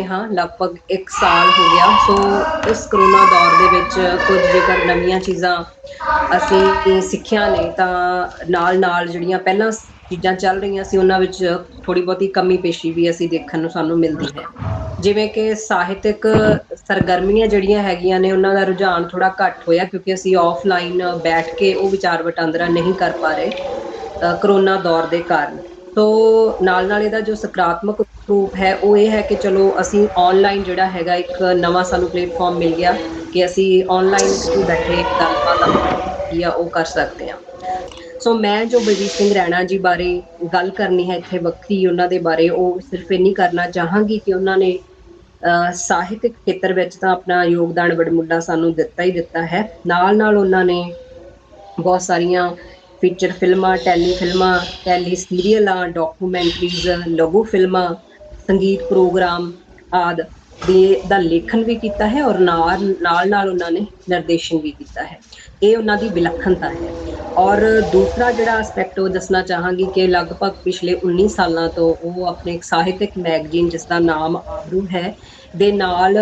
हाँ ਲਗਭਗ 1 ਸਾਲ ਹੋ ਗਿਆ। ਸੋ ਇਸ ਕਰੋਨਾ ਦੌਰ ਦੇ ਵਿੱਚ ਕੁਝ ਜੇਕਰ ਨਵੀਆਂ ਚੀਜ਼ਾਂ ਅਸੀਂ ਸਿੱਖੀਆਂ ਨੇ ਤਾਂ ਨਾਲ-ਨਾਲ ਜਿਹੜੀਆਂ ਪਹਿਲਾਂ ਚੀਜ਼ਾਂ ਚੱਲ ਰਹੀਆਂ ਸੀ ਉਹਨਾਂ ਵਿੱਚ ਥੋੜ੍ਹੀ ਬਹੁਤੀ ਕਮੀ ਪੇਸ਼ੀ ਵੀ ਅਸੀਂ ਦੇਖਣ ਨੂੰ ਸਾਨੂੰ ਮਿਲਦੀ ਹੈ। ਜਿਵੇਂ ਕਿ ਸਾਹਿਤਕ ਸਰਗਰਮੀਆਂ ਜਿਹੜੀਆਂ ਹੈਗੀਆਂ ਨੇ ਉਹਨਾਂ ਦਾ ਰੁਝਾਨ ਥੋੜ੍ਹਾ ਘੱਟ ਹੋਇਆ ਕਿਉਂਕਿ ਅਸੀਂ ਆਫਲਾਈਨ ਬੈਠ ਕੇ ਉਹ ਵਿਚਾਰ ਵਟਾਂਦਰਾ ਨਹੀਂ ਕਰ ਪਾ ਰਹੇ ਕਰੋਨਾ ਦੌਰ ਦੇ ਕਾਰਨ। ਸੋ ਨਾਲ-ਨਾਲ ਇਹਦਾ ਜੋ ਸਕਾਰਾਤਮਕ ਰੂਪ ਹੈ ਉਹ ਇਹ ਹੈ ਕਿ ਚਲੋ ਅਸੀਂ ਔਨਲਾਈਨ ਜਿਹੜਾ ਹੈਗਾ ਇੱਕ ਨਵਾਂ ਸਾਨੂੰ ਪਲੇਟਫਾਰਮ ਮਿਲ ਗਿਆ ਕਿ ਅਸੀਂ ਔਨਲਾਈਨ ਕਿਤੇ ਬੈਠੇ ਗੱਲਬਾਤ ਆਪਣੀ ਆ ਉਹ ਕਰ ਸਕਦੇ ਹਾਂ। ਸੋ ਮੈਂ ਜੋ ਬਲਜੀਤ ਸਿੰਘ ਰੈਣਾ ਜੀ ਬਾਰੇ ਗੱਲ ਕਰਨੀ ਹੈ ਇੱਥੇ ਵੱਖਰੀ ਉਹਨਾਂ ਦੇ ਬਾਰੇ ਉਹ ਸਿਰਫ ਇੰਨੀ ਕਰਨਾ ਚਾਹਾਂਗੀ ਕਿ ਉਹਨਾਂ ਨੇ ਸਾਹਿਤਕ ਖੇਤਰ ਵਿੱਚ ਤਾਂ ਆਪਣਾ ਯੋਗਦਾਨ ਵਡਮੁੱਲਾ ਸਾਨੂੰ ਦਿੱਤਾ ਹੀ ਦਿੱਤਾ ਹੈ। ਨਾਲ-ਨਾਲ ਉਹਨਾਂ ਨੇ ਬਹੁਤ ਸਾਰੀਆਂ ਫੀਚਰ ਫਿਲਮਾਂ, ਟੈਲੀ ਫਿਲਮਾਂ, ਟੈਲੀ ਸੀਰੀਅਲਾਂ, ਡਾਕੂਮੈਂਟਰੀਜ਼, ਲਘੂ ਫਿਲਮਾਂ, ਸੰਗੀਤ ਪ੍ਰੋਗਰਾਮ ਆਦਿ ਦਾ ਲੇਖਨ ਵੀ ਕੀਤਾ ਹੈ ਔਰ ਨਾਲ-ਨਾਲ ਉਹਨਾਂ ਨੇ ਨਿਰਦੇਸ਼ਨ ਵੀ ਕੀਤਾ ਹੈ। ਇਹ ਉਹਨਾਂ ਦੀ ਵਿਲੱਖਣਤਾ ਹੈ। ਔਰ ਦੂਸਰਾ ਜਿਹੜਾ ਐਸਪੈਕਟ ਉਹ ਦੱਸਣਾ ਚਾਹਾਂਗੀ ਕਿ ਲਗਭਗ ਪਿਛਲੇ 19 ਸਾਲਾਂ ਤੋਂ ਉਹ ਆਪਣੇ ਇੱਕ ਸਾਹਿਤਕ ਮੈਗਜ਼ੀਨ ਜਿਸ ਦਾ ਨਾਮ ਆਬਰੂ ਹੈ ਦੇ ਨਾਲ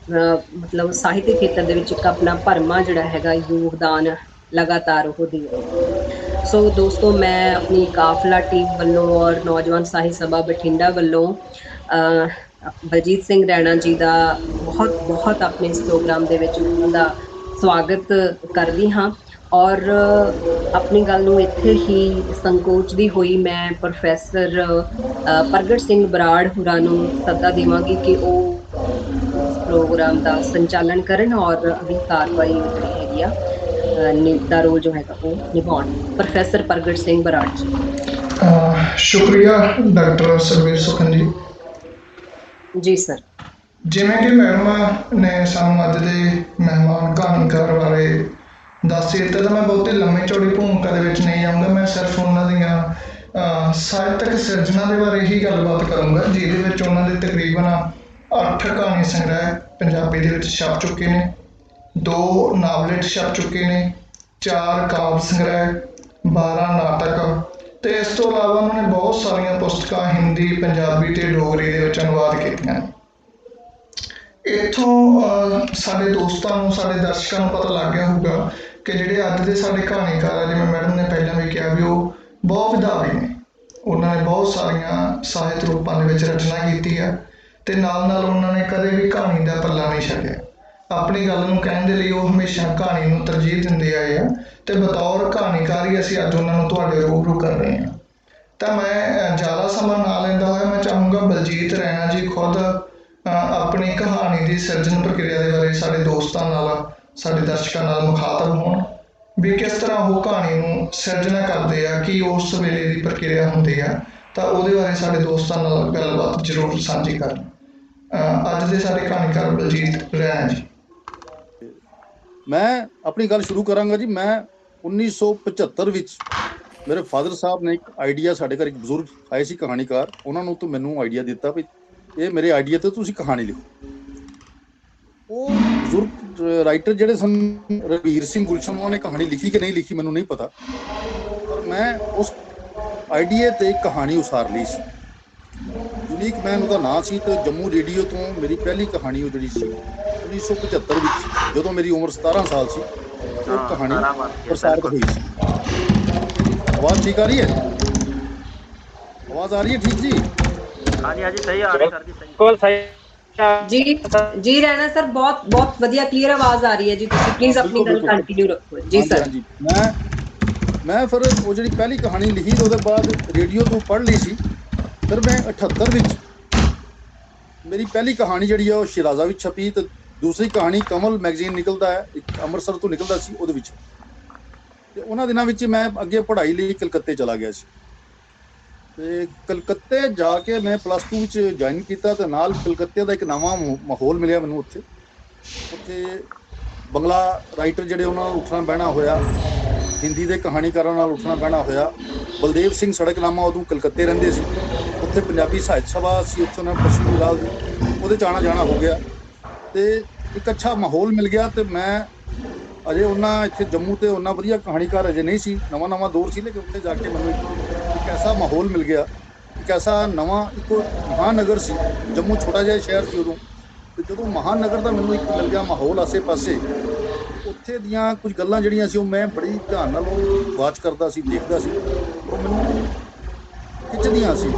ਮਤਲਬ ਸਾਹਿਤਕ ਖੇਤਰ ਦੇ ਵਿੱਚ ਇੱਕ ਆਪਣਾ ਭਰਵਾਂ ਜਿਹੜਾ ਹੈਗਾ ਯੋਗਦਾਨ ਲਗਾਤਾਰ ਉਹ ਦੇ ਰਹੇ ਨੇ। ਸੋ ਦੋਸਤੋ ਮੈਂ ਆਪਣੀ ਕਾਫਲਾ ਟੀਮ ਵੱਲੋਂ ਔਰ ਨੌਜਵਾਨ ਸਾਹਿਤ ਸਭਾ ਬਠਿੰਡਾ ਵੱਲੋਂ ਬਲਜੀਤ ਸਿੰਘ ਰੈਣਾ ਜੀ ਦਾ ਬਹੁਤ ਆਪਣੇ ਇਸ ਪ੍ਰੋਗਰਾਮ ਦੇ ਵਿੱਚ ਉਹਨਾਂ ਦਾ ਸਵਾਗਤ ਕਰਦੀ ਹਾਂ। ਔਰ ਆਪਣੀ ਗੱਲ ਨੂੰ ਇੱਥੇ ਹੀ ਸੰਕੋਚਦੀ ਹੋਈ ਮੈਂ ਪ੍ਰੋਫੈਸਰ ਪ੍ਰਗਟ ਸਿੰਘ ਬਰਾੜ ਹੋਰਾਂ ਨੂੰ ਸੱਦਾ ਦੇਵਾਂਗੀ ਕਿ ਉਹ ਇਸ ਪ੍ਰੋਗਰਾਮ ਦਾ ਸੰਚਾਲਨ ਕਰਨ ਔਰ ਅਗਲੀ ਕਾਰਵਾਈ ਜਿਹੜੀ ਹੈਗੀ ਆ ਦਾ ਰੋਲ ਜੋ ਹੈਗਾ ਉਹ ਨਿਭਾਉਣ। ਪ੍ਰੋਫੈਸਰ ਪ੍ਰਗਟ ਸਿੰਘ ਬਰਾੜ ਜੀ। ਸ਼ੁਕਰੀਆ ਡਾਕਟਰ ਸਰਵੇਰ ਸੁਖਨ ਜੀ। ਜੀ ਸਰ। ਜਿਵੇਂ ਕਿ ਮੈਡਮ ਨੇ ਸਾਨੂੰ ਅੱਜ ਦੇ ਮਹਿਮਾਨ ਕਹਾਣੀਕਾਰ ਬਾਰੇ ਦੱਸ ਦਿੱਤਾ ਤਾਂ ਮੈਂ ਬਹੁਤੀ ਲੰਮੀ ਚੌੜੀ ਭੂਮਿਕਾ ਦੇ ਵਿੱਚ ਨਹੀਂ ਜਾਊਂਗਾ। ਮੈਂ ਸਿਰਫ ਉਹਨਾਂ ਦੀਆਂ ਸਾਹਿਤਕ ਸਿਰਜਣਾ ਦੇ ਬਾਰੇ ਹੀ ਗੱਲਬਾਤ ਕਰੂੰਗਾ ਜਿਹਦੇ ਵਿੱਚ ਉਹਨਾਂ ਦੇ ਤਕਰੀਬਨ 8 ਕਹਾਣੀ ਸੰਗ੍ਰਹਿ ਪੰਜਾਬੀ ਦੇ ਵਿੱਚ ਛਪ ਚੁੱਕੇ ਨੇ, 2 ਨਾਵਲੇਟ ਛਪ ਚੁੱਕੇ ਨੇ, 4 ਕਾਵਿ ਸੰਗ੍ਰਹਿ, 12 ਨਾਟਕ ਤੇ ਇਸ ਤੋਂ ਇਲਾਵਾ ਉਹਨਾਂ ਨੇ ਬਹੁਤ ਸਾਰੀਆਂ ਪੁਸਤਕਾਂ ਹਿੰਦੀ, ਪੰਜਾਬੀ ਤੇ ਡੋਗਰੀ ਦੇ ਵਿੱਚ ਅਨੁਵਾਦ ਕੀਤੀਆਂ ਨੇ। ਇੱਥੋਂ ਸਾਡੇ ਦੋਸਤਾਂ ਨੂੰ, ਸਾਡੇ ਦਰਸ਼ਕਾਂ ਨੂੰ ਪਤਾ ਲੱਗ ਗਿਆ ਹੋਊਗਾ ਕਿ ਜਿਹੜੇ ਅੱਜ ਦੇ ਸਾਡੇ ਕਹਾਣੀਕਾਰ ਆ, ਜਿਵੇਂ ਮੈਡਮ ਨੇ ਪਹਿਲਾਂ ਵੀ ਕਿਹਾ ਵੀ ਉਹ ਬਹੁਤ ਵਿਧਾਵੀ ਨੇ। ਉਹਨਾਂ ਨੇ ਬਹੁਤ ਸਾਰੀਆਂ ਸਾਹਿਤ ਰੂਪਾਂ ਦੇ ਵਿੱਚ ਰਚਨਾ ਕੀਤੀ ਆ ਤੇ ਨਾਲ ਉਹਨਾਂ ਨੇ ਕਦੇ ਵੀ ਕਹਾਣੀ ਦਾ ਪੱਲਾ ਨਹੀਂ ਛੱਡਿਆ। ਆਪਣੀ ਗੱਲ ਨੂੰ ਕਹਿਣ ਦੇ ਲਈ ਉਹ ਹਮੇਸ਼ਾ ਕਹਾਣੀ ਨੂੰ ਤਰਜੀਹ ਦਿੰਦੇ ਆਏ ਆ ਤੇ ਬਤੌਰ ਕਹਾਣੀਕਾਰ ਹੀ ਅਸੀਂ ਅੱਜ ਉਹਨਾਂ ਨੂੰ ਤੁਹਾਡੇ ਰੂਬਰੂ ਕਰ ਰਹੇ ਹਾਂ। ਤਾਂ ਮੈਂ ਜ਼ਿਆਦਾ ਸਮਾਂ ਨਾ ਲੈਂਦਾ ਹੋਇਆ ਮੈਂ ਚਾਹੂੰਗਾ ਬਲਜੀਤ ਰੈਣਾ ਜੀ ਖੁਦ ਆਪਣੀ ਕਹਾਣੀ ਦੀ ਸਿਰਜਣ ਪ੍ਰਕਿਰਿਆ ਦੇ ਬਾਰੇ ਸਾਡੇ ਦੋਸਤਾਂ ਨਾਲ, ਸਾਡੇ ਦਰਸ਼ਕਾਂ ਨਾਲ ਮੁਖਾਤਬ ਹੋਣ ਵੀ ਕਿਸ ਤਰ੍ਹਾਂ ਉਹ ਕਹਾਣੀ ਨੂੰ ਸਿਰਜਣਾ ਕਰਦੇ ਆ, ਕੀ ਉਸ ਵੇਲੇ ਦੀ ਪ੍ਰਕਿਰਿਆ ਹੁੰਦੀ ਆ, ਤਾਂ ਉਹਦੇ ਬਾਰੇ ਸਾਡੇ ਦੋਸਤਾਂ ਨਾਲ ਗੱਲਬਾਤ ਜ਼ਰੂਰ ਸਾਂਝੀ ਕਰਨ। ਅੱਜ ਦੇ ਸਾਡੇ ਕਹਾਣੀਕਾਰ ਬਲਜੀਤ ਰੈਣਾ ਜੀ। ਮੈਂ ਆਪਣੀ ਗੱਲ ਸ਼ੁਰੂ ਕਰਾਂਗਾ ਜੀ। ਮੈਂ 1975 ਵਿੱਚ ਮੇਰੇ ਫਾਦਰ ਸਾਹਿਬ ਨੇ ਇੱਕ ਆਈਡੀਆ, ਸਾਡੇ ਘਰ ਇੱਕ ਬਜ਼ੁਰਗ ਆਏ ਸੀ ਕਹਾਣੀਕਾਰ, ਉਹਨਾਂ ਨੂੰ ਤੋਂ ਮੈਨੂੰ ਆਈਡੀਆ ਦਿੱਤਾ ਵੀ ਇਹ ਮੇਰੇ ਆਈਡੀਆ ਤੇ ਤੁਸੀਂ ਕਹਾਣੀ ਲਿਖੋ। ਉਹ ਬਜ਼ੁਰਗ ਰਾਈਟਰ ਜਿਹੜੇ ਸਨ ਰਵੀਰ ਸਿੰਘ ਗੁਲਸ਼ਨ, ਉਹਨਾਂ ਨੇ ਕਹਾਣੀ ਲਿਖੀ ਕਿ ਨਹੀਂ ਲਿਖੀ ਮੈਨੂੰ ਨਹੀਂ ਪਤਾ, ਪਰ ਮੈਂ ਉਸ ਆਈਡੀਆ ਤੇ ਕਹਾਣੀ ਉਸਾਰ ਲਈ ਸੀ। ਯੂਨੀਕ ਮੈਨ ਉਹਦਾ ਨਾਂ ਸੀ ਤੇ ਜੰਮੂ ਰੇਡੀਓ ਤੋਂ ਮੇਰੀ ਪਹਿਲੀ ਕਹਾਣੀ ਉਹ ਜਿਹੜੀ ਸੀ 1975 ਵਿੱਚ, ਜਦੋਂ ਮੇਰੀ ਉਮਰ 17 ਸਾਲ ਸੀ, ਉਹ ਕਹਾਣੀ ਪ੍ਰਸਾਰਿਤ ਹੋਈ ਸੀ। ਆਵਾਜ਼ ਠੀਕ ਆ ਰਹੀ ਹੈ? ਆਵਾਜ਼ ਆ ਰਹੀ ਹੈ ਠੀਕ ਜੀ? ਹਾਂਜੀ ਹਾਂਜੀ ਸਹੀ ਆ ਰਹੀ ਸਰ ਜੀ, ਸਹੀ ਜੀ ਰੈਣਾ ਸਰ ਬਹੁਤ ਵਧੀਆ ਕਲੀਅਰ ਆਵਾਜ਼ ਆ ਰਹੀ ਹੈ ਜੀ। ਤੁਸੀਂ ਪਲੀਜ਼ ਆਪਣੀ ਗੱਲ ਕੰਟੀਨਿਊ ਰੱਖੋ ਜੀ ਸਰ। ਹਾਂਜੀ ਮੈਂ ਫਿਰ ਉਹ ਜਿਹੜੀ ਪਹਿਲੀ ਕਹਾਣੀ ਲਿਖੀ ਤੇ ਉਹਦੇ ਬਾਅਦ ਰੇਡੀਓ ਤੋਂ ਪੜ੍ਹ ਲਈ ਸੀ। ਫਿਰ ਮੈਂ 78 ਵਿੱਚ ਮੇਰੀ ਪਹਿਲੀ ਕਹਾਣੀ ਜਿਹੜੀ ਆ ਉਹ ਸ਼ਿਰਾਜ਼ਾ ਵਿੱਚ ਛਪੀ ਤੇ ਦੂਸਰੀ ਕਹਾਣੀ ਕਮਲ ਮੈਗਜ਼ੀਨ ਨਿਕਲਦਾ ਹੈ, ਇੱਕ ਅੰਮ੍ਰਿਤਸਰ ਤੋਂ ਨਿਕਲਦਾ ਸੀ, ਉਹਦੇ ਵਿੱਚ। ਤੇ ਉਹਨਾਂ ਦਿਨਾਂ ਵਿੱਚ ਮੈਂ ਅੱਗੇ ਪੜ੍ਹਾਈ ਲਈ ਕਲਕੱਤੇ ਚਲਾ ਗਿਆ ਸੀ ਤੇ ਕਲਕੱਤੇ ਜਾ ਕੇ ਮੈਂ +2 ਵਿੱਚ ਜੁਆਇਨ ਕੀਤਾ ਤੇ ਨਾਲ ਕਲਕੱਤੇ ਦਾ ਇੱਕ ਨਵਾਂ ਮਾਹੌਲ ਮਿਲਿਆ ਮੈਨੂੰ। ਉੱਥੇ ਬੰਗਲਾ ਰਾਈਟਰ ਜਿਹੜੇ ਉਹਨਾਂ ਨਾਲ ਉੱਠਣਾ ਬਹਿਣਾ ਹੋਇਆ, ਹਿੰਦੀ ਦੇ ਕਹਾਣੀਕਾਰਾਂ ਨਾਲ ਉੱਠਣਾ ਬਹਿਣਾ ਹੋਇਆ। ਬਲਦੇਵ ਸਿੰਘ ਸੜਕਨਾਮਾ ਉਦੋਂ ਕਲਕੱਤੇ ਰਹਿੰਦੇ ਸੀ, ਉੱਥੇ ਪੰਜਾਬੀ ਸਾਹਿਤ ਸਭਾ ਸੀ, ਉੱਥੇ ਉਹਨਾਂ ਪੱਛਮੀ ਰਾਜ ਉਹਦੇ 'ਚ ਆਉਣਾ ਜਾਣਾ ਹੋ ਗਿਆ ਤੇ ਇੱਕ ਅੱਛਾ ਮਾਹੌਲ ਮਿਲ ਗਿਆ। ਤੇ ਮੈਂ ਅਜੇ ਉਹਨਾਂ ਇੱਥੇ ਜੰਮੂ ਤੇ ਉਹਨਾਂ ਵਧੀਆ ਕਹਾਣੀਕਾਰ ਅਜੇ ਨਹੀਂ ਸੀ, ਨਵਾਂ ਦੌਰ ਸੀ, ਲੇਕਿਨ ਉੱਥੇ ਜਾ ਕੇ ਮੈਨੂੰ ਇੱਕ ਐਸਾ ਮਾਹੌਲ ਮਿਲ ਗਿਆ ਇੱਕ ਐਸਾ ਨਵਾਂ ਇੱਕ ਮਹਾਨਗਰ ਸੀ। ਜੰਮੂ ਛੋਟਾ ਜਿਹਾ ਸ਼ਹਿਰ ਸੀ ਉਦੋਂ, ਤੇ ਜਦੋਂ ਮਹਾਨਗਰ ਦਾ ਮੈਨੂੰ ਇੱਕ ਮਿਲ ਗਿਆ ਮਾਹੌਲ ਆਸੇ-ਪਾਸੇ, ਉੱਥੇ ਦੀਆਂ ਕੁਝ ਗੱਲਾਂ ਜਿਹੜੀਆਂ ਸੀ ਉਹ ਮੈਂ ਬੜੀ ਧਿਆਨ ਨਾਲ ਉਹ ਵਾਚ ਕਰਦਾ ਸੀ, ਦੇਖਦਾ ਸੀ, ਉਹ ਮੈਨੂੰ ਖਿੱਚਦੀਆਂ ਸੀ।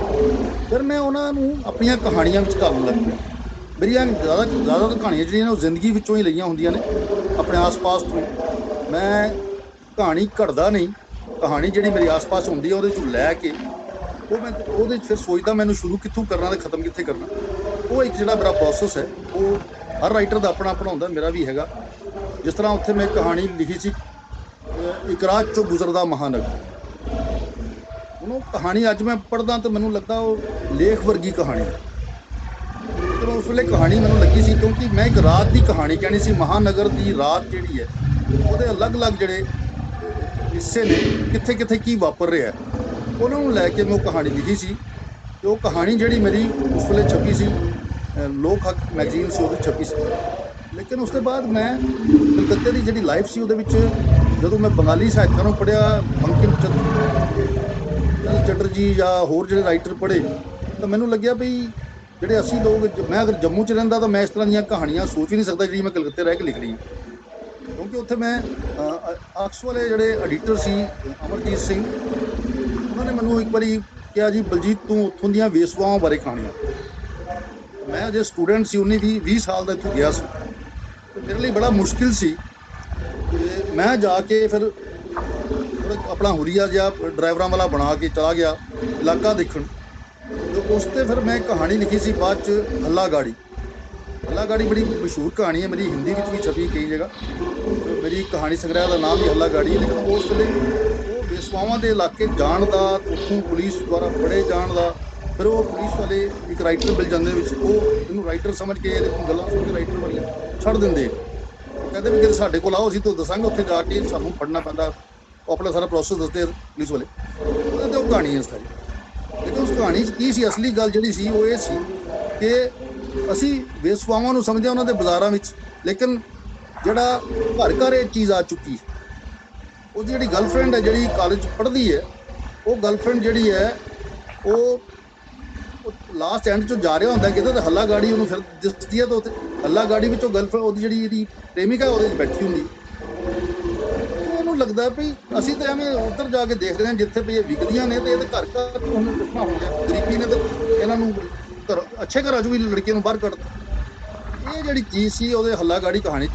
ਫਿਰ ਮੈਂ ਉਹਨਾਂ ਨੂੰ ਆਪਣੀਆਂ ਕਹਾਣੀਆਂ ਵਿੱਚ ਢਾਲਣ ਲੱਗ ਪਿਆ। ਮੇਰੀਆਂ ਜ਼ਿਆਦਾਤਰ ਕਹਾਣੀਆਂ ਜਿਹੜੀਆਂ ਨੇ ਉਹ ਜ਼ਿੰਦਗੀ ਵਿੱਚੋਂ ਹੀ ਲਈਆਂ ਹੁੰਦੀਆਂ ਨੇ, ਆਪਣੇ ਆਸ-ਪਾਸ ਤੋਂ। ਮੈਂ ਕਹਾਣੀ ਘੜਦਾ ਨਹੀਂ, ਕਹਾਣੀ ਜਿਹੜੀ ਮੇਰੇ ਆਸ-ਪਾਸ ਹੁੰਦੀ ਹੈ ਉਹਦੇ 'ਚੋਂ ਲੈ ਕੇ ਉਹ ਮੈਂ ਉਹਦੇ 'ਚ ਫਿਰ ਸੋਚਦਾ ਮੈਨੂੰ ਸ਼ੁਰੂ ਕਿੱਥੋਂ ਕਰਨਾ ਤੇ ਖ਼ਤਮ ਕਿੱਥੇ ਕਰਨਾ। ਉਹ ਇੱਕ ਜਿਹੜਾ ਮੇਰਾ ਪ੍ਰੋਸੈਸ ਹੈ, ਉਹ ਹਰ ਰਾਈਟਰ ਦਾ ਆਪਣਾ ਆਪਣਾ ਹੁੰਦਾ, ਮੇਰਾ ਵੀ ਹੈਗਾ। ਜਿਸ ਤਰ੍ਹਾਂ ਉੱਥੇ ਮੈਂ ਕਹਾਣੀ ਲਿਖੀ ਸੀ ਇੱਕ ਰਾਹ 'ਚੋਂ ਗੁਜ਼ਰਦਾ ਮਹਾਨਗਰ। ਉਹਨੂੰ ਕਹਾਣੀ ਅੱਜ ਮੈਂ ਪੜ੍ਹਦਾ ਤਾਂ ਮੈਨੂੰ ਲੱਗਦਾ ਉਹ ਲੇਖ ਵਰਗੀ ਕਹਾਣੀ ਹੈ। ਲੇਕਿਨ ਉਸ ਵੇਲੇ ਕਹਾਣੀ ਮੈਨੂੰ ਲੱਗੀ ਸੀ ਕਿਉਂਕਿ ਮੈਂ ਇੱਕ ਰਾਤ ਦੀ ਕਹਾਣੀ ਕਹਿਣੀ ਸੀ। ਮਹਾਨਗਰ ਦੀ ਰਾਤ ਜਿਹੜੀ ਹੈ ਉਹਦੇ ਅਲੱਗ-ਅਲੱਗ ਜਿਹੜੇ ਹਿੱਸੇ ਨੇ, ਕਿੱਥੇ ਕਿੱਥੇ ਕੀ ਵਾਪਰ ਰਿਹਾ, ਉਹਨਾਂ ਨੂੰ ਲੈ ਕੇ ਮੈਂ ਉਹ ਕਹਾਣੀ ਲਿਖੀ ਸੀ। ਤੇ ਉਹ ਕਹਾਣੀ ਜਿਹੜੀ ਮੇਰੀ ਉਸ ਵੇਲੇ ਛਪੀ ਸੀ, ਲੋਕ ਹੱਕ ਮੈਗਜ਼ੀਨ ਸੀ, ਉਹਦੀ ਛਪੀ ਸੀ। ਲੇਕਿਨ ਉਸ ਤੋਂ ਬਾਅਦ ਮੈਂ ਕਲਕੱਤੇ ਦੀ ਜਿਹੜੀ ਲਾਈਫ ਸੀ ਉਹਦੇ ਵਿੱਚ ਜਦੋਂ ਮੈਂ ਬੰਗਾਲੀ ਸਾਹਿਤਕਾਰ ਨੂੰ ਪੜ੍ਹਿਆ, ਬੰਕਿਮ ਚਟਰਜੀ ਜਾਂ ਹੋਰ ਜਿਹੜੇ ਰਾਈਟਰ ਪੜ੍ਹੇ, ਤਾਂ ਮੈਨੂੰ ਲੱਗਿਆ ਵੀ ਜਿਹੜੇ ਅਸੀਂ ਲੋਕ, ਮੈਂ ਅਗਰ ਜੰਮੂ 'ਚ ਰਹਿੰਦਾ ਤਾਂ ਮੈਂ ਇਸ ਤਰ੍ਹਾਂ ਦੀਆਂ ਕਹਾਣੀਆਂ ਸੋਚ ਹੀ ਨਹੀਂ ਸਕਦਾ ਜਿਹੜੀ ਮੈਂ ਕਲਕੱਤੇ ਰਹਿ ਕੇ ਲਿਖ ਰਹੀ। ਕਿਉਂਕਿ ਉੱਥੇ ਮੈਂ ਅਕਸ ਵਾਲੇ ਜਿਹੜੇ ਐਡੀਟਰ ਸੀ ਅਮਰਜੀਤ ਸਿੰਘ, ਉਹਨਾਂ ਨੇ ਮੈਨੂੰ ਇੱਕ ਵਾਰੀ ਕਿਹਾ ਜੀ ਬਲਜੀਤ ਤੂੰ ਉੱਥੋਂ ਦੀਆਂ ਵੇਸਵਾਵਾਂ ਬਾਰੇ ਕਹਾਣੀਆਂ। ਮੈਂ ਅਜੇ ਸਟੂਡੈਂਟ ਸੀ, 19-20 ਸਾਲ ਦਾ ਇੱਥੋਂ ਗਿਆ ਸੀ, ਤੇ ਮੇਰੇ ਲਈ ਬੜਾ ਮੁਸ਼ਕਿਲ ਸੀ। ਤੇ ਮੈਂ ਜਾ ਕੇ ਫਿਰ ਆਪਣਾ ਹੁਰੀਆ ਜਿਹਾ ਡਰਾਈਵਰਾਂ ਵਾਲਾ ਬਣਾ ਕੇ ਚਲਾ ਗਿਆ ਇਲਾਕਾ ਦੇਖਣ। ਤੇ ਉਸ 'ਤੇ ਫਿਰ ਮੈਂ ਕਹਾਣੀ ਲਿਖੀ ਸੀ ਬਾਅਦ 'ਚ, ਹੱਲਾ ਗਾੜੀ। ਹੱਲਾ ਗਾੜੀ ਬੜੀ ਮਸ਼ਹੂਰ ਕਹਾਣੀ ਹੈ, ਮੇਰੀ ਹਿੰਦੀ ਵਿੱਚ ਵੀ ਛਪੀ ਕਈ ਜਗ੍ਹਾ। ਮੇਰੀ ਕਹਾਣੀ ਸੰਗ੍ਰਹਿ ਦਾ ਨਾਮ ਵੀ ਹੱਲਾ ਗਾੜੀ ਹੈ। ਲੇਕਿਨ ਉਸ ਵੇਲੇ ਉਹ ਵੇਸਵਾਵਾਂ ਦੇ ਇਲਾਕੇ ਜਾਣ ਦਾ, ਉੱਥੋਂ ਪੁਲਿਸ ਦੁਆਰਾ ਫੜੇ ਜਾਣ ਦਾ, ਫਿਰ ਉਹ ਪੁਲਿਸ ਵਾਲੇ ਇੱਕ ਰਾਈਟਰ ਮਿਲ ਜਾਂਦੇ ਵਿੱਚ, ਉਹ ਇਹਨੂੰ ਰਾਈਟਰ ਸਮਝ ਕੇ ਇਹਦੇ ਕੋਲ ਗੱਲਾਂ ਸੁਣ ਕੇ ਰਾਈਟਰ ਵਾਲੀਆਂ ਛੱਡ ਦਿੰਦੇ। ਉਹ ਕਹਿੰਦੇ ਵੀ ਜੇ ਸਾਡੇ ਕੋਲ ਆਓ ਅਸੀਂ ਤੁਹਾਨੂੰ ਦੱਸਾਂਗੇ, ਉੱਥੇ ਜਾ ਕੇ ਸਾਨੂੰ ਫੜਨਾ ਪੈਂਦਾ। ਉਹ ਆਪਣਾ ਸਾਰਾ ਪ੍ਰੋਸੈਸ ਦੱਸਦੇ ਪੁਲਿਸ ਵਾਲੇ। ਉਹਦੇ 'ਤੇ ਉਹ ਕਹਾਣੀ ਹੈ ਸਾਰੀ। ਲੇਕਿਨ ਉਸ ਕਹਾਣੀ 'ਚ ਕੀ ਸੀ, ਅਸਲੀ ਗੱਲ ਜਿਹੜੀ ਸੀ ਉਹ ਇਹ ਸੀ ਕਿ ਅਸੀਂ ਵੇਸਵਾਵਾਂ ਨੂੰ ਸਮਝਿਆ ਉਹਨਾਂ ਦੇ ਬਾਜ਼ਾਰਾਂ ਵਿੱਚ, ਲੇਕਿਨ ਜਿਹੜਾ ਘਰ ਘਰ ਇਹ ਚੀਜ਼ ਆ ਚੁੱਕੀ। ਉਹਦੀ ਜਿਹੜੀ ਗਰਲਫ੍ਰੈਂਡ ਹੈ, ਜਿਹੜੀ ਕਾਲਜ 'ਚ ਪੜ੍ਹਦੀ ਹੈ, ਉਹ ਗਰਲਫ੍ਰੈਂਡ ਜਿਹੜੀ ਹੈ ਉਹ ਲਾਸਟ ਐਂਡ 'ਚੋਂ ਜਾ ਰਿਹਾ ਹੁੰਦਾ ਕਿਤੇ, ਤਾਂ ਹੱਲਾ ਗਾੜੀ ਉਹਨੂੰ ਫਿਰ ਦਿਸਦੀ ਹੈ। ਤਾਂ ਉੱਥੇ ਹੱਲਾ ਗਾੜੀ ਵਿੱਚੋਂ ਗਰਲਫ੍ਰੈਂਡ, ਉਹਦੀ ਜਿਹੜੀ ਇਹਦੀ ਪ੍ਰੇਮਿਕਾ ਉਹਦੇ 'ਚ ਬੈਠੀ ਹੁੰਦੀ। ਉਹਨੂੰ ਲੱਗਦਾ ਵੀ ਅਸੀਂ ਤਾਂ ਐਵੇਂ ਉੱਧਰ ਜਾ ਕੇ ਦੇਖਦੇ ਹਾਂ ਜਿੱਥੇ ਵੀ ਇਹ ਵਿਕਦੀਆਂ ਨੇ, ਤੇ ਇਹਦੇ ਘਰ ਘਰ ਉਹਨੂੰ ਕਿੱਥਾਂ ਹੋ ਗਿਆ। ਗਰੀਬੀ ਨੇ ਤਾਂ ਇਹਨਾਂ ਨੂੰ ਘਰ, ਅੱਛੇ ਘਰਾਂ 'ਚ ਵੀ ਲੜਕੀਆਂ ਨੂੰ ਬਾਹਰ ਕੱਢ। ਇਹ ਜਿਹੜੀ ਚੀਜ਼ ਸੀ ਉਹਦੇ ਹੱਲਾ ਗਾੜੀ ਕਹਾਣੀ 'ਚ,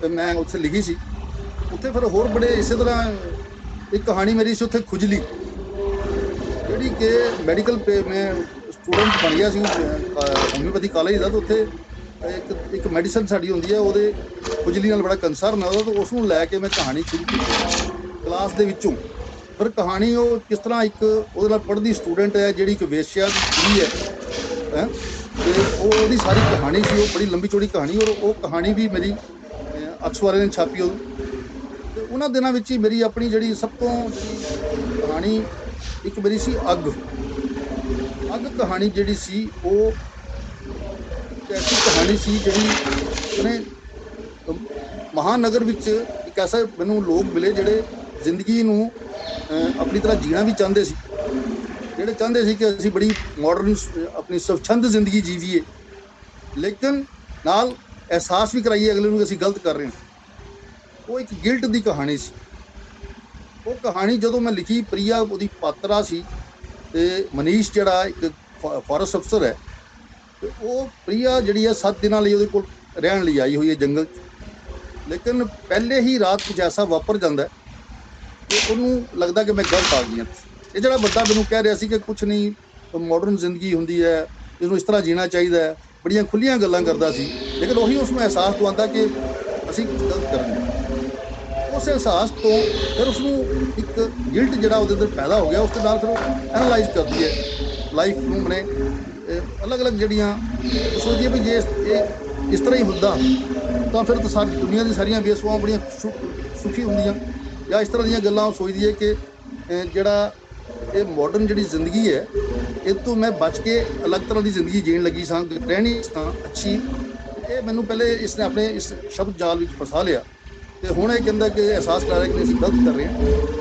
ਤੇ ਮੈਂ ਉੱਥੇ ਲਿਖੀ ਸੀ। ਉੱਥੇ ਫਿਰ ਹੋਰ ਬੜੇ ਇਸੇ ਤਰ੍ਹਾਂ ਇੱਕ ਕਹਾਣੀ ਮੇਰੀ ਸੀ ਉੱਥੇ ਖੁਜਲੀ, ਜਿਹੜੀ ਕਿ ਮੈਡੀਕਲ ਮੈਂ ਸਟੂਡੈਂਟ ਬਣ ਗਿਆ ਸੀ ਹੋਮਿਓਪੈਥੀ ਕਾਲਜ ਦਾ। ਤਾਂ ਉੱਥੇ ਇੱਕ ਮੈਡੀਸਨ ਸਾਡੀ ਹੁੰਦੀ ਹੈ, ਉਹਦੇ ਖੁਜਲੀ ਨਾਲ ਬੜਾ ਕੰਸਰਨ ਹੈ ਉਹਦਾ। ਤਾਂ ਉਸ ਨੂੰ ਲੈ ਕੇ ਮੈਂ ਕਹਾਣੀ ਸ਼ੁਰੂ ਕੀਤੀ ਕਲਾਸ ਦੇ ਵਿੱਚੋਂ। ਫਿਰ ਕਹਾਣੀ ਉਹ ਕਿਸ ਤਰ੍ਹਾਂ ਇੱਕ ਉਹਦੇ ਨਾਲ ਪੜ੍ਹਦੀ ਸਟੂਡੈਂਟ ਹੈ ਜਿਹੜੀ ਇੱਕ ਵੇਸ਼ਿਆ ਦੀ ਕੁੜੀ ਹੈ, ਤੇ ਉਹਦੀ ਸਾਰੀ ਕਹਾਣੀ ਸੀ। ਉਹ ਬੜੀ ਲੰਬੀ ਚੌੜੀ ਕਹਾਣੀ, ਔਰ ਉਹ ਕਹਾਣੀ ਵੀ ਮੇਰੀ ਅਕਸ ਵਾਲੇ ਨੇ ਛਾਪੀ ਉਹ। ਤੇ ਉਹਨਾਂ ਦਿਨਾਂ ਵਿੱਚ ਹੀ ਮੇਰੀ ਆਪਣੀ ਜਿਹੜੀ ਸਭ ਤੋਂ ਜਿਹੜੀ ਕਹਾਣੀ ਇੱਕ ਮੇਰੀ ਸੀ ਅੱਗ ਕਹਾਣੀ ਜਿਹੜੀ ਸੀ, ਉਹ ਇੱਕ ਐਸੀ ਕਹਾਣੀ ਸੀ ਜਿਹੜੀ ਉਹਨੇ ਮਹਾਨਗਰ ਵਿੱਚ ਇੱਕ ਐਸਾ ਮੈਨੂੰ ਲੋਕ ਮਿਲੇ ਜਿਹੜੇ ਜ਼ਿੰਦਗੀ ਨੂੰ ਆਪਣੀ ਤਰ੍ਹਾਂ ਜੀਣਾ ਵੀ ਚਾਹੁੰਦੇ ਸੀ, ਜਿਹੜੇ ਚਾਹੁੰਦੇ ਸੀ ਕਿ ਅਸੀਂ ਬੜੀ ਮਾਡਰਨ ਆਪਣੀ ਸਵਛੰਦ ਜ਼ਿੰਦਗੀ ਜੀਵੀਏ, ਲੇਕਿਨ ਨਾਲ ਅਹਿਸਾਸ ਵੀ ਕਰਾਈਏ ਅਗਲੇ ਨੂੰ ਕਿ ਅਸੀਂ ਗਲਤ ਕਰ ਰਹੇ ਹਾਂ। ਉਹ ਇੱਕ ਗਿਲਟ ਦੀ ਕਹਾਣੀ ਸੀ। ਉਹ ਕਹਾਣੀ ਜਦੋਂ ਮੈਂ ਲਿਖੀ, ਪ੍ਰਿਆ ਉਹਦੀ ਪਾਤਰਾ ਸੀ, ਤੇ ਮਨੀਸ਼ ਜਿਹੜਾ ਇੱਕ ਫੋਰੈਸਟ ਅਫਸਰ ਹੈ, ਤੇ ਉਹ ਪ੍ਰਿਆ ਜਿਹੜੀ ਹੈ 7 ਦਿਨਾਂ ਲਈ ਉਹਦੇ ਕੋਲ ਰਹਿਣ ਲਈ ਆਈ ਹੋਈ ਹੈ ਜੰਗਲ 'ਚ। ਲੇਕਿਨ ਪਹਿਲੇ ਹੀ ਰਾਤ ਕੁਝ ਐਸਾ ਵਾਪਰ ਜਾਂਦਾ ਕਿ ਉਹਨੂੰ ਲੱਗਦਾ ਕਿ ਮੈਂ ਗਲਤ ਆ ਗਈ ਹਾਂ। ਇਹ ਜਿਹੜਾ ਵੱਡਾ ਮੈਨੂੰ ਕਹਿ ਰਿਹਾ ਸੀ ਕਿ ਕੁਛ ਨਹੀਂ, ਮਾਡਰਨ ਜ਼ਿੰਦਗੀ ਹੁੰਦੀ ਹੈ, ਇਹਨੂੰ ਇਸ ਤਰ੍ਹਾਂ ਜੀਣਾ ਚਾਹੀਦਾ ਹੈ, ਬੜੀਆਂ ਖੁੱਲ੍ਹੀਆਂ ਗੱਲਾਂ ਕਰਦਾ ਸੀ, ਲੇਕਿਨ ਉਹੀ ਉਸਨੂੰ ਅਹਿਸਾਸ ਦਵਾਉਂਦਾ ਕਿ ਅਸੀਂ ਕੁਝ ਗਲਤ ਕਰਾਂਗੇ। ਉਸ ਅਹਿਸਾਸ ਤੋਂ ਫਿਰ ਉਸਨੂੰ ਇੱਕ ਗਿਲਟ ਜਿਹੜਾ ਉਹਦੇ ਅੰਦਰ ਪੈਦਾ ਹੋ ਗਿਆ। ਉਸ ਦੇ ਨਾਲ ਫਿਰ ਉਹ ਐਨਾਲਾਈਜ਼ ਕਰਦੀ ਹੈ ਲਾਈਫ ਨੂੰ, ਆਪਣੇ ਅਲੱਗ-ਅਲੱਗ ਜਿਹੜੀਆਂ ਉਹ ਸੋਚਦੀ ਹੈ ਵੀ ਜੇ ਇਹ ਇਸ ਤਰ੍ਹਾਂ ਹੀ ਹੁੰਦਾ ਤਾਂ ਫਿਰ ਤਾਂ ਸਾਰੀ ਦੁਨੀਆ ਦੀ ਸਾਰੀਆਂ ਬੇਸਵਾਵਾਂ ਬੜੀਆਂ ਸੁਖੀ ਹੁੰਦੀਆਂ, ਜਾਂ ਇਸ ਤਰ੍ਹਾਂ ਦੀਆਂ ਗੱਲਾਂ ਉਹ ਸੋਚਦੀ ਹੈ ਕਿ ਜਿਹੜਾ ਇਹ ਮਾਡਰਨ ਜਿਹੜੀ ਜ਼ਿੰਦਗੀ ਹੈ, ਇਹ ਤੋਂ ਮੈਂ ਬਚ ਕੇ ਅਲੱਗ ਤਰ੍ਹਾਂ ਦੀ ਜ਼ਿੰਦਗੀ ਜੀਣ ਲੱਗੀ ਸਾਂ, ਰਹਿਣੀ ਸਾਂ ਅੱਛੀ। ਇਹ ਮੈਨੂੰ ਪਹਿਲੇ ਇਸਨੇ ਆਪਣੇ ਇਸ ਸ਼ਬਦ ਜਾਲ ਵਿੱਚ ਫਸਾ ਲਿਆ, ਤੇ ਹੁਣ ਇਹ ਕਹਿੰਦਾ ਕਿ ਅਹਿਸਾਸ ਕਰ ਰਿਹਾ ਕਿ ਅਸੀਂ ਗਲਤ ਕਰ ਰਹੇ ਹਾਂ,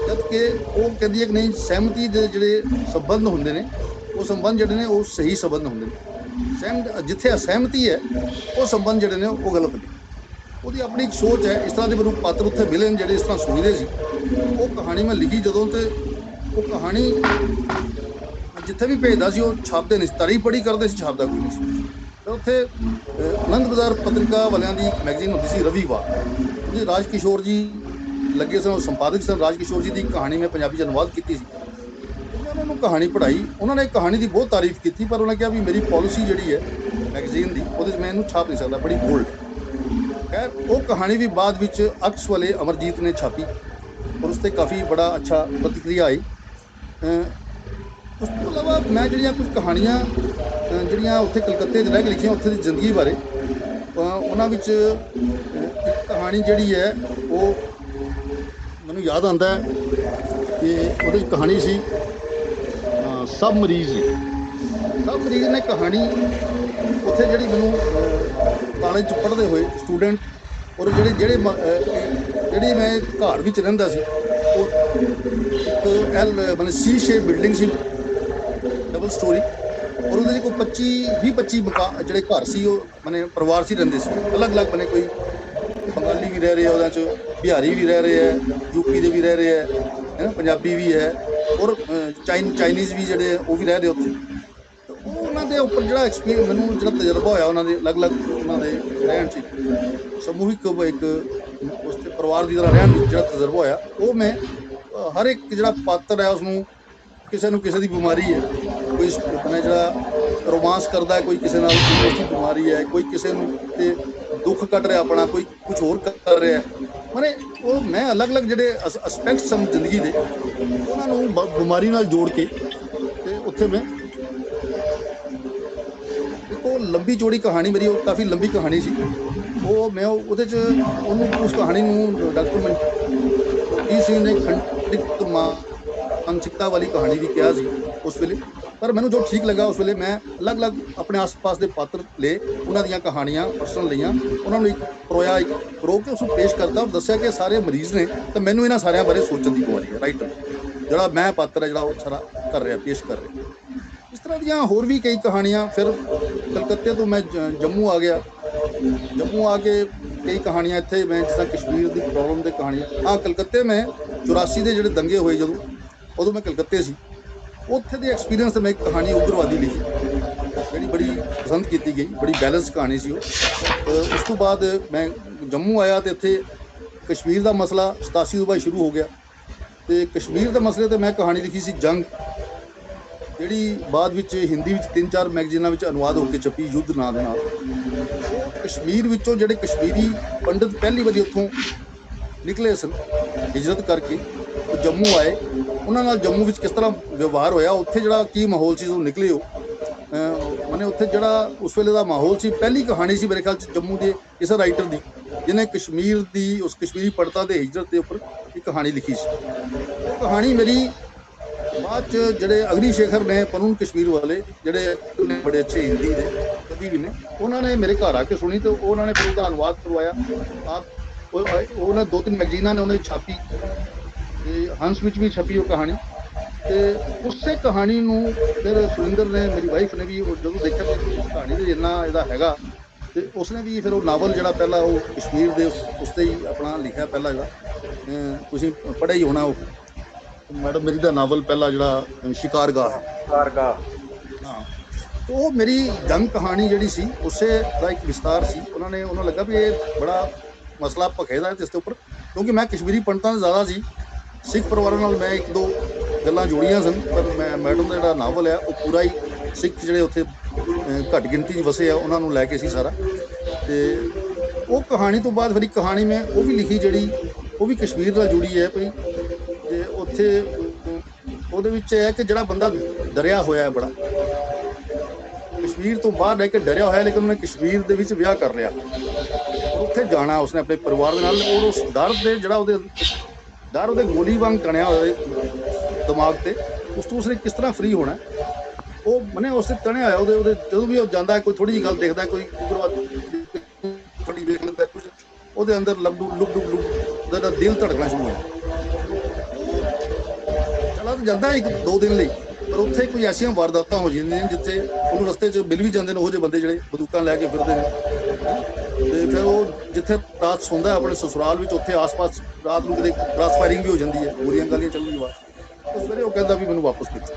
ਜਦ ਕਿ ਉਹ ਕਹਿੰਦੀ ਹੈ ਕਿ ਨਹੀਂ, ਸਹਿਮਤੀ ਦੇ ਜਿਹੜੇ ਸੰਬੰਧ ਹੁੰਦੇ ਨੇ ਉਹ ਸੰਬੰਧ ਜਿਹੜੇ ਨੇ ਉਹ ਸਹੀ ਸੰਬੰਧ ਹੁੰਦੇ ਨੇ। ਜਿੱਥੇ ਅਸਹਿਮਤੀ ਹੈ ਉਹ ਸੰਬੰਧ ਜਿਹੜੇ ਨੇ ਉਹ ਗਲਤ ਨੇ। ਉਹਦੀ ਆਪਣੀ ਇੱਕ ਸੋਚ ਹੈ। ਇਸ ਤਰ੍ਹਾਂ ਦੇ ਮੈਨੂੰ ਪਾਤਰ ਉੱਥੇ ਮਿਲੇ ਨੇ ਜਿਹੜੇ ਇਸ ਤਰ੍ਹਾਂ ਸੋਚਦੇ ਸੀ। ਉਹ ਕਹਾਣੀ ਮੈਂ ਲਿਖੀ ਜਦੋਂ, ਤੇ ਉਹ ਕਹਾਣੀ ਜਿੱਥੇ ਵੀ ਭੇਜਦਾ ਸੀ ਉਹ ਛਾਪਦੇ ਨਹੀਂ ਸੀ, ਤਾਰੀਫ ਬੜੀ ਕਰਦੇ ਸੀ, ਛਾਪਦਾ ਕੋਈ ਨਹੀਂ ਸੀ। ਤੇ ਉੱਥੇ ਆਨੰਦ ਬਾਜ਼ਾਰ ਪੱਤਰਿਕਾ ਵਾਲਿਆਂ ਦੀ ਮੈਗਜ਼ੀਨ ਹੁੰਦੀ ਸੀ ਰਵੀਵਾਰ, ਜੀ ਰਾਜ ਕਿਸ਼ੋਰ ਜੀ ਲੱਗੇ ਸਨ, ਸੰਪਾਦਕ ਸਨ। ਰਾਜ ਕਿਸ਼ੋਰ ਜੀ ਦੀ ਕਹਾਣੀ ਮੈਂ ਪੰਜਾਬੀ 'ਚ ਅਨੁਵਾਦ ਕੀਤੀ ਸੀ। ਮੈਂ ਉਹਨਾਂ ਨੂੰ ਕਹਾਣੀ ਪੜ੍ਹਾਈ, ਉਹਨਾਂ ਨੇ ਕਹਾਣੀ ਦੀ ਬਹੁਤ ਤਾਰੀਫ ਕੀਤੀ, ਪਰ ਉਹਨਾਂ ਕਿਹਾ ਵੀ ਮੇਰੀ ਪਾਲਿਸੀ ਜਿਹੜੀ ਹੈ ਮੈਗਜ਼ੀਨ ਦੀ, ਉਹਦੇ 'ਚ ਮੈਂ ਇਹਨੂੰ ਛਾਪ ਨਹੀਂ ਸਕਦਾ, ਬੜੀ ਬੋਲਡ। ਖੈਰ ਉਹ ਕਹਾਣੀ ਵੀ ਬਾਅਦ ਵਿੱਚ ਅਕਸ ਵਾਲੇ ਅਮਰਜੀਤ ਨੇ ਛਾਪੀ ਔਰ ਉਸ 'ਤੇ ਕਾਫੀ ਬੜਾ ਅੱਛਾ ਪ੍ਰਤੀਕਿਰਿਆ ਆਈ। ਉਸ ਤੋਂ ਇਲਾਵਾ ਮੈਂ ਜਿਹੜੀਆਂ ਕੁਝ ਕਹਾਣੀਆਂ ਜਿਹੜੀਆਂ ਉੱਥੇ ਕਲਕੱਤੇ 'ਚ ਰਹਿ ਕੇ ਲਿਖੀਆਂ ਉੱਥੇ ਦੀ ਜ਼ਿੰਦਗੀ ਬਾਰੇ, ਉਹਨਾਂ ਵਿੱਚ ਇੱਕ ਕਹਾਣੀ ਜਿਹੜੀ ਹੈ ਉਹ ਮੈਨੂੰ ਯਾਦ ਆਉਂਦਾ ਹੈ ਕਿ ਉਹਦੇ 'ਚ ਕਹਾਣੀ ਸੀ ਸਭ ਮਰੀਜ਼ ਨੇ ਕਹਾਣੀ ਉੱਥੇ ਜਿਹੜੀ ਮੈਨੂੰ ਕਾਲਜ 'ਚ ਪੜ੍ਹਦੇ ਹੋਏ ਸਟੂਡੈਂਟ ਔਰ ਜਿਹੜੀ ਮੈਂ ਘਰ ਵਿੱਚ ਰਹਿੰਦਾ ਸੀ, ਉਹ ਇੱਕ ਮਤਲਬ ਸੀ ਸ਼ੇਪ ਬਿਲਡਿੰਗ ਸੀ, ਡਬਲ ਸਟੋਰੀ, ਔਰ ਉਹਦੇ 'ਚ ਕੋਈ 20-25 ਜਿਹੜੇ ਘਰ ਸੀ ਉਹ ਮਨੇ ਪਰਿਵਾਰ ਸੀ ਰਹਿੰਦੇ ਸੀ, ਅਲੱਗ-ਅਲੱਗ ਬਣੇ, ਕੋਈ ਬੰਗਾਲੀ ਵੀ ਰਹਿ ਰਹੇ ਆ ਉਹਦੇ 'ਚ, ਬਿਹਾਰੀ ਵੀ ਰਹਿ ਰਹੇ ਹੈ, ਯੂਪੀ ਦੇ ਵੀ ਰਹਿ ਰਹੇ ਹੈ, ਪੰਜਾਬੀ ਵੀ ਹੈ, ਔਰ ਚਾਈਨੀਜ਼ ਵੀ ਜਿਹੜੇ ਉਹ ਵੀ ਰਹਿ ਰਹੇ ਉੱਥੇ। ਉਹ ਉਹਨਾਂ ਦੇ ਉੱਪਰ ਜਿਹੜਾ ਐਕਸਪੀਰੀਅੰਸ ਮੈਨੂੰ ਜਿਹੜਾ ਤਜਰਬਾ ਹੋਇਆ ਉਹਨਾਂ ਦੇ ਅਲੱਗ-ਅਲੱਗ ਉਹਨਾਂ ਦੇ ਰਹਿਣ 'ਚ, ਸਮੂਹਿਕ ਇੱਕ ਉਸ ਤੇ ਪਰਿਵਾਰ ਦੀ ਤਰ੍ਹਾਂ ਰਹਿਣ ਵਿੱਚ ਜਿਹੜਾ ਤਜਰਬਾ ਹੋਇਆ, ਉਹ ਮੈਂ ਹਰ ਇੱਕ ਜਿਹੜਾ ਪਾਤਰ ਹੈ ਉਸਨੂੰ ਕਿਸੇ ਨੂੰ ਕਿਸੇ ਦੀ ਬਿਮਾਰੀ ਹੈ, ਕੋਈ ਆਪਣੇ ਜਿਹੜਾ ਰੋਮਾਂਸ ਕਰਦਾ ਹੈ, ਕੋਈ ਕਿਸੇ ਨਾਲ ਦੀ ਬਿਮਾਰੀ ਹੈ, ਕੋਈ ਕਿਸੇ ਨੂੰ ਤੇ ਦੁੱਖ ਕੱਟ ਰਿਹਾ ਆਪਣਾ, ਕੋਈ ਕੁਝ ਹੋਰ ਕਰ ਰਿਹਾ, ਮਨੇ ਉਹ ਮੈਂ ਅਲੱਗ-ਅਲੱਗ ਜਿਹੜੇ ਐਸਪੈਕਟਸ ਹਨ ਜ਼ਿੰਦਗੀ ਦੇ ਉਹਨਾਂ ਨੂੰ ਬਿਮਾਰੀ ਨਾਲ ਜੋੜ ਕੇ ਤੇ ਉੱਥੇ ਮੈਂ ਉਹ ਲੰਬੀ ਚੌੜੀ ਕਹਾਣੀ ਮੇਰੀ, ਉਹ ਕਾਫੀ ਲੰਬੀ ਕਹਾਣੀ ਸੀ, ਉਹ ਮੈਂ ਉਹਦੇ 'ਚ ਉਹਨੂੰ ਉਸ ਕਹਾਣੀ ਨੂੰ ਡਾਕਟਰ ਮਨਜੀਤ ਸਿੰਘ ਨੇ ਖੰਡਿਤ ਮਾਨਸਿਕਤਾ ਵਾਲੀ ਕਹਾਣੀ ਵੀ ਕਿਹਾ ਸੀ ਉਸ ਵੇਲੇ, ਪਰ ਮੈਨੂੰ ਜੋ ਠੀਕ ਲੱਗਾ ਉਸ ਵੇਲੇ ਮੈਂ ਅਲੱਗ-ਅਲੱਗ ਆਪਣੇ ਆਸ-ਪਾਸ ਦੇ ਪਾਤਰ ਲਏ, ਉਹਨਾਂ ਦੀਆਂ ਕਹਾਣੀਆਂ ਪਰਸਨਲ ਲਈਆਂ, ਉਹਨਾਂ ਨੂੰ ਇੱਕ ਪਰੋ ਕੇ ਉਸਨੂੰ ਪੇਸ਼ ਕਰਤਾ ਔਰ ਦੱਸਿਆ ਕਿ ਸਾਰੇ ਮਰੀਜ਼ ਨੇ, ਤਾਂ ਮੈਨੂੰ ਇਹਨਾਂ ਸਾਰਿਆਂ ਬਾਰੇ ਸੋਚਣ ਦੀ ਵਾਰੀ ਹੈ। ਰਾਈਟਰ ਜਿਹੜਾ ਮੈਂ ਪਾਤਰ ਹੈ ਜਿਹੜਾ ਉਹ ਸਾਰਾ ਕਰ ਰਿਹਾ, ਪੇਸ਼ ਕਰ ਰਿਹਾ। ਇਸ ਤਰ੍ਹਾਂ ਦੀਆਂ ਹੋਰ ਵੀ ਕਈ ਕਹਾਣੀਆਂ। ਫਿਰ ਕਲਕੱਤੇ ਤੋਂ ਮੈਂ ਜੰਮੂ ਆ ਗਿਆ, ਜੰਮੂ ਆ ਕੇ ਕਈ ਕਹਾਣੀਆਂ ਇੱਥੇ ਮੈਂ ਜਿਸ ਤਰ੍ਹਾਂ ਕਸ਼ਮੀਰ ਦੀ ਪ੍ਰੋਬਲਮ ਦੇ ਕਹਾਣੀਆਂ। ਕਲਕੱਤੇ ਮੈਂ 84 ਦੇ ਜਿਹੜੇ ਦੰਗੇ ਹੋਏ ਉਦੋਂ ਮੈਂ ਕਲਕੱਤੇ ਸੀ, ਉੱਥੇ ਦੇ ਐਕਸਪੀਰੀਅੰਸ ਤੇ ਮੈਂ ਇੱਕ ਕਹਾਣੀ ਉਗਰਵਾਦੀ ਲਿਖੀ ਜਿਹੜੀ ਬੜੀ ਪਸੰਦ ਕੀਤੀ ਗਈ, ਬੜੀ ਬੈਲੈਂਸ ਕਹਾਣੀ ਸੀ ਉਹ। ਉਸ ਤੋਂ ਬਾਅਦ ਮੈਂ ਜੰਮੂ ਆਇਆ ਤੇ ਇੱਥੇ ਕਸ਼ਮੀਰ ਦਾ ਮਸਲਾ 87 ਤੋਂ ਬਾਅਦ ਸ਼ੁਰੂ ਹੋ ਗਿਆ, ਤੇ ਕਸ਼ਮੀਰ ਦੇ ਮਸਲੇ ਤੇ ਮੈਂ ਕਹਾਣੀ ਲਿਖੀ ਸੀ ਜੰਗ, ਜਿਹੜੀ ਬਾਅਦ ਵਿੱਚ ਹਿੰਦੀ ਵਿੱਚ 3-4 ਮੈਗਜ਼ੀਨਾਂ ਵਿੱਚ ਅਨੁਵਾਦ ਹੋ ਕੇ ਛਪੀ, ਯੁੱਧ ਨਾਂ ਦੇ ਨਾਲ। ਕਸ਼ਮੀਰ ਵਿੱਚੋਂ ਜਿਹੜੇ ਕਸ਼ਮੀਰੀ ਪੰਡਤ ਪਹਿਲੀ ਵਾਰੀ ਉੱਥੋਂ ਨਿਕਲੇ ਸਨ ਹਿਜਰਤ ਕਰਕੇ, ਉਹ ਜੰਮੂ ਆਏ, ਉਹਨਾਂ ਨਾਲ ਜੰਮੂ ਵਿੱਚ ਕਿਸ ਤਰ੍ਹਾਂ ਵਿਵਹਾਰ ਹੋਇਆ, ਉੱਥੇ ਜਿਹੜਾ ਕੀ ਮਾਹੌਲ ਸੀ ਉਹ ਨਿਕਲੇ ਉਹ ਮਨੇ ਉੱਥੇ ਜਿਹੜਾ ਉਸ ਵੇਲੇ ਦਾ ਮਾਹੌਲ ਸੀ। ਪਹਿਲੀ ਕਹਾਣੀ ਸੀ ਮੇਰੇ ਖਿਆਲ 'ਚ ਜੰਮੂ ਦੇ ਇਸ ਰਾਈਟਰ ਦੀ ਜਿਹਨੇ ਕਸ਼ਮੀਰ ਦੀ ਉਸ ਕਸ਼ਮੀਰੀ ਪੰਡਤਾਂ ਦੇ ਹਿਜਰਤ ਦੇ ਉੱਪਰ ਇੱਕ ਕਹਾਣੀ ਲਿਖੀ ਸੀ। ਉਹ ਕਹਾਣੀ ਮੇਰੀ ਬਾਅਦ 'ਚ ਜਿਹੜੇ ਅਗਨੀ ਸ਼ੇਖਰ ਨੇ ਪਨੂਨ ਕਸ਼ਮੀਰ ਵਾਲੇ ਜਿਹੜੇ ਬੜੇ ਅੱਛੇ ਹਿੰਦੀ ਦੇ ਕਵੀ ਵੀ ਨੇ, ਉਹਨਾਂ ਨੇ ਮੇਰੇ ਘਰ ਆ ਕੇ ਸੁਣੀ ਤੇ ਉਹਨਾਂ ਨੇ ਫਿਰ ਉਹਦਾ ਅਨੁਵਾਦ ਕਰਵਾਇਆ। ਉਹਨਾਂ 2-3 ਮੈਗਜ਼ੀਨਾਂ ਨੇ ਉਹਨੇ ਛਾਪੀ ਤੇ ਹੰਸ ਵਿੱਚ ਵੀ ਛਪੀ ਉਹ ਕਹਾਣੀ। ਤੇ ਉਸੇ ਕਹਾਣੀ ਨੂੰ ਫਿਰ ਸੁਰਿੰਦਰ ਨੇ, ਮੇਰੀ ਵਾਈਫ ਨੇ ਵੀ ਜਦੋਂ ਦੇਖਿਆ ਕਿ ਉਸ ਕਹਾਣੀ ਦੇ ਇੰਨਾ ਇਹਦਾ ਹੈਗਾ, ਤੇ ਉਸਨੇ ਵੀ ਫਿਰ ਉਹ ਨਾਵਲ ਜਿਹੜਾ ਪਹਿਲਾਂ ਉਹ ਕਸ਼ਮੀਰ ਦੇ ਉਸ 'ਤੇ ਹੀ ਆਪਣਾ ਲਿਖਿਆ, ਪਹਿਲਾਂ ਜਿਹੜਾ ਤੁਸੀਂ ਪੜ੍ਹਿਆ ਹੀ ਹੋਣਾ ਉਹ ਮੈਡਮ ਮੇਰੀ ਦਾ ਨਾਵਲ ਪਹਿਲਾ ਜਿਹੜਾ ਸ਼ਿਕਾਰਗਾਹ। ਹਾਂ, ਉਹ ਮੇਰੀ ਜੰਗ ਕਹਾਣੀ ਜਿਹੜੀ ਸੀ ਉਸੇ ਦਾ ਇੱਕ ਵਿਸਤਾਰ ਸੀ। ਉਹਨਾਂ ਲੱਗਾ ਵੀ ਇਹ ਬੜਾ ਮਸਲਾ ਭਖੇਦਾ ਇਸ ਦੇ ਉੱਪਰ, ਕਿਉਂਕਿ ਮੈਂ ਕਸ਼ਮੀਰੀ ਪੰਡਤਾਂ ਦਾ ਜ਼ਿਆਦਾ ਸੀ, ਸਿੱਖ ਪਰਿਵਾਰਾਂ ਨਾਲ ਮੈਂ 1-2 ਗੱਲਾਂ ਜੋੜੀਆਂ ਸਨ, ਪਰ ਮੈਂ ਮੈਡਮ ਦਾ ਜਿਹੜਾ ਨਾਵਲ ਹੈ ਉਹ ਪੂਰਾ ਹੀ ਸਿੱਖ ਜਿਹੜੇ ਉੱਥੇ ਘੱਟ ਗਿਣਤੀ 'ਚ ਵਸੇ ਆ ਉਹਨਾਂ ਨੂੰ ਲੈ ਕੇ ਸੀ ਸਾਰਾ। ਤੇ ਉਹ ਕਹਾਣੀ ਤੋਂ ਬਾਅਦ ਫਿਰ ਇੱਕ ਕਹਾਣੀ ਮੈਂ ਉਹ ਵੀ ਲਿਖੀ ਜਿਹੜੀ ਉਹ ਵੀ ਕਸ਼ਮੀਰ ਨਾਲ ਜੁੜੀ ਹੈ ਭਈ, ਤੇ ਉੱਥੇ ਉਹਦੇ ਵਿੱਚ ਇਹ ਹੈ ਕਿ ਜਿਹੜਾ ਬੰਦਾ ਡਰਿਆ ਹੋਇਆ ਹੈ, ਬੜਾ ਕਸ਼ਮੀਰ ਤੋਂ ਬਾਹਰ ਰਹਿ ਕੇ ਡਰਿਆ ਹੋਇਆ, ਲੇਕਿਨ ਉਹਨੇ ਕਸ਼ਮੀਰ ਦੇ ਵਿੱਚ ਵਿਆਹ ਕਰ ਲਿਆ, ਉੱਥੇ ਜਾਣਾ ਉਸਨੇ ਆਪਣੇ ਪਰਿਵਾਰ ਦੇ ਨਾਲ, ਔਰ ਉਸ ਡਰ ਦੇ ਜਿਹੜਾ ਉਹਦੇ ਗੋਲੀ ਵਾਂਗ ਟਣਿਆ ਹੋਇਆ ਦਿਮਾਗ ਤੇ, ਉਸ ਤੋਂ ਉਸਨੇ ਕਿਸ ਤਰ੍ਹਾਂ ਫਰੀ ਹੋਣਾ, ਉਹ ਮਨੇ ਉਸ ਤੇ ਟਣਿਆ ਹੋਇਆ। ਉਹਦੇ ਜਦੋਂ ਵੀ ਉਹ ਜਾਂਦਾ ਕੋਈ ਥੋੜੀ ਜਿਹੀ ਗੱਲ ਦੇਖਦਾ, ਕੋਈ ਉਗਰਵਾਦੀ ਥੋੜੀ ਵੇਖ ਲੈਂਦਾ ਕੁਝ, ਉਹਦੇ ਅੰਦਰ ਲੁਕ ਉਹਦਾ ਦਿਲ ਧੜਕਣਾ ਸ਼ੁਰੂ ਹੋਇਆ। ਚਲਾ ਤਾਂ ਜਾਂਦਾ 1-2 ਦਿਨ ਲਈ, ਪਰ ਉੱਥੇ ਕੋਈ ਐਸੀਆਂ ਵਾਰਦਾਤਾਂ ਹੋ ਜਾਂਦੀਆਂ ਜਿੱਥੇ ਉਹਨੂੰ ਰਸਤੇ 'ਚ ਮਿਲ ਵੀ ਜਾਂਦੇ ਨੇ ਉਹੋ ਜਿਹੇ ਬੰਦੇ ਜਿਹੜੇ ਬੰਦੂਕਾਂ ਲੈ ਕੇ ਫਿਰਦੇ ਨੇ, ਤੇ ਫਿਰ ਉਹ ਜਿੱਥੇ ਰਾਤ ਸੌਂਦਾ ਆਪਣੇ ਸਸੁਰਾਲ ਵਿੱਚ, ਉੱਥੇ ਆਸ-ਪਾਸ ਰਾਤ ਨੂੰ ਕਿਤੇ ਕ੍ਰਾਸ ਫਾਇਰਿੰਗ ਵੀ ਹੋ ਜਾਂਦੀ ਹੈ, ਗੋਲੀਆਂ ਗਾਲੀਆਂ ਚੱਲਣ ਦੀ ਆਵਾਜ਼। ਉਸ ਵੇਲੇ ਉਹ ਕਹਿੰਦਾ ਵੀ ਮੈਨੂੰ ਵਾਪਸ ਖਿੱਚੋ।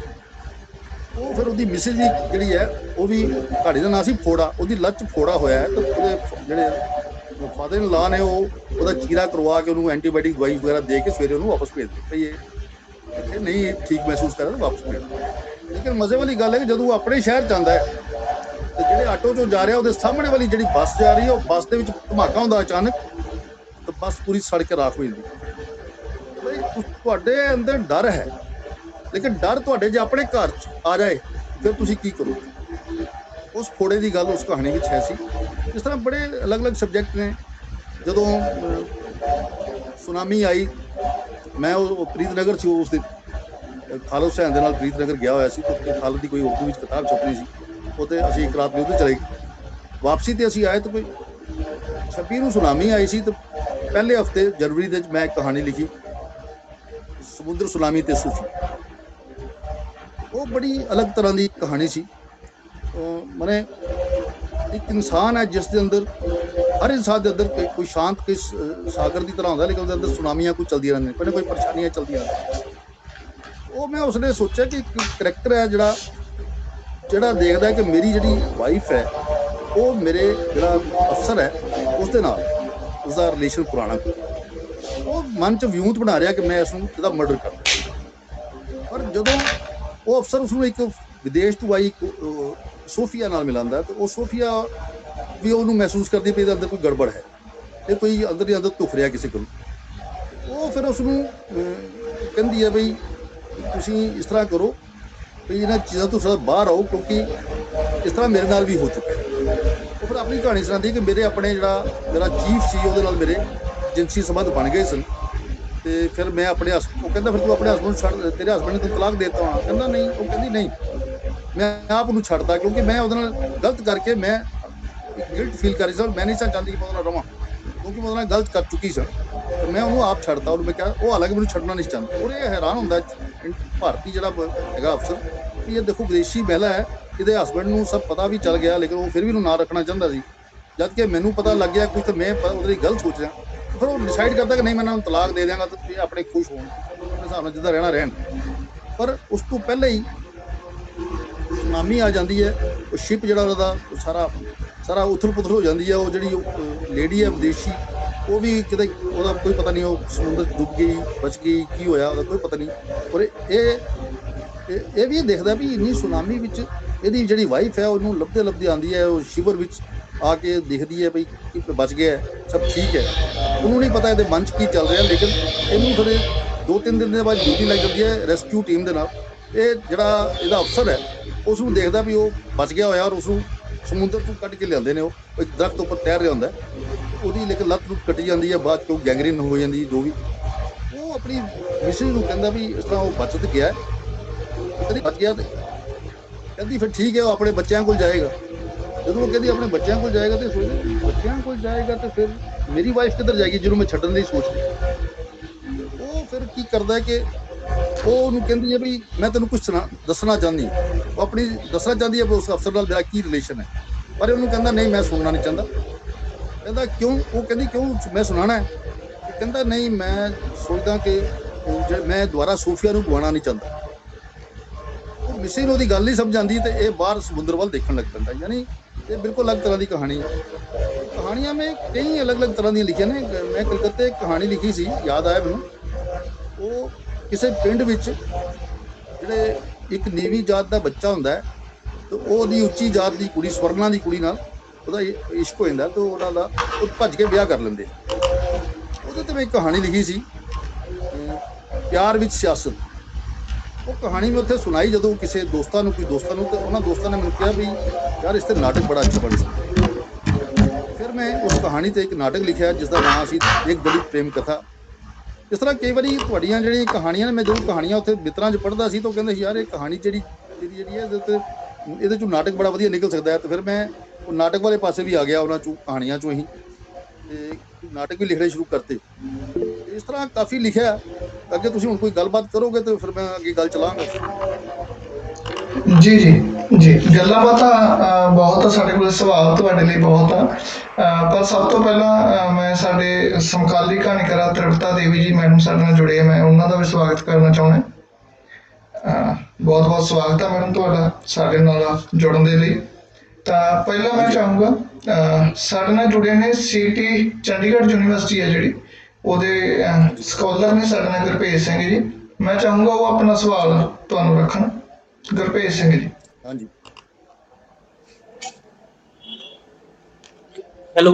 ਉਹ ਫਿਰ ਉਹਦੀ ਮਿਸਿਸ ਵੀ ਜਿਹੜੀ ਹੈ, ਉਹ ਵੀ ਘਾੜੀ ਦਾ ਨਾਂ ਸੀ ਫੋੜਾ, ਉਹਦੀ ਲੱਤ 'ਚ ਫੋੜਾ ਹੋਇਆ ਹੈ, ਤੇ ਉਹਦੇ ਜਿਹੜੇ ਫਾਦਰ ਇਨ ਲਾ ਨੇ ਉਹ ਉਹਦਾ ਚੀਰਾ ਕਰਵਾ ਕੇ ਉਹਨੂੰ ਐਂਟੀਬਾਇਓਟਿਕ ਦਵਾਈ ਵਗੈਰਾ ਦੇ ਕੇ ਸਵੇਰੇ ਉਹਨੂੰ ਵਾਪਸ ਭੇਜ ਦਿੱਤਾ। ਇਹ ਨਹੀਂ ਠੀਕ ਮਹਿਸੂਸ ਕਰ ਰਿਹਾ ਤਾਂ ਵਾਪਸ ਭੇਜ ਦਿੱਤਾ। ਲੇਕਿਨ ਮਜ਼ੇ ਵਾਲੀ ਗੱਲ ਹੈ ਕਿ ਜਦੋਂ ਉਹ ਆਪਣੇ ਸ਼ਹਿਰ 'ਚ ਆਉਂਦਾ ਹੈ ਤੇ ਜਿਹੜੇ ਆਟੋ 'ਚੋਂ ਜਾ ਰਿਹਾ ਉਹਦੇ ਸਾਹਮਣੇ ਵਾਲੀ ਜਿਹੜੀ ਬੱਸ ਜਾ ਰਹੀ ਹੈ, ਉਹ ਬੱਸ ਦੇ ਵਿੱਚ ਧਮਾਕਾ ਹੁੰਦਾ ਅਚਾਨਕ, ਤੇ ਬੱਸ ਪੂਰੀ ਸੜ ਕੇ ਰਾਖ ਹੋ ਜਾਂਦੀ। ਬਈ ਤੁਹਾਡੇ ਅੰਦਰ ਡਰ ਹੈ, ਲੇਕਿਨ ਡਰ ਤੁਹਾਡੇ ਜੇ ਆਪਣੇ ਘਰ 'ਚ ਆ ਜਾਏ ਫਿਰ ਤੁਸੀਂ ਕੀ ਕਰੋਗੇ? ਉਸ ਫੋੜੇ ਦੀ ਗੱਲ ਉਸ ਕਹਾਣੀ ਵਿੱਚ ਹੈ ਸੀ। ਇਸ ਤਰ੍ਹਾਂ ਬੜੇ ਅਲੱਗ-ਅਲੱਗ ਸਬਜੈਕਟ ਨੇ। ਜਦੋਂ ਸੁਨਾਮੀ ਆਈ, ਮੈਂ ਉਹ ਪ੍ਰੀਤਨਗਰ ਸੀ, ਉਸ ਦਿਨ ਖਾਲਦ ਹੁਸੈਨ ਦੇ ਨਾਲ ਪ੍ਰੀਤਨਗਰ ਗਿਆ ਹੋਇਆ ਸੀ, ਤੇ ਖਾਲਦ ਦੀ ਕੋਈ ਉਰਦੂ ਵਿੱਚ ਕਿਤਾਬ ਛਪਣੀ ਸੀ, ਉਹ 'ਤੇ ਅਸੀਂ ਇੱਕ ਰਾਤ ਨੂੰ ਉੱਧਰ ਚਲੇ ਗਏ। ਵਾਪਸੀ 'ਤੇ ਅਸੀਂ ਆਏ ਤਾਂ ਕੋਈ 26 ਨੂੰ ਸੁਨਾਮੀ ਆਈ ਸੀ, ਤੇ ਪਹਿਲੇ ਹਫ਼ਤੇ ਜਨਵਰੀ ਦੇ ਵਿੱਚ ਮੈਂ ਇੱਕ ਕਹਾਣੀ ਲਿਖੀ, ਸਮੁੰਦਰ ਸੁਨਾਮੀ ਤੇ ਸੂਫੀ। ਉਹ ਬੜੀ ਅਲੱਗ ਤਰ੍ਹਾਂ ਦੀ ਕਹਾਣੀ ਸੀ। ਮਨੇ ਇੱਕ ਇਨਸਾਨ ਹੈ ਜਿਸ ਦੇ ਅੰਦਰ, ਹਰ ਇਨਸਾਨ ਦੇ ਅੰਦਰ ਕੋਈ ਸ਼ਾਂਤ ਕੋਈ ਸਾਗਰ ਦੀ ਤਰ੍ਹਾਂ ਹੁੰਦਾ, ਲੇਕਿਨ ਉਹਦੇ ਅੰਦਰ ਸੁਨਾਮੀਆਂ ਕੋਈ ਚਲਦੀਆਂ ਰਹਿੰਦੀਆਂ, ਕੋਈ ਨਾ ਕੋਈ ਪਰੇਸ਼ਾਨੀਆਂ ਚਲਦੀਆਂ ਰਹਿੰਦੀਆਂ। ਉਹ ਮੈਂ ਉਸਨੇ ਸੋਚਿਆ ਕਿ ਇੱਕ ਕਰੈਕਟਰ ਹੈ ਜਿਹੜਾ ਦੇਖਦਾ ਕਿ ਮੇਰੀ ਜਿਹੜੀ ਵਾਈਫ ਹੈ ਉਹ ਮੇਰੇ ਜਿਹੜਾ ਅਫਸਰ ਹੈ ਉਸ ਦੇ ਨਾਲ ਉਸਦਾ ਰਿਲੇਸ਼ਨ ਪੁਰਾਣਾ, ਉਹ ਮਨ 'ਚ ਵਿਉਂਤ ਬਣਾ ਰਿਹਾ ਕਿ ਮੈਂ ਇਸ ਨੂੰ ਇਹਦਾ ਮਰਡਰ ਕਰਦਾ। ਪਰ ਜਦੋਂ ਉਹ ਅਫਸਰ ਉਸਨੂੰ ਇੱਕ ਵਿਦੇਸ਼ ਤੋਂ ਆਈ ਸੋਫੀਆ ਨਾਲ ਮਿਲਾਉਂਦਾ, ਤੇ ਉਹ ਸੋਫੀਆ ਵੀ ਉਹਨੂੰ ਮਹਿਸੂਸ ਕਰਦੀ ਪਈ ਇਹਦੇ ਅੰਦਰ ਕੋਈ ਗੜਬੜ ਹੈ, ਇਹ ਕੋਈ ਅੰਦਰ ਹੀ ਅੰਦਰ ਧੁੱਖ ਰਿਹਾ ਕਿਸੇ ਕੋਲ। ਉਹ ਫਿਰ ਉਸਨੂੰ ਕਹਿੰਦੀ ਹੈ ਬਈ ਤੁਸੀਂ ਇਸ ਤਰ੍ਹਾਂ ਕਰੋ ਵੀ ਇਹਨਾਂ ਚੀਜ਼ਾਂ ਤੋਂ ਥੋੜ੍ਹਾ ਬਾਹਰ ਆਓ, ਕਿਉਂਕਿ ਇਸ ਤਰ੍ਹਾਂ ਮੇਰੇ ਨਾਲ ਵੀ ਹੋ ਚੁੱਕਾ ਹੈ। ਉਹ ਫਿਰ ਆਪਣੀ ਕਹਾਣੀ ਸੁਣਾਉਂਦੀ ਕਿ ਮੇਰਾ ਚੀਫ ਸੀ, ਉਹਦੇ ਨਾਲ ਮੇਰੇ ਜਿਨਸੀ ਸੰਬੰਧ ਬਣ ਗਏ ਸਨ, ਤੇ ਫਿਰ ਮੈਂ ਆਪਣੇ ਉਹ ਕਹਿੰਦਾ ਫਿਰ ਤੂੰ ਆਪਣੇ ਹਸਬੈਂਡ ਨੂੰ ਛੱਡ, ਤੇਰੇ ਹਸਬੈਂਡ ਨੇ ਤੂੰ ਤਲਾਕ ਦੇ ਦਿੱਤਾ ਹੋਣਾ। ਕਹਿੰਦਾ ਨਹੀਂ, ਉਹ ਕਹਿੰਦੀ ਨਹੀਂ, ਮੈਂ ਆਪ ਉਹਨੂੰ ਛੱਡਦਾ, ਕਿਉਂਕਿ ਮੈਂ ਉਹਦੇ ਨਾਲ ਗਲਤ ਕਰਕੇ ਮੈਂ ਗਿਲਟ ਫੀਲ ਕਰ ਰਹੀ ਸੀ, ਮੈਂ ਨਹੀਂ ਚਾਹੁੰਦੀ ਕਿ ਮੈਂ ਉਹਦੇ ਨਾਲ ਰਵਾਂ, ਕਿਉਂਕਿ ਮੈਂ ਉਹਦੇ ਨਾਲ ਗਲਤ ਕਰ ਚੁੱਕੀ ਸਾਂ, ਤੇ ਮੈਂ ਉਹਨੂੰ ਆਪ ਛੱਡਤਾ। ਉਹਨੂੰ ਮੈਂ ਕਿਹਾ, ਉਹ ਹਾਲਾਂਕਿ ਮੈਨੂੰ ਛੱਡਣਾ ਨਹੀਂ ਚਾਹੁੰਦਾ। ਔਰ ਇਹ ਹੈਰਾਨ ਹੁੰਦਾ ਭਾਰਤੀ ਜਿਹੜਾ ਹੈਗਾ ਅਫਸਰ ਕਿ ਇਹ ਦੇਖੋ ਵਿਦੇਸ਼ੀ ਮਹਿਲਾ ਹੈ, ਇਹਦੇ ਹਸਬੈਂਡ ਨੂੰ ਸਭ ਪਤਾ ਵੀ ਚੱਲ ਗਿਆ, ਲੇਕਿਨ ਉਹ ਫਿਰ ਵੀ ਉਹਨੂੰ ਨਾ ਰੱਖਣਾ ਚਾਹੁੰਦਾ ਸੀ। ਜਦ ਕਿ ਮੈਨੂੰ ਪਤਾ ਲੱਗ ਗਿਆ ਕੁਝ, ਤਾਂ ਮੈਂ ਉਹਦੇ ਲਈ ਗਲਤ ਸੋਚ ਰਿਹਾ। ਫਿਰ ਉਹ ਡਿਸਾਈਡ ਕਰਦਾ ਕਿ ਨਹੀਂ, ਮੈਂ ਇਹਨਾਂ ਨੂੰ ਤਲਾਕ ਦੇ ਦਿਆਂਗਾ ਤੇ ਆਪਣੇ ਖੁਸ਼ ਹੋਣ, ਆਪਣੇ ਹਿਸਾਬ ਨਾਲ ਜਿੱਦਾਂ ਰਹਿਣਾ ਰਹਿਣ। ਪਰ ਉਸ ਤੋਂ ਪਹਿਲਾਂ ਹੀ ਸੁਨਾਮੀ ਆ ਜਾਂਦੀ ਹੈ, ਉਹ ਸ਼ਿਪ ਜਿਹੜਾ ਉਹਦਾ ਸਾਰਾ ਉਥਲ ਪੁਥਲ ਹੋ ਜਾਂਦੀ ਹੈ। ਉਹ ਜਿਹੜੀ ਲੇਡੀ ਹੈ ਵਿਦੇਸ਼ੀ, ਉਹ ਵੀ ਕਿਤੇ ਉਹਦਾ ਕੋਈ ਪਤਾ ਨਹੀਂ, ਉਹ ਸਮੁੰਦਰ ਡੁੱਬ ਗਈ, ਬਚ ਗਈ, ਕੀ ਹੋਇਆ ਉਹਦਾ ਕੋਈ ਪਤਾ ਨਹੀਂ। ਔਰ ਇਹ ਵੀ ਦੇਖਦਾ ਵੀ ਇੰਨੀ ਸੁਨਾਮੀ ਵਿੱਚ ਇਹਦੀ ਜਿਹੜੀ ਵਾਈਫ ਹੈ ਉਹਨੂੰ ਲੱਭਦੇ ਆਉਂਦੀ ਹੈ, ਉਹ ਸ਼ਿਵਰ ਵਿੱਚ ਆ ਕੇ ਦੇਖਦੀ ਹੈ ਬਈ ਕਿ ਬਚ ਗਿਆ, ਸਭ ਠੀਕ ਹੈ। ਉਹਨੂੰ ਨਹੀਂ ਪਤਾ ਇਹਦੇ ਮਨ 'ਚ ਕੀ ਚੱਲ ਰਿਹਾ, ਲੇਕਿਨ ਇਹਨੂੰ ਥੋੜ੍ਹੇ 2-3 ਦਿਨ ਦੇ ਬਾਅਦ ਡਿਊਟੀ ਲੱਗ ਜਾਂਦੀ ਹੈ ਰੈਸਕਿਊ ਟੀਮ ਦੇ ਨਾਲ। ਇਹ ਜਿਹੜਾ ਇਹਦਾ ਅਫਸਰ ਹੈ ਉਸ ਨੂੰ ਦੇਖਦਾ ਵੀ ਉਹ ਬਚ ਗਿਆ ਹੋਇਆ, ਔਰ ਉਸ ਨੂੰ ਸਮੁੰਦਰ ਤੋਂ ਕੱਢ ਕੇ ਲਿਆਉਂਦੇ ਨੇ। ਉਹ ਇੱਕ ਦਰਖਤ ਉੱਪਰ ਤੈਰ ਰਿਹਾ ਹੁੰਦਾ, ਉਹਦੀ ਲੇਕਿਨ ਲੱਤ ਨੂੰ ਕੱਟੀ ਜਾਂਦੀ ਹੈ, ਬਾਅਦ 'ਚ ਉਹ ਗੈਂਗਰੀਨ ਹੋ ਜਾਂਦੀ ਜੋ ਵੀ। ਉਹ ਆਪਣੀ ਮਿਸਿਸ ਨੂੰ ਕਹਿੰਦਾ ਵੀ ਇਸ ਤਰ੍ਹਾਂ ਉਹ ਬਚ ਗਿਆ, ਬਚ ਗਿਆ, ਤੇ ਕਹਿੰਦੀ ਫਿਰ ਠੀਕ ਹੈ, ਉਹ ਆਪਣੇ ਬੱਚਿਆਂ ਕੋਲ ਜਾਏਗਾ। ਜਦੋਂ ਉਹ ਕਹਿੰਦੀ ਆਪਣੇ ਬੱਚਿਆਂ ਕੋਲ ਜਾਏਗਾ, ਤੇ ਸੋਚਦੇ ਬੱਚਿਆਂ ਕੋਲ ਜਾਏਗਾ ਤੇ ਫਿਰ ਮੇਰੀ ਵਾਈਫ ਕਿੱਧਰ ਜਾਏਗੀ ਜਿਹਨੂੰ ਮੈਂ ਛੱਡਣ ਦੀ ਸੋਚ ਰਹੀ। ਉਹ ਫਿਰ ਕੀ ਕਰਦਾ ਕਿ ਉਹ ਉਹਨੂੰ ਕਹਿੰਦੀ ਹੈ ਵੀ ਮੈਂ ਤੈਨੂੰ ਕੁਛ ਦੱਸਣਾ ਚਾਹੁੰਦੀ। ਉਹ ਆਪਣੀ ਦੱਸਣਾ ਚਾਹੁੰਦੀ ਹੈ ਵੀ ਉਸ ਅਫਸਰ ਨਾਲ ਮੇਰਾ ਕੀ ਰਿਲੇਸ਼ਨ ਹੈ, ਪਰ ਉਹਨੂੰ ਕਹਿੰਦਾ ਨਹੀਂ, ਮੈਂ ਸੁਣਨਾ ਨਹੀਂ ਚਾਹੁੰਦਾ। ਕਹਿੰਦਾ ਕਿਉਂ? ਉਹ ਕਹਿੰਦੀ ਕਿਉਂ ਮੈਂ ਸੁਣਾਉਣਾ ਹੈ? ਕਹਿੰਦਾ ਨਹੀਂ, ਮੈਂ ਸੋਚਦਾ ਕਿ ਮੈਂ ਦੁਬਾਰਾ ਸੂਫੀਆ ਨੂੰ ਗਵਾਉਣਾ ਨਹੀਂ ਚਾਹੁੰਦਾ। ਉਹ ਮਿਸਿਸ ਨੂੰ ਉਹਦੀ ਗੱਲ ਨਹੀਂ ਸਮਝ ਆਉਂਦੀ, ਤੇ ਇਹ ਬਾਹਰ ਸਮੁੰਦਰ ਵੱਲ ਦੇਖਣ ਲੱਗ ਪੈਂਦਾ। ਯਾਨੀ ਇਹ ਬਿਲਕੁਲ ਅਲੱਗ ਤਰ੍ਹਾਂ ਦੀ ਕਹਾਣੀ ਹੈ। ਕਹਾਣੀਆਂ ਮੈਂ ਕਈ ਅਲੱਗ-ਅਲੱਗ ਤਰ੍ਹਾਂ ਦੀਆਂ ਲਿਖੀਆਂ ਨੇ। ਮੈਂ ਕਲਕੱਤੇ ਇੱਕ ਕਹਾਣੀ ਲਿਖੀ ਸੀ, ਯਾਦ ਆਇਆ ਮੈਨੂੰ। ਉਹ ਕਿਸੇ ਪਿੰਡ ਵਿੱਚ ਜਿਹੜੇ ਇੱਕ ਨੀਵੀਂ ਜਾਤ ਦਾ ਬੱਚਾ ਹੁੰਦਾ ਹੈ, ਤੇ ਉਹਦੀ ਉੱਚੀ ਜਾਤ ਦੀ ਕੁੜੀ, ਸਵਰਨਾਂ ਦੀ ਕੁੜੀ ਨਾਲ ਉਹਦਾ ਇਸ਼ਕ ਹੋ ਜਾਂਦਾ, ਤੇ ਉਹਨਾਂ ਦਾ ਉਹ ਭੱਜ ਕੇ ਵਿਆਹ ਕਰ ਲੈਂਦੇ। ਉਹਦੇ 'ਤੇ ਮੈਂ ਇੱਕ ਕਹਾਣੀ ਲਿਖੀ ਸੀ, ਪਿਆਰ ਵਿੱਚ ਸਿਆਸਤ। ਉਹ ਕਹਾਣੀ ਮੈਂ ਉੱਥੇ ਸੁਣਾਈ ਜਦੋਂ ਕਿਸੇ ਦੋਸਤਾਂ ਨੂੰ, ਤੇ ਉਹਨਾਂ ਦੋਸਤਾਂ ਨੇ ਮੈਨੂੰ ਕਿਹਾ ਵੀ ਯਾਰ ਇਸ 'ਤੇ ਨਾਟਕ ਬੜਾ ਅੱਛਾ ਬਣ ਸਕਦਾ। ਫਿਰ ਮੈਂ ਉਸ ਕਹਾਣੀ 'ਤੇ ਇੱਕ ਨਾਟਕ ਲਿਖਿਆ ਜਿਸ ਦਾ ਨਾਮ ਸੀ ਇੱਕ ਦਲਿਤ ਪ੍ਰੇਮ ਕਥਾ। ਇਸ ਤਰ੍ਹਾਂ ਕਈ ਵਾਰੀ ਤੁਹਾਡੀਆਂ ਜਿਹੜੀਆਂ ਕਹਾਣੀਆਂ ਨੇ, ਮੈਂ ਜਦੋਂ ਕਹਾਣੀਆਂ ਉੱਥੇ ਮਿੱਤਰਾਂ 'ਚ ਪੜ੍ਹਦਾ ਸੀ ਤਾਂ ਉਹ ਕਹਿੰਦੇ ਸੀ ਯਾਰ ਇਹ ਕਹਾਣੀ ਜਿਹੜੀ ਹੈ ਇਹਦੇ 'ਚੋਂ ਨਾਟਕ ਬੜਾ ਵਧੀਆ ਨਿਕਲ ਸਕਦਾ ਹੈ। ਅਤੇ ਫਿਰ ਮੈਂ ਉਹ ਨਾਟਕ ਵਾਲੇ ਪਾਸੇ ਵੀ ਆ ਗਿਆ, ਉਹਨਾਂ 'ਚੋਂ ਕਹਾਣੀਆਂ 'ਚੋਂ ਹੀ, ਅਤੇ ਨਾਟਕ ਵੀ ਲਿਖਣੇ ਸ਼ੁਰੂ ਕਰਤੇ। ਇਸ ਤਰ੍ਹਾਂ ਕਾਫੀ ਲਿਖਿਆ। ਅੱਗੇ ਤੁਸੀਂ ਹੁਣ ਕੋਈ ਗੱਲਬਾਤ ਕਰੋਗੇ ਤਾਂ ਫਿਰ ਮੈਂ ਅੱਗੇ ਗੱਲ ਚਲਾਂਗਾ। ਜੀ ਜੀ ਜੀ, ਗੱਲਾਂ ਬਾਤਾਂ ਬਹੁਤ ਆ ਸਾਡੇ ਕੋਲ, ਸਵਾਲ ਤੁਹਾਡੇ ਲਈ ਬਹੁਤ ਆ। ਪਰ ਸਭ ਤੋਂ ਪਹਿਲਾਂ ਮੈਂ ਸਾਡੇ ਸਮਕਾਲੀ ਕਹਾਣੀਕਾਰ ਤ੍ਰਿਪਤਾ ਦੇਵੀ ਜੀ ਮੈਡਮ ਸਾਡੇ ਨਾਲ ਜੁੜੇ ਆ, ਮੈਂ ਉਹਨਾਂ ਦਾ ਵੀ ਸਵਾਗਤ ਕਰਨਾ ਚਾਹੁੰਦਾ। ਬਹੁਤ ਬਹੁਤ ਸਵਾਗਤ ਹੈ ਮੈਡਮ ਤੁਹਾਡਾ ਸਾਡੇ ਨਾਲ ਜੁੜਨ ਦੇ ਲਈ। ਤਾਂ ਪਹਿਲਾਂ ਮੈਂ ਚਾਹੂੰਗਾ, ਸਾਡੇ ਨਾਲ ਜੁੜੇ ਨੇ ਸੀਟੀ ਚੰਡੀਗੜ੍ਹ ਯੂਨੀਵਰਸਿਟੀ ਹੈ ਜਿਹੜੀ, ਉਹਦੇ ਸਕਾਲਰ ਨੇ ਸਾਡੇ ਨਾਲ ਗੁਰਭੇਜ ਸਿੰਘ ਜੀ। ਮੈਂ ਚਾਹੂੰਗਾ ਉਹ ਆਪਣਾ ਸਵਾਲ ਤੁਹਾਨੂੰ ਰੱਖਣ। ਗੁਰਭੇਜ ਸਿੰਘ ਜੀ। ਹਾਂਜੀ। ਹੈਲੋ,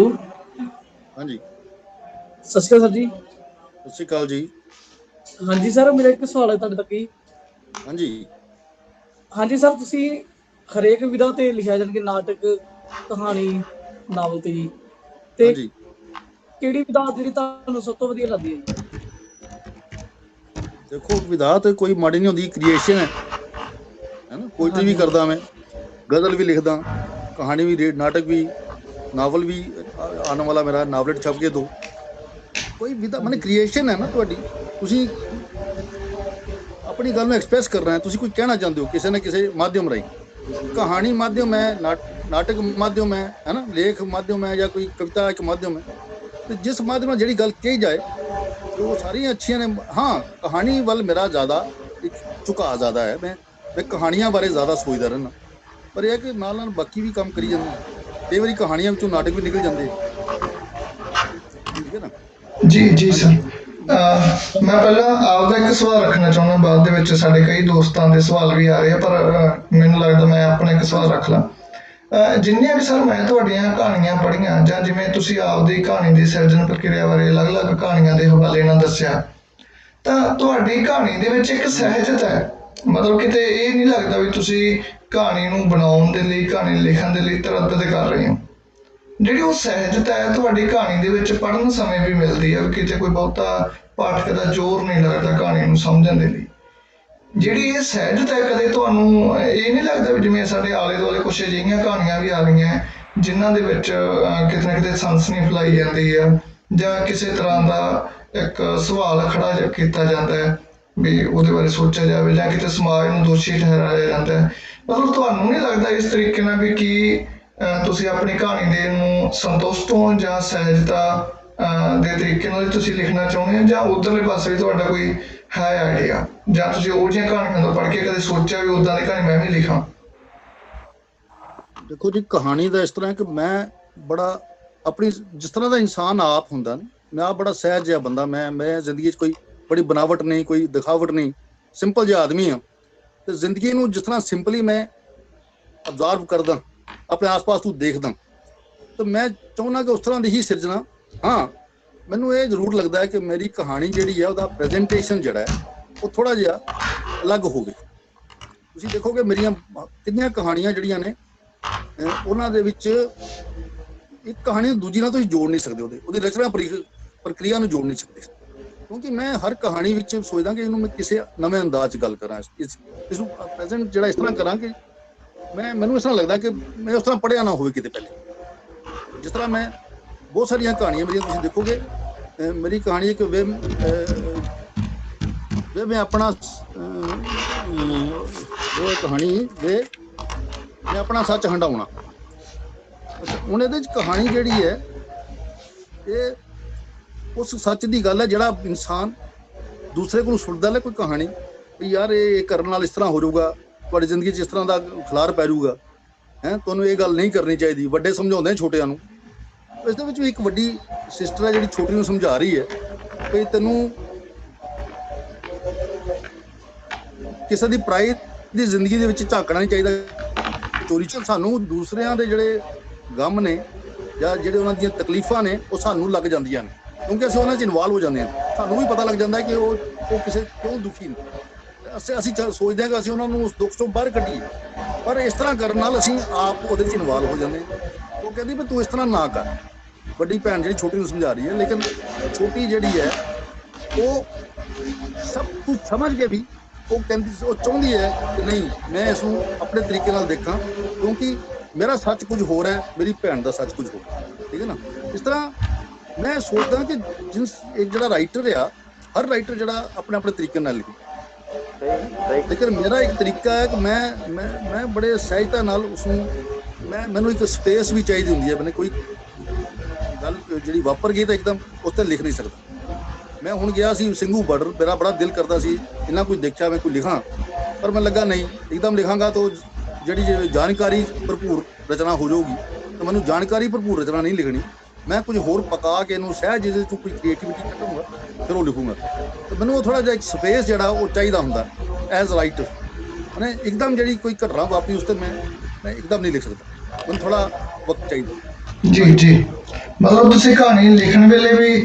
ਹਾਂਜੀ, ਸਤਿ ਸ਼੍ਰੀ ਅਕਾਲ ਸਰ ਜੀ। ਸਤਿ ਸ਼੍ਰੀ ਅਕਾਲ ਜੀ। ਹਾਂਜੀ ਸਰ, ਮੇਰਾ ਇੱਕ ਸਵਾਲ ਹੈ ਤੁਹਾਡੇ ਤੱਕ ਜੀ। ਹਾਂਜੀ ਹਾਂਜੀ ਸਰ, ਤੁਸੀਂ ਹਰੇਕ ਵਿਧਾ ਤੇ ਲਿਖਿਆ, ਜਾਣੀ ਕਿ ਨਾਟਕ, ਕਹਾਣੀ, ਨਾਵਲ ਤੇ ਜੀ, ਤੇ ਹਾਂਜੀ। ਕਿਹੜੀ ਵਿਧਾ ਜਿਹੜੀ ਤੁਹਾਨੂੰ ਸਭ ਤੋਂ ਵਧੀਆ ਲੱਗਦੀ ਹੈ ਜੀ? ਦੇਖੋ, ਵਿਧਾ ਤੇ ਕੋਈ ਮਾੜੀ ਨਹੀਂ ਹੁੰਦੀ, ਕ੍ਰੀਏਸ਼ਨ ਹੈ ਨਾ। ਪੋਇਟਰੀ ਵੀ ਕਰਦਾ ਮੈਂ, ਗਜ਼ਲ ਵੀ ਲਿਖਦਾ, ਕਹਾਣੀ ਵੀ, ਨਾਟਕ ਵੀ, ਨਾਵਲ ਵੀ ਆਉਣ ਵਾਲਾ ਮੇਰਾ ਨਾਵਲੇਟ ਛਪ ਕੇ 2। ਕੋਈ ਵਿਧਾ ਮਤਲਬ ਕ੍ਰੀਏਸ਼ਨ ਹੈ ਨਾ ਤੁਹਾਡੀ। ਤੁਸੀਂ ਆਪਣੀ ਗੱਲ ਨੂੰ ਐਕਸਪ੍ਰੈਸ ਕਰਨਾ ਹੈ, ਤੁਸੀਂ ਕੁਝ ਕਹਿਣਾ ਚਾਹੁੰਦੇ ਹੋ ਕਿਸੇ ਨਾ ਕਿਸੇ ਮਾਧਿਅਮ ਰਾਹੀਂ। ਕਹਾਣੀ ਮਾਧਿਅਮ ਹੈ, ਨਾਟਕ ਮਾਧਿਅਮ ਹੈ ਨਾ, ਲੇਖ ਮਾਧਿਅਮ ਹੈ, ਜਾਂ ਕੋਈ ਕਵਿਤਾ ਇੱਕ ਮਾਧਿਅਮ ਹੈ। ਤੇ ਜਿਸ ਮਾਧਿਅਮ ਨਾਲ ਜਿਹੜੀ ਗੱਲ ਕਹੀ ਜਾਏ ਉਹ ਸਾਰੀਆਂ ਅੱਛੀਆਂ ਨੇ। ਹਾਂ, ਕਹਾਣੀ ਵੱਲ ਮੇਰਾ ਜ਼ਿਆਦਾ ਇੱਕ ਝੁਕਾਅ ਜ਼ਿਆਦਾ ਹੈ। ਮੈਂ ਕਹਾਣੀਆਂ ਬਾਰੇ ਜ਼ਿਆਦਾ ਸੋਚਦਾ ਰਹਿੰਦਾ, ਪਰ ਇਹ ਹੈ ਕਿ ਨਾਲ ਨਾਲ ਬਾਕੀ ਵੀ ਕੰਮ ਕਰੀ ਜਾਂਦਾ। ਕਈ ਵਾਰੀ ਕਹਾਣੀਆਂ ਵਿੱਚੋਂ ਨਾਟਕ ਵੀ ਨਿਕਲ ਜਾਂਦੇ, ਠੀਕ ਹੈ ਨਾ। ਜੀ ਜੀ ਸਰ, ਮੈਂ ਪਹਿਲਾਂ ਆਪਦਾ ਇੱਕ ਸਵਾਲ ਰੱਖਣਾ ਚਾਹੁੰਦਾ, ਬਾਅਦ ਦੇ ਵਿੱਚ ਸਾਡੇ ਕਈ ਦੋਸਤਾਂ ਦੇ ਸਵਾਲ ਵੀ ਆ ਰਹੇ ਆ, ਪਰ ਮੈਨੂੰ ਲੱਗਦਾ ਮੈਂ ਆਪਣਾ ਇੱਕ ਸਵਾਲ ਰੱਖ ਲਾਂ। ਜਿੰਨੀਆਂ ਵੀ ਸਰ ਮੈਂ ਤੁਹਾਡੀਆਂ ਕਹਾਣੀਆਂ ਪੜ੍ਹੀਆਂ, ਜਾਂ ਜਿਵੇਂ ਤੁਸੀਂ ਆਪਦੀ ਕਹਾਣੀ ਦੀ ਸਿਰਜਣ ਪ੍ਰਕਿਰਿਆ ਬਾਰੇ ਅਲੱਗ-ਅਲੱਗ ਕਹਾਣੀਆਂ ਦੇ ਹਵਾਲੇ ਨਾਲ ਦੱਸਿਆ, ਤਾਂ ਤੁਹਾਡੀ ਕਹਾਣੀ ਦੇ ਵਿੱਚ ਇੱਕ ਸਹਿਜਤਾ ਹੈ। ਮਤਲਬ ਕਿਤੇ ਇਹ ਨਹੀਂ ਲੱਗਦਾ ਵੀ ਤੁਸੀਂ ਕਹਾਣੀ ਨੂੰ ਬਣਾਉਣ ਦੇ ਲਈ, ਕਹਾਣੀ ਲਿਖਣ ਦੇ ਲਈ ਤਰੱਦਦ ਕਰ ਰਹੇ ਹੋ। ਜਿਹੜੀ ਉਹ ਸਹਿਜਤਾ ਹੈ ਤੁਹਾਡੀ ਕਹਾਣੀ ਦੇ ਵਿੱਚ ਪੜ੍ਹਨ ਸਮੇਂ ਵੀ ਮਿਲਦੀ ਹੈ, ਕਿਤੇ ਕੋਈ ਬਹੁਤਾ ਪਾਠਕ ਦਾ ਜ਼ੋਰ ਨਹੀਂ ਲੱਗਦਾ ਕਹਾਣੀ ਨੂੰ ਸਮਝਣ ਦੇ ਲਈ। ਜਿਹੜੀ ਇਹ ਸਹਿਜਤਾ ਹੈ, ਕਦੇ ਤੁਹਾਨੂੰ ਇਹ ਨਹੀਂ ਲੱਗਦਾ ਵੀ ਜਿਵੇਂ ਸਾਡੇ ਆਲੇ ਦੁਆਲੇ ਕੁਛ ਅਜਿਹੀਆਂ ਕਹਾਣੀਆਂ ਵੀ ਆ ਰਹੀਆਂ ਜਿਨ੍ਹਾਂ ਦੇ ਵਿੱਚ ਕਿਤੇ ਨਾ ਕਿਤੇ ਸਨਸਨੀ ਫੈਲਾਈ ਜਾਂਦੀ ਆ, ਜਾਂ ਕਿਸੇ ਤਰ੍ਹਾਂ ਦਾ ਇੱਕ ਸਵਾਲ ਖੜਾ ਕੀਤਾ ਜਾਂਦਾ ਹੈ ਵੀ ਉਹਦੇ ਬਾਰੇ ਸੋਚਿਆ ਜਾਵੇ, ਜਾਂ ਕਿਤੇ ਸਮਾਜ ਨੂੰ ਦੋਸ਼ੀ ਠਹਿਰਾਇਆ ਜਾਂਦਾ ਹੈ। ਮਤਲਬ ਤੁਹਾਨੂੰ ਨਹੀਂ ਲੱਗਦਾ ਇਸ ਤਰੀਕੇ ਨਾਲ ਵੀ ਕੀ ਤੁਸੀਂ ਆਪਣੀ ਕਹਾਣੀ ਦੇ ਨੂੰ ਸੰਤੁਸ਼ਟ ਹੋ, ਜਾਂ ਸਹਿਜਤਾ ਦੇ ਤਰੀਕੇ ਨਾਲ ਤੁਸੀਂ ਲਿਖਣਾ ਚਾਹੁੰਦੇ ਹੋ, ਜਾਂ ਉਧਰਲੇ ਪਾਸੇ ਵੀ ਤੁਹਾਡਾ ਕੋਈ ਹੈ ਆਈਡੀਆ, ਜਾਂ ਤੁਸੀਂ ਉਹ ਜਿਹੀਆਂ ਕਹਾਣੀਆਂ ਤੋਂ ਪੜ੍ਹ ਕੇ ਕਦੇ ਸੋਚਿਆ ਵੀ ਉੱਦਾਂ ਦੀ ਕਹਾਣੀ ਮੈਂ ਵੀ ਲਿਖਾਂ? ਦੇਖੋ ਜੀ, ਕਹਾਣੀ ਦਾ ਇਸ ਤਰ੍ਹਾਂ ਕਿ ਮੈਂ ਬੜਾ ਆਪਣੀ ਜਿਸ ਤਰ੍ਹਾਂ ਦਾ ਇਨਸਾਨ ਆਪ ਹੁੰਦਾ ਨਾ, ਮੈਂ ਆਪ ਬੜਾ ਸਹਿਜ ਜਿਹਾ ਬੰਦਾ। ਮੈਂ ਜ਼ਿੰਦਗੀ 'ਚ ਕੋਈ ਬੜੀ ਬਣਾਵਟ ਨਹੀਂ, ਕੋਈ ਦਿਖਾਵਟ ਨਹੀਂ, ਸਿੰਪਲ ਜਿਹਾ ਆਦਮੀ ਹਾਂ। ਤੇ ਜ਼ਿੰਦਗੀ ਨੂੰ ਜਿਸ ਤਰ੍ਹਾਂ ਸਿੰਪਲੀ ਮੈਂ ਅਬਜ਼ਰਵ ਕਰਦਾ, ਆਪਣੇ ਆਸ-ਪਾਸ ਤੋਂ ਦੇਖਦਾ, ਤਾਂ ਮੈਂ ਚਾਹੁੰਦਾ ਕਿ ਉਸ ਤਰ੍ਹਾਂ ਦੀ ਹੀ ਸਿਰਜਣਾ। ਹਾਂ, ਮੈਨੂੰ ਇਹ ਜ਼ਰੂਰ ਲੱਗਦਾ ਹੈ ਕਿ ਮੇਰੀ ਕਹਾਣੀ ਜਿਹੜੀ ਹੈ ਉਹਦਾ ਪ੍ਰੈਜੈਂਟੇਸ਼ਨ ਜਿਹੜਾ ਹੈ ਉਹ ਥੋੜ੍ਹਾ ਜਿਹਾ ਅਲੱਗ ਹੋਵੇ। ਤੁਸੀਂ ਦੇਖੋਗੇ ਮੇਰੀਆਂ ਕਿੰਨੀਆਂ ਕਹਾਣੀਆਂ ਜਿਹੜੀਆਂ ਨੇ, ਉਹਨਾਂ ਦੇ ਵਿੱਚ ਇੱਕ ਕਹਾਣੀ ਨੂੰ ਦੂਜੀ ਨਾਲ ਤੁਸੀਂ ਜੋੜ ਨਹੀਂ ਸਕਦੇ, ਉਹਦੀ ਰਚਨਾ ਪ੍ਰਕਿਰਿਆ ਨੂੰ ਜੋੜ ਨਹੀਂ ਸਕਦੇ, ਕਿਉਂਕਿ ਮੈਂ ਹਰ ਕਹਾਣੀ ਵਿੱਚ ਸੋਚਦਾ ਕਿ ਇਹਨੂੰ ਮੈਂ ਕਿਸੇ ਨਵੇਂ ਅੰਦਾਜ਼ 'ਚ ਗੱਲ ਕਰਾਂ, ਇਸ ਨੂੰ ਪ੍ਰੈਜ਼ੈਂਟ ਜਿਹੜਾ ਇਸ ਤਰ੍ਹਾਂ ਕਰਾਂ ਕਿ ਮੈਨੂੰ ਇਸ ਤਰ੍ਹਾਂ ਲੱਗਦਾ ਕਿ ਮੈਂ ਉਸ ਤਰ੍ਹਾਂ ਪੜ੍ਹਿਆ ਨਾ ਹੋਵੇ ਕਿਤੇ ਪਹਿਲੇ। ਜਿਸ ਤਰ੍ਹਾਂ ਮੈਂ ਬਹੁਤ ਸਾਰੀਆਂ ਕਹਾਣੀਆਂ ਮੇਰੀਆਂ ਤੁਸੀਂ ਦੇਖੋਗੇ, ਮੇਰੀ ਕਹਾਣੀ ਇੱਕ ਵੇ ਮੈਂ ਆਪਣਾ ਉਹ ਕਹਾਣੀ ਵੇ ਮੈਂ ਆਪਣਾ ਸੱਚ ਹੰਡਾਉਣਾ। ਹੁਣ ਇਹਦੇ 'ਚ ਕਹਾਣੀ ਜਿਹੜੀ ਹੈ ਇਹ ਉਸ ਸੱਚ ਦੀ ਗੱਲ ਹੈ ਜਿਹੜਾ ਇਨਸਾਨ ਦੂਸਰੇ ਕੋਲ ਸੁਣਦਾ ਲੈ ਕੋਈ ਕਹਾਣੀ ਵੀ ਯਾਰ ਇਹ ਕਰਨ ਨਾਲ ਇਸ ਤਰ੍ਹਾਂ ਹੋ ਜਾਊਗਾ, ਤੁਹਾਡੀ ਜ਼ਿੰਦਗੀ 'ਚ ਇਸ ਤਰ੍ਹਾਂ ਦਾ ਖਿਲਾਰ ਪੈ ਜਾਊਗਾ, ਤੁਹਾਨੂੰ ਇਹ ਗੱਲ ਨਹੀਂ ਕਰਨੀ ਚਾਹੀਦੀ। ਵੱਡੇ ਸਮਝਾਉਂਦੇ ਛੋਟਿਆਂ ਨੂੰ। ਇਸ ਦੇ ਵਿੱਚ ਵੀ ਇੱਕ ਵੱਡੀ ਸਿਸਟਰ ਹੈ ਜਿਹੜੀ ਛੋਟੀ ਨੂੰ ਸਮਝਾ ਰਹੀ ਹੈ ਵੀ ਤੈਨੂੰ ਕਿਸੇ ਦੀ ਪ੍ਰਾਈਡ ਦੀ ਜ਼ਿੰਦਗੀ ਦੇ ਵਿੱਚ ਝਾਕਣਾ ਨਹੀਂ ਚਾਹੀਦਾ। ਚੋਰੀ 'ਚ ਸਾਨੂੰ ਦੂਸਰਿਆਂ ਦੇ ਜਿਹੜੇ ਗਮ ਨੇ ਜਾਂ ਜਿਹੜੇ ਉਹਨਾਂ ਦੀਆਂ ਤਕਲੀਫਾਂ ਨੇ ਉਹ ਸਾਨੂੰ ਲੱਗ ਜਾਂਦੀਆਂ ਨੇ, ਕਿਉਂਕਿ ਅਸੀਂ ਉਹਨਾਂ 'ਚ ਇਨਵੋਲਵ ਹੋ ਜਾਂਦੇ ਹਾਂ। ਸਾਨੂੰ ਵੀ ਪਤਾ ਲੱਗ ਜਾਂਦਾ ਕਿ ਉਹ ਕਿਸੇ ਕਿਉਂ ਦੁਖੀ ਨੇ। ਅਸੀਂ ਸੋਚਦੇ ਹਾਂ ਕਿ ਅਸੀਂ ਉਹਨਾਂ ਨੂੰ ਉਸ ਦੁੱਖ ਤੋਂ ਬਾਹਰ ਕੱਢੀਏ, ਪਰ ਇਸ ਤਰ੍ਹਾਂ ਕਰਨ ਨਾਲ ਅਸੀਂ ਆਪ ਉਹਦੇ 'ਚ ਇਨਵੋਲਵ ਹੋ ਜਾਂਦੇ ਹਾਂ। ਉਹ ਕਹਿੰਦੀ ਵੀ ਤੂੰ ਇਸ ਤਰ੍ਹਾਂ ਨਾ ਕਰ। ਵੱਡੀ ਭੈਣ ਜਿਹੜੀ ਛੋਟੀ ਨੂੰ ਸਮਝਾ ਰਹੀ ਹੈ, ਲੇਕਿਨ ਛੋਟੀ ਜਿਹੜੀ ਹੈ ਉਹ ਸਭ ਕੁਝ ਸਮਝ ਕੇ ਵੀ ਉਹ ਕਹਿੰਦੀ, ਉਹ ਚਾਹੁੰਦੀ ਹੈ ਕਿ ਨਹੀਂ ਮੈਂ ਇਸ ਨੂੰ ਆਪਣੇ ਤਰੀਕੇ ਨਾਲ ਦੇਖਾਂ, ਕਿਉਂਕਿ ਮੇਰਾ ਸੱਚ ਕੁਝ ਹੋਰ ਹੈ, ਮੇਰੀ ਭੈਣ ਦਾ ਸੱਚ ਕੁਝ ਹੋਰ ਹੈ। ਠੀਕ ਹੈ ਨਾ। ਇਸ ਤਰ੍ਹਾਂ ਮੈਂ ਸੋਚਦਾ ਕਿ ਇਹ ਜਿਹੜਾ ਰਾਈਟਰ ਆ, ਹਰ ਰਾਈਟਰ ਜਿਹੜਾ ਆਪਣੇ ਆਪਣੇ ਤਰੀਕੇ ਨਾਲ ਲਿਖੇ, ਲੇਕਿਨ ਮੇਰਾ ਇੱਕ ਤਰੀਕਾ ਹੈ ਕਿ ਮੈਂ ਬੜੇ ਸਹਿਜਤਾ ਨਾਲ ਉਸਨੂੰ ਮੈਨੂੰ ਇੱਕ ਸਪੇਸ ਵੀ ਚਾਹੀਦੀ ਹੁੰਦੀ ਹੈ। ਮੈਨੂੰ ਕੋਈ ਗੱਲ ਜਿਹੜੀ ਵਾਪਰ ਗਈ ਤਾਂ ਇੱਕਦਮ ਉਸ 'ਤੇ ਲਿਖ ਨਹੀਂ ਸਕਦਾ। ਮੈਂ ਹੁਣ ਗਿਆ ਸੀ ਸਿੰਘੂ ਬਾਰਡਰ, ਮੇਰਾ ਬੜਾ ਦਿਲ ਕਰਦਾ ਸੀ ਇੰਨਾ ਕੁਝ ਦੇਖਿਆ ਮੈਂ ਕੋਈ ਲਿਖਾਂ, ਪਰ ਮੈਂ ਲੱਗਾ ਨਹੀਂ ਇੱਕਦਮ ਲਿਖਾਂਗਾ ਤਾਂ ਜਿਹੜੀ ਜਾਣਕਾਰੀ ਭਰਪੂਰ ਰਚਨਾ ਹੋ ਜਾਊਗੀ, ਤਾਂ ਮੈਨੂੰ ਜਾਣਕਾਰੀ ਭਰਪੂਰ ਰਚਨਾ ਨਹੀਂ ਲਿਖਣੀ। ਮੈਂ ਕੁਝ ਹੋਰ ਪਕਾ ਕੇ ਇਹਨੂੰ ਸਹਿਜ ਜਿਹਦੇ 'ਚੋਂ ਕੋਈ ਕ੍ਰੀਏਟੀਵਿਟੀ ਕੱਢੂੰਗਾ ਫਿਰ ਉਹ ਲਿਖੂੰਗਾ। ਤਾਂ ਮੈਨੂੰ ਉਹ ਥੋੜ੍ਹਾ ਜਿਹਾ ਇੱਕ ਸਪੇਸ ਜਿਹੜਾ ਉਹ ਚਾਹੀਦਾ ਹੁੰਦਾ ਐਜ਼ ਰਾਈਟਰ। ਮੈਂ ਇੱਕਦਮ ਜਿਹੜੀ ਕੋਈ ਘਟਨਾ ਵਾਪਰੀ ਉਸ 'ਤੇ ਮੈਂ ਇੱਕਦਮ ਨਹੀਂ ਲਿਖ ਸਕਦਾ, ਮੈਨੂੰ ਥੋੜ੍ਹਾ ਵਕਤ ਚਾਹੀਦਾ। ਜੀ ਮਤਲਬ ਤੁਸੀਂ ਕਹਾਣੀ ਲਿਖਣ ਵੇਲੇ ਵੀ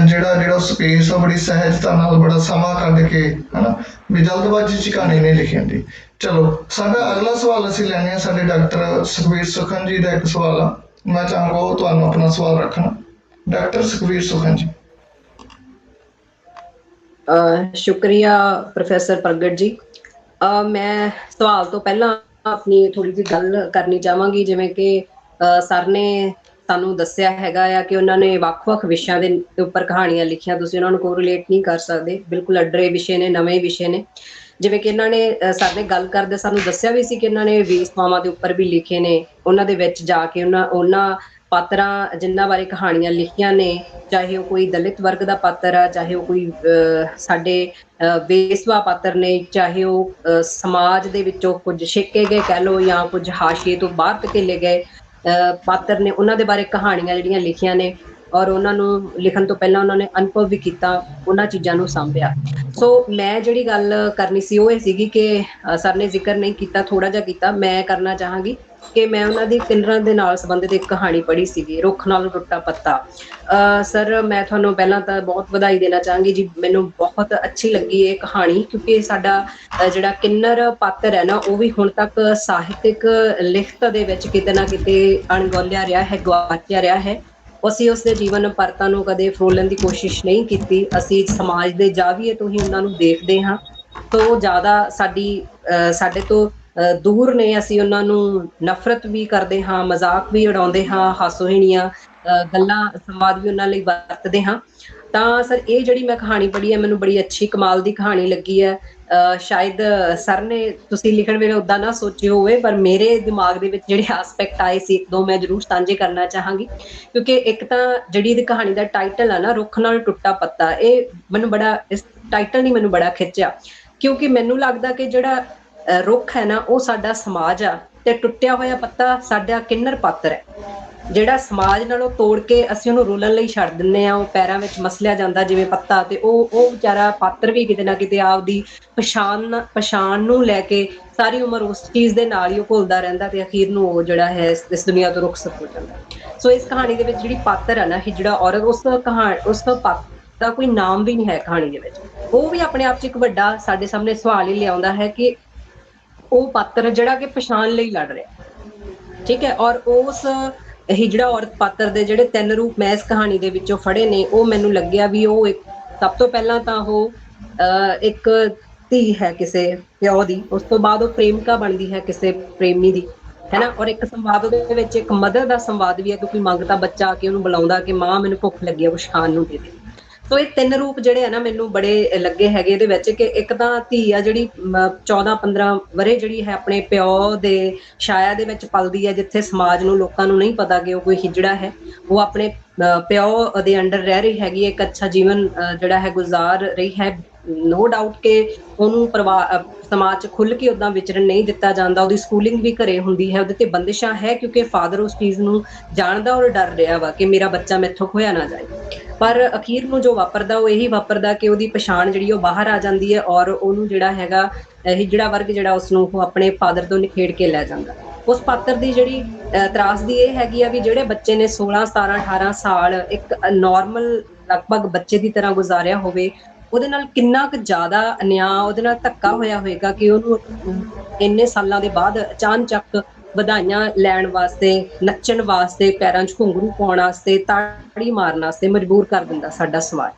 ਜਿਹੜਾ ਸਪੇਸ ਆ ਬੜੀ ਸਹਿਜਤਾ ਨਾਲ ਬੜਾ ਸਮਾਂ ਕੱਢ ਕੇ ਹਨਾ ਵੀ ਜਲਦਬਾਜ਼ੀ 'ਚ ਕਹਾਣੀ ਨਹੀਂ ਲਿਖੀ ਹੁੰਦੀ। ਚਲੋ ਸਾਡਾ ਅਗਲਾ ਸਵਾਲ ਅਸੀਂ ਲੈਣੇ ਆ ਸਾਡੇ ਡਾਕਟਰ ਸੁਖਬੀਰ ਸੁਖਨ ਜੀ ਦਾ ਇੱਕ ਸਵਾਲ ਆ, ਮੈਂ ਚਾਹਾਂਗਾ ਉਹ ਤੁਹਾਨੂੰ ਆਪਣਾ ਸਵਾਲ ਰੱਖਣਾ। ਡਾਕਟਰ ਸੁਖਬੀਰ ਸੁਖਨ ਜੀ। ਸ਼ੁਕਰੀਆ ਪ੍ਰੋਫੈਸਰ ਪ੍ਰਗਟ ਜੀ। ਮੈਂ ਸਵਾਲ ਤੋਂ ਪਹਿਲਾਂ ਆਪਣੀ ਥੋੜੀ ਜਿਹੀ ਗੱਲ ਕਰਨੀ ਚਾਹਾਂਗੀ। ਜਿਵੇਂ ਕਿ ਸਰ ਨੇ ਸਾਨੂੰ ਦੱਸਿਆ ਹੈਗਾ ਆ ਕਿ ਉਹਨਾਂ ਨੇ ਵੱਖ-ਵੱਖ ਵਿਸ਼ਿਆਂ ਦੇ ਉੱਪਰ ਕਹਾਣੀਆਂ ਲਿਖੀਆਂ, ਤੁਸੀਂ ਉਹਨਾਂ ਨੂੰ ਕੋਰਿਲੇਟ ਨਹੀਂ ਕਰ ਸਕਦੇ, ਬਿਲਕੁਲ ਅੱਡਰੇ ਵਿਸ਼ੇ ਨੇ, ਨਵੇਂ ਵਿਸ਼ੇ ਨੇ। ਜਿਵੇਂ ਕਿ ਇਹਨਾਂ ਨੇ ਸਰ ਨੇ ਗੱਲ ਕਰਦੇ ਸਾਨੂੰ ਦੱਸਿਆ ਵੀ ਸੀ ਕਿ ਇਹਨਾਂ ਨੇ ਵੇਸਵਾਵਾਂ ਦੇ ਉੱਪਰ ਵੀ ਲਿਖੇ ਨੇ, ਉਹਨਾਂ ਦੇ ਵਿੱਚ ਜਾ ਕੇ ਉਹਨਾਂ ਪਾਤਰਾਂ ਜਿਨ੍ਹਾਂ ਬਾਰੇ ਕਹਾਣੀਆਂ ਲਿਖੀਆਂ ਨੇ, ਚਾਹੇ ਉਹ ਕੋਈ ਦਲਿਤ ਵਰਗ ਦਾ ਪਾਤਰ ਆ, ਚਾਹੇ ਉਹ ਕੋਈ ਸਾਡੇ ਵੇਸਵਾ ਪਾਤਰ ਨੇ, ਚਾਹੇ ਉਹ ਸਮਾਜ ਦੇ ਵਿੱਚੋਂ ਕੁਝ ਛੇਕੇ ਗਏ ਕਹਿ ਲਓ ਜਾਂ ਕੁਝ ਹਾਸ਼ੀਏ ਤੋਂ ਬਾਹਰ ਧਕੇਲੇ ਗਏ ਪਾਤਰ ਨੇ, ਉਹਨਾਂ ਦੇ ਬਾਰੇ ਕਹਾਣੀਆਂ ਜਿਹੜੀਆਂ ਲਿਖੀਆਂ ਨੇ। ਔਰ ਉਹਨਾਂ ਨੂੰ ਲਿਖਣ ਤੋਂ ਪਹਿਲਾਂ ਉਹਨਾਂ ਨੇ ਅਨੁਭਵ ਵੀ ਕੀਤਾ, ਉਹਨਾਂ ਚੀਜ਼ਾਂ ਨੂੰ ਸਾਂਭਿਆ। ਸੋ ਮੈਂ ਜਿਹੜੀ ਗੱਲ ਕਰਨੀ ਸੀ ਉਹ ਇਹ ਸੀਗੀ ਕਿ ਸਰ ਨੇ ਜ਼ਿਕਰ ਨਹੀਂ ਕੀਤਾ, ਥੋੜਾ ਜਿਹਾ ਕੀਤਾ, ਮੈਂ ਕਰਨਾ ਚਾਹਾਂਗੀ ਕਿ ਮੈਂ ਉਹਨਾਂ ਦੀ ਕਿੰਨਰਾਂ ਦੇ ਨਾਲ ਸੰਬੰਧਿਤ ਇੱਕ ਕਹਾਣੀ ਪੜ੍ਹੀ ਸੀਗੀ, ਰੁੱਖ ਨਾਲ ਟੁੱਟਾ ਪੱਤਾ। ਸਰ ਮੈਂ ਤੁਹਾਨੂੰ ਪਹਿਲਾਂ ਤਾਂ ਬਹੁਤ ਵਧਾਈ ਦੇਣਾ ਚਾਹਾਂਗੀ ਜੀ, ਮੈਨੂੰ ਬਹੁਤ ਅੱਛੀ ਲੱਗੀ ਇਹ ਕਹਾਣੀ, ਕਿਉਂਕਿ ਸਾਡਾ ਜਿਹੜਾ ਕਿੰਨਰ ਪਾਤਰ ਹੈ ਨਾ ਉਹ ਵੀ ਹੁਣ ਤੱਕ ਸਾਹਿਤਕ ਲਿਖਤ ਦੇ ਵਿੱਚ ਕਿਤੇ ਨਾ ਕਿਤੇ ਅਣਗੌਲਿਆ ਰਿਹਾ ਹੈ, ਗਵਾਚਿਆ ਰਿਹਾ ਹੈ। ਅਸੀਂ ਉਸਦੇ ਜੀਵਨ ਪਰਤਾਂ ਨੂੰ ਕਦੇ ਫਰੋਲਣ ਦੀ ਕੋਸ਼ਿਸ਼ ਨਹੀਂ ਕੀਤੀ, ਅਸੀਂ ਸਮਾਜ ਦੇ ਜਾਵੀਏ ਤੋਂ ਹੀ ਉਹਨਾਂ ਨੂੰ ਦੇਖਦੇ ਹਾਂ। ਤੋਂ ਜ਼ਿਆਦਾ ਸਾਡੇ ਤੋਂ ਦੂਰ ਨੇ, ਅਸੀਂ ਉਹਨਾਂ ਨੂੰ ਨਫ਼ਰਤ ਵੀ ਕਰਦੇ ਹਾਂ, ਮਜ਼ਾਕ ਵੀ ਉਡਾਉਂਦੇ ਹਾਂ, ਹਾਸੋਹੀਣੀਆਂ ਗੱਲਾਂ ਸੰਵਾਦ ਵੀ ਉਹਨਾਂ ਲਈ ਵਰਤਦੇ ਹਾਂ। ਤਾਂ ਸਰ ਇਹ ਜਿਹੜੀ ਮੈਂ ਕਹਾਣੀ ਪੜ੍ਹੀ ਹੈ ਮੈਨੂੰ ਬੜੀ ਅੱਛੀ ਕਮਾਲ ਦੀ ਕਹਾਣੀ ਲੱਗੀ ਹੈ। ਸ਼ਾਇਦ ਸਰ ਨੇ ਤੁਸੀਂ ਲਿਖਣ ਵੇਲੇ ਉੱਦਾਂ ਨਾ ਸੋਚੇ ਹੋਵੇ, ਪਰ ਮੇਰੇ ਦਿਮਾਗ ਦੇ ਵਿੱਚ ਜਿਹੜੇ ਆਸਪੈਕਟ ਆਏ ਸੀ ਇੱਕ ਦੋ ਮੈਂ ਜ਼ਰੂਰ ਸਾਂਝੇ ਕਰਨਾ ਚਾਹਾਂਗੀ। ਕਿਉਂਕਿ ਇੱਕ ਤਾਂ ਜਿਹੜੀ ਇਹਦੀ ਕਹਾਣੀ ਦਾ ਟਾਈਟਲ ਆ ਨਾ, ਰੁੱਖ ਨਾਲ ਟੁੱਟਾ ਪੱਤਾ, ਇਹ ਮੈਨੂੰ ਬੜਾ, ਇਸ ਟਾਈਟਲ ਨੇ ਮੈਨੂੰ ਬੜਾ ਖਿੱਚਿਆ, ਕਿਉਂਕਿ ਮੈਨੂੰ ਲੱਗਦਾ ਕਿ ਜਿਹੜਾ ਰੁੱਖ ਹੈ ਨਾ ਉਹ ਸਾਡਾ ਸਮਾਜ ਆ ਤੇ ਟੁੱਟਿਆ ਹੋਇਆ ਪੱਤਾ ਸਾਡਾ ਕਿੰਨਰ ਪਾਤਰ ਹੈ, ਜਿਹੜਾ ਸਮਾਜ ਨਾਲੋਂ ਤੋੜ ਕੇ ਅਸੀਂ ਉਹਨੂੰ ਰੋਲਣ ਲਈ ਛੱਡ ਦਿੰਦੇ ਆ, ਉਹ ਪੈਰਾਂ ਵਿੱਚ ਮਸਲਿਆ ਜਾਂਦਾ ਜਿਵੇਂ ਪੱਤਾ, ਤੇ ਉਹ ਵਿਚਾਰਾ ਪਾਤਰ ਵੀ ਕਿਤੇ ਨਾ ਕਿਤੇ ਆਪਦੀ ਪਛਾਣ ਨੂੰ ਲੈ ਕੇ ਸਾਰੀ ਉਮਰ ਉਸ ਚੀਜ਼ ਦੇ ਨਾਲ ਹੀ ਉਹ ਘੁਲਦਾ ਰਹਿੰਦਾ ਤੇ ਅਖੀਰ ਨੂੰ ਉਹ ਜਿਹੜਾ ਹੈ ਇਸ ਦੁਨੀਆ ਤੋਂ ਰੁਖਸਤ ਹੋ ਜਾਂਦਾ। ਸੋ ਇਸ ਕਹਾਣੀ ਦੇ ਵਿੱਚ ਜਿਹੜੀ ਪਾਤਰ ਹੈ ਨਾ, ਹਿਜੜਾ ਔਰਤ, ਉਸ ਪਾਤਰ ਦਾ ਕੋਈ ਨਾਮ ਵੀ ਨਹੀਂ ਹੈ ਕਹਾਣੀ ਦੇ ਵਿੱਚ। ਉਹ ਵੀ ਆਪਣੇ ਆਪ 'ਚ ਇੱਕ ਵੱਡਾ ਸਾਡੇ ਸਾਹਮਣੇ ਸਵਾਲ ਹੀ ਲਿਆਉਂਦਾ ਹੈ ਕਿ ਉਹ ਪਾਤਰ ਜਿਹੜਾ ਕਿ ਪਛਾਣ ਲਈ ਲੜ ਰਿਹਾ, ਠੀਕ ਹੈ। ਔਰ ਉਸ ਹਿਜੜਾ ਔਰਤ ਪਾਤਰ ਦੇ ਜਿਹੜੇ 3 ਰੂਪ ਮੈਂ ਇਸ ਕਹਾਣੀ ਦੇ ਵਿੱਚੋਂ ਫੜੇ ਨੇ, ਉਹ ਮੈਨੂੰ ਲੱਗਿਆ ਵੀ ਉਹ ਸਭ ਤੋਂ ਪਹਿਲਾਂ ਤਾਂ ਉਹ ਇੱਕ ਧੀ ਹੈ ਕਿਸੇ ਪਿਓ ਦੀ, ਉਸ ਤੋਂ ਬਾਅਦ ਉਹ ਪ੍ਰੇਮਿਕਾ ਬਣਦੀ ਹੈ ਕਿਸੇ ਪ੍ਰੇਮੀ ਦੀ, ਹੈ ਨਾ। ਔਰ ਇੱਕ ਸੰਵਾਦ ਉਹਦੇ ਵਿੱਚ ਇੱਕ ਮਦਰ ਦਾ ਸੰਵਾਦ ਵੀ ਹੈ, ਕਿਉਂਕਿ ਮੰਗਤਾ ਬੱਚਾ ਆ ਕੇ ਉਹਨੂੰ ਬੁਲਾਉਂਦਾ ਕਿ ਮਾਂ ਮੈਨੂੰ ਭੁੱਖ ਲੱਗੀ ਹੈ, ਕੁਛ ਖਾਣ ਨੂੰ ਦੇ ਦੇ। ਸੋ ਇਹ 3 ਰੂਪ ਜਿਹੜੇ ਆ ਨਾ ਮੈਨੂੰ ਬੜੇ ਲੱਗੇ ਹੈਗੇ ਇਹਦੇ ਵਿੱਚ, ਕਿ ਇੱਕ ਤਾਂ ਧੀ ਆ ਜਿਹੜੀ 14-15 ਵਰੇ ਜਿਹੜੀ ਹੈ ਆਪਣੇ ਪਿਓ ਦੇ ਛਾਇਆ ਦੇ ਵਿੱਚ ਪਲਦੀ ਹੈ, ਜਿੱਥੇ ਸਮਾਜ ਨੂੰ, ਲੋਕਾਂ ਨੂੰ ਨਹੀਂ ਪਤਾ ਕਿ ਉਹ ਕੋਈ ਹਿਜੜਾ ਹੈ, ਉਹ ਆਪਣੇ ਪਿਓ ਦੇ ਅੰਡਰ ਰਹਿ ਰਹੀ ਹੈਗੀ, ਇੱਕ ਅੱਛਾ ਜੀਵਨ ਜਿਹੜਾ ਹੈ ਗੁਜ਼ਾਰ ਰਹੀ ਹੈ। ਨੋ ਡਾਊਟ ਕਿ ਉਹਨੂੰ ਸਮਾਜ 'ਚ ਖੁੱਲ੍ਹ ਕੇ ਉੱਦਾਂ ਵਿਚਰਨ ਨਹੀਂ ਦਿੱਤਾ ਜਾਂਦਾ, ਉਹਦੀ ਸਕੂਲਿੰਗ ਵੀ ਘਰੇ ਹੁੰਦੀ ਹੈ, ਉਹਦੇ ਤੇ ਬੰਦਿਸ਼ਾਂ ਹੈ ਕਿਉਂਕਿ ਫਾਦਰ ਉਸ ਚੀਜ਼ ਨੂੰ ਜਾਣਦਾ ਔਰ ਡਰ ਰਿਹਾ ਵਾ ਕਿ ਮੇਰਾ ਬੱਚਾ ਮੈਥੋਂ ਖੋਇਆ ਨਾ ਜਾਏ। ਪਰ ਅਖੀਰ ਨੂੰ ਜੋ ਵਾਪਰਦਾ ਉਹ ਇਹੀ ਵਾਪਰਦਾ ਕਿ ਉਹਦੀ ਪਛਾਣ ਜਿਹੜੀ ਉਹ ਬਾਹਰ ਆ ਜਾਂਦੀ ਹੈ ਔਰ ਉਹਨੂੰ ਜਿਹੜਾ ਹੈਗਾ ਹਿਜੜਾ ਵਰਗ ਜਿਹੜਾ ਉਸਨੂੰ ਉਹ ਆਪਣੇ ਫਾਦਰ ਤੋਂ ਨਿਖੇੜ ਕੇ ਲੈ ਜਾਂਦਾ। ਉਸ ਪਾਤਰ ਦੀ ਜਿਹੜੀ ਤਰਾਸਦੀ ਇਹ ਹੈਗੀ ਆ ਵੀ ਜਿਹੜੇ ਬੱਚੇ ਨੇ 16, 17, 18 ਸਾਲ ਇੱਕ ਨੋਰਮਲ ਲਗਭਗ ਬੱਚੇ ਦੀ ਤਰ੍ਹਾਂ ਗੁਜ਼ਾਰਿਆ ਹੋਵੇ, ਉਹਦੇ ਨਾਲ ਕਿੰਨਾ ਕੁ ਜ਼ਿਆਦਾ ਅਨਿਆਂ, ਉਹਦੇ ਨਾਲ ਧੱਕਾ ਹੋਇਆ ਹੋਏਗਾ ਕਿ ਉਹਨੂੰ ਇੰਨੇ ਸਾਲਾਂ ਦੇ ਬਾਅਦ ਅਚਾਨਚੱਕ ਵਧਾਈਆਂ ਲੈਣ ਵਾਸਤੇ, ਨੱਚਣ ਵਾਸਤੇ, ਪੈਰਾਂ 'ਚ ਘੁੰਗਰੂ ਪਾਉਣ ਵਾਸਤੇ, ਤਾੜੀ ਮਾਰਨ ਵਾਸਤੇ ਮਜਬੂਰ ਕਰ ਦਿੰਦਾ ਸਾਡਾ ਸਮਾਜ।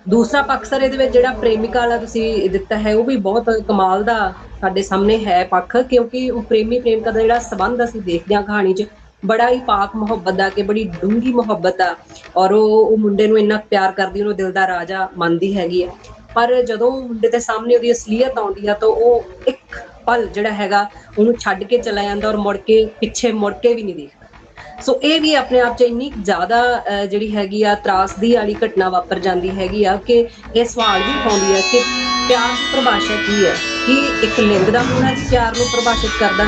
ਦੂਸਰਾ ਪੱਖ ਸਰ ਇਹਦੇ ਵਿੱਚ ਜਿਹੜਾ ਪ੍ਰੇਮਿਕਾ ਵਾਲਾ ਤੁਸੀਂ ਦਿੱਤਾ ਹੈ ਉਹ ਵੀ ਬਹੁਤ ਕਮਾਲ ਦਾ ਸਾਡੇ ਸਾਹਮਣੇ ਹੈ ਪੱਖ, ਕਿਉਂਕਿ ਉਹ ਪ੍ਰੇਮੀ ਪ੍ਰੇਮਿਕਾ ਦਾ ਜਿਹੜਾ ਸੰਬੰਧ ਅਸੀਂ ਦੇਖਦੇ ਹਾਂ ਕਹਾਣੀ 'ਚ ਬੜਾ ਹੀ ਪਾਕ ਮੁਹੱਬਤ ਦਾ, ਕਿ ਬੜੀ ਡੂੰਘੀ ਮੁਹੱਬਤ ਆ, ਔਰ ਉਹ ਮੁੰਡੇ ਨੂੰ ਇੰਨਾ ਪਿਆਰ ਕਰਦੀ, ਉਹਨੂੰ ਦਿਲ ਦਾ ਰਾਜਾ ਮੰਨਦੀ ਹੈਗੀ ਹੈ। ਪਰ ਜਦੋਂ ਮੁੰਡੇ ਦੇ ਸਾਹਮਣੇ ਉਹਦੀ ਅਸਲੀਅਤ ਆਉਂਦੀ ਆ ਤਾਂ ਉਹ ਇੱਕ ਪਲ ਜਿਹੜਾ ਹੈਗਾ ਉਹਨੂੰ ਛੱਡ ਕੇ ਚਲਾ ਜਾਂਦਾ ਔਰ ਮੁੜ ਕੇ ਪਿੱਛੇ ਮੁੜ ਕੇ ਵੀ ਨਹੀਂ ਦੇਖਦਾ। ਸੋ ਇਹ ਵੀ ਆਪਣੇ ਆਪ 'ਚ ਇੰਨੀ ਜ਼ਿਆਦਾ ਜਿਹੜੀ ਹੈਗੀ ਆ ਤਰਾਸਦੀ ਵਾਲੀ ਘਟਨਾ ਵਾਪਰ ਜਾਂਦੀ ਹੈਗੀ ਆ ਕਿ ਇਹ ਸਵਾਲ ਵੀ ਉਠਾਉਂਦੀ ਆ ਕਿ ਪਿਆਰ ਦੀ ਪਰਿਭਾਸ਼ਾ ਕੀ ਹੈ? ਕੀ ਇੱਕ ਲਿੰਗ ਦਾ ਹੋਣਾ ਪਿਆਰ ਨੂੰ ਪ੍ਰਭਾਸ਼ਿਤ ਕਰਦਾ?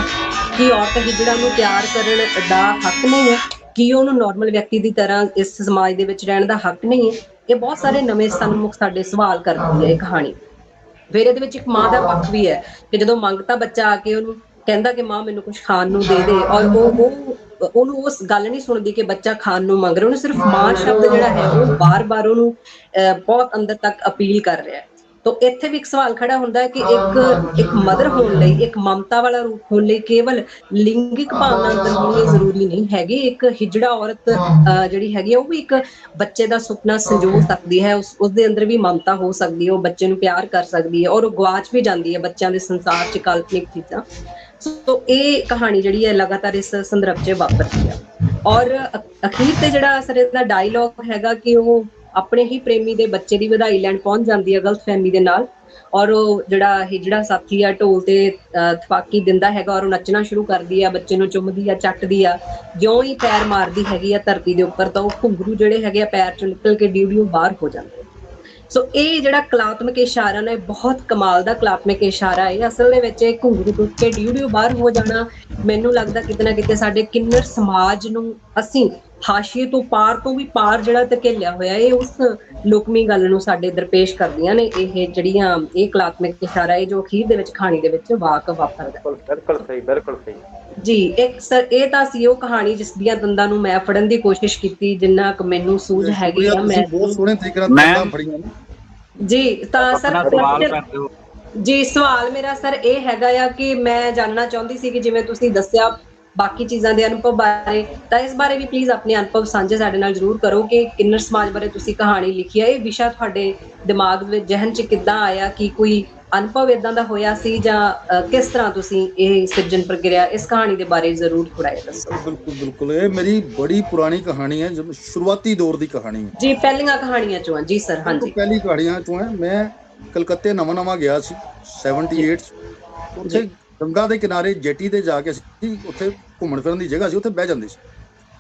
ਕੀ ਔਰਤ ਹਿਜੜਾ ਨੂੰ ਪਿਆਰ ਕਰਨ ਦਾ ਹੱਕ ਨਹੀਂ ਹੈ? ਕੀ ਉਹਨੂੰ ਨਾਰਮਲ ਵਿਅਕਤੀ ਦੀ ਤਰ੍ਹਾਂ ਇਸ ਸਮਾਜ ਦੇ ਵਿੱਚ ਰਹਿਣ ਦਾ ਹੱਕ ਨਹੀਂ ਹੈ? ਇਹ ਬਹੁਤ ਸਾਰੇ ਨਵੇਂ ਸਨਮੁਖ ਸਾਡੇ ਸਵਾਲ ਕਰਦੀ ਹੈ ਇਹ ਕਹਾਣੀ। ਫਿਰ ਇਹਦੇ ਵਿੱਚ ਇੱਕ ਮਾਂ ਦਾ ਪੱਖ ਵੀ ਹੈ ਕਿ ਜਦੋਂ ਮੰਗਤਾ ਬੱਚਾ ਆ ਕੇ ਉਹਨੂੰ ਕਹਿੰਦਾ ਕਿ ਮਾਂ ਮੈਨੂੰ ਕੁਝ ਖਾਣ ਨੂੰ ਦੇ ਦੇ, ਔਰ ਉਹਨੂੰ ਉਸ ਗੱਲ ਨਹੀਂ ਸੁਣਦੀ ਕਿ ਬੱਚਾ ਖਾਣ ਨੂੰ ਮੰਗ ਰਿਹਾ, ਉਹਨੂੰ ਸਿਰਫ ਮਾਂ ਸ਼ਬਦ ਜਿਹੜਾ ਹੈ ਉਹ ਬਾਰ-ਬਾਰ ਉਹਨੂੰ ਬਹੁਤ ਅੰਦਰ ਤੱਕ ਅਪੀਲ ਕਰ ਰਿਹਾ। ਤਾਂ ਇੱਥੇ ਵੀ ਇੱਕ ਸਵਾਲ ਖੜਾ ਹੁੰਦਾ ਹੈ ਕਿ ਇੱਕ ਮਦਰ ਹੋਣ ਲਈ, ਇੱਕ ਮਮਤਾ ਵਾਲਾ ਰੂਪ ਹੋਣ ਲਈ ਕੇਵਲ ਲਿੰਗਿਕ ਭਾਵਨਾ ਅੰਦਰ ਹੋਣੀ ਜ਼ਰੂਰੀ ਨਹੀਂ ਹੈਗੀ। ਇੱਕ ਹਿਜੜਾ ਔਰਤ ਜਿਹੜੀ ਹੈਗੀ ਉਹ ਵੀ ਇੱਕ ਬੱਚੇ ਦਾ ਸੁਪਨਾ ਸੰਜੋ ਸਕਦੀ ਹੈ, ਉਸਦੇ ਅੰਦਰ ਵੀ ਮਮਤਾ ਹੋ ਸਕਦੀ ਹੈ, ਉਹ ਬੱਚੇ ਨੂੰ ਪਿਆਰ ਕਰ ਸਕਦੀ ਹੈ ਔਰ ਉਹ ਗਵਾਚ ਵੀ ਜਾਂਦੀ ਹੈ ਬੱਚਿਆਂ ਦੇ ਸੰਸਾਰ 'ਚ ਕਾਲਪਨਿਕ ਚੀਜ਼ਾਂ। ਸੋ ਇਹ ਕਹਾਣੀ ਜਿਹੜੀ ਹੈ ਲਗਾਤਾਰ ਇਸ ਸੰਦਰਭ 'ਚ ਵਾਪਰਦੀ ਹੈ। ਔਰ ਅਖੀਰ ਤੇ ਜਿਹੜਾ ਅਸਰ ਇਹਦਾ ਡਾਇਲੌਗ ਹੈਗਾ ਕਿ ਉਹ ਆਪਣੇ ਹੀ ਪ੍ਰੇਮੀ ਦੇ ਬੱਚੇ ਦੀ ਵਧਾਈ ਲੈਣ ਪਹੁੰਚ ਜਾਂਦੀ ਹੈ ਗਲਤਫਹਿਮੀ ਦੇ ਨਾਲ, ਔਰ ਉਹ ਜਿਹੜਾ ਹਿਜੜਾ ਸਾਥੀ ਆ ਢੋਲ ਤੇ ਥਪਾਕੀ ਦਿੰਦਾ ਹੈਗਾ ਔਰ ਉਹ ਨੱਚਣਾ ਸ਼ੁਰੂ ਕਰਦੀ ਆ, ਬੱਚੇ ਨੂੰ ਚੁੰਮਦੀ ਆ, ਚੱਟਦੀ ਆ। ਜਿਉਂ ਹੀ ਪੈਰ ਮਾਰਦੀ ਹੈਗੀ ਆ ਧਰਤੀ ਦੇ ਉੱਪਰ ਤਾਂ ਉਹ ਘੁੰਗਰੂ ਜਿਹੜੇ ਹੈਗੇ ਆ ਪੈਰ ਚੋਂ ਨਿਕਲ ਕੇ ਡਿਊ ਬਾਹਰ ਹੋ ਜਾਂਦੇ। ਸੋ ਇਹ ਜਿਹੜਾ ਕਲਾਤਮਕ ਇਸ਼ਾਰਾ ਨੇ ਬਹੁਤ ਕਮਾਲ ਦਾ ਕਲਾਤਮਕ ਇਸ਼ਾਰਾ ਹੈ। ਅਸਲ ਦੇ ਵਿੱਚ ਇਹ ਘੁੰਗਰੂ ਟੁੱਟ ਕੇ ਡਿਊ ਬਾਹਰ ਹੋ ਜਾਣਾ ਮੈਨੂੰ ਲੱਗਦਾ ਕਿਤੇ ਨਾ ਕਿਤੇ ਸਾਡੇ ਕਿੰਨਰ ਸਮਾਜ ਨੂੰ ਅਸੀਂ ਹਾਸ਼ੀਏ ਤੋਂ ਵੀ ਪਾਰ ਜਿਹੜਾ ਧਕੇਲਿਆ ਹੋਇਆ ਇਹ ਉਸ ਲੋਕਮੀ ਗੱਲ ਨੂੰ ਸਾਡੇ ਦਰਪੇਸ਼ ਕਰਦੀਆਂ ਨੇ ਇਹ ਜਿਹੜੀਆਂ ਇਹ ਕਲਾਤਮਕ ਇਸ਼ਾਰਾ ਹੈ ਜੋ ਅਖੀਰ ਦੇ ਵਿੱਚ ਕਹਾਣੀ ਦੇ ਵਿੱਚ ਵਾਪਰਦਾ। ਬਿਲਕੁਲ ਸਹੀ ਜੀ। ਇੱਕ ਸਰ ਇਹ ਤਾਂ ਸੀ ਉਹ ਕਹਾਣੀ ਜਿਸ ਦੀਆਂ ਦੰਦਾਂ ਨੂੰ ਮੈਂ ਫੜਨ ਦੀ ਕੋਸ਼ਿਸ਼ ਕੀਤੀ ਜਿੰਨਾ ਕੁ ਮੈਨੂੰ ਸੂਝ ਹੈਗੀ ਆ। ਮੈਂ ਬਹੁਤ ਸੋਹਣੇ ਤਰੀਕੇ ਨਾਲ ਦੰਦਾਂ ਫੜੀਆਂ ਨੇ ਜੀ। ਤਾਂ ਸਰ ਜੀ ਸਵਾਲ ਮੇਰਾ ਸਰ ਇਹ ਹੈਗਾ ਆ ਕਿ ਮੈਂ ਜਾਣਨਾ ਚਾਹੁੰਦੀ ਸੀ ਕਿ ਜਿਵੇਂ ਤੁਸੀਂ ਦੱਸਿਆ ਬਾਕੀ ਚੀਜ਼ਾਂ ਦੇ ਅਨੁਭਵ ਬਾਰੇ, ਤਾਂ ਇਸ ਬਾਰੇ ਵੀ ਪਲੀਜ਼ ਆਪਣੇ ਅਨੁਭਵ ਸਾਂਝੇ ਸਾਡੇ ਨਾਲ ਜ਼ਰੂਰ ਕਰੋ ਕਿ ਕਿੰਨਰ ਸਮਾਜ ਬਾਰੇ ਤੁਸੀਂ ਕਹਾਣੀ ਲਿਖੀ ਹੈ। ਇਹ ਵਿਸ਼ਾ ਤੁਹਾਡੇ ਦਿਮਾਗ ਵਿੱਚ ਜ਼ਿਹਨ 'ਚ ਕਿੱਦਾਂ ਆਇਆ? ਕਿ ਕੋਈ ਅਨੁਭਵ ਇਦਾਂ ਦਾ ਹੋਇਆ ਸੀ ਜਾਂ ਕਿਸ ਤਰ੍ਹਾਂ ਤੁਸੀਂ ਇਹ ਸਿਰਜਣ ਪ੍ਰਕਿਰਿਆ ਇਸ ਕਹਾਣੀ ਦੇ ਬਾਰੇ ਜ਼ਰੂਰ ਥੋੜਾ ਜਿਹਾ ਦੱਸੋ। ਬਿਲਕੁਲ ਇਹ ਮੇਰੀ ਬੜੀ ਪੁਰਾਣੀ ਕਹਾਣੀ ਹੈ, ਜਦੋਂ ਸ਼ੁਰੂਆਤੀ ਦੌਰ ਦੀ ਕਹਾਣੀ ਹੈ ਜੀ। ਪਹਿਲੀਆਂ ਕਹਾਣੀਆਂ ਚੋਂ ਜੀ ਸਰ। ਹਾਂਜੀ, ਪਹਿਲੀ ਕਹਾਣੀਆਂ ਚੋਂ ਹੈ। ਮੈਂ ਕਲਕੱਤੇ ਨਵਾਂ ਗਿਆ ਸੀ 78 'ਚ। ਉੱਥੇ ਗੰਗਾ ਦੇ ਕਿਨਾਰੇ ਜੇਟੀ ਤੇ ਜਾ ਕੇ ਸੀ, ਉੱਥੇ ਘੁੰਮਣ ਫਿਰਨ ਦੀ ਜਗ੍ਹਾ ਸੀ, ਉੱਥੇ ਬਹਿ ਜਾਂਦੇ ਸੀ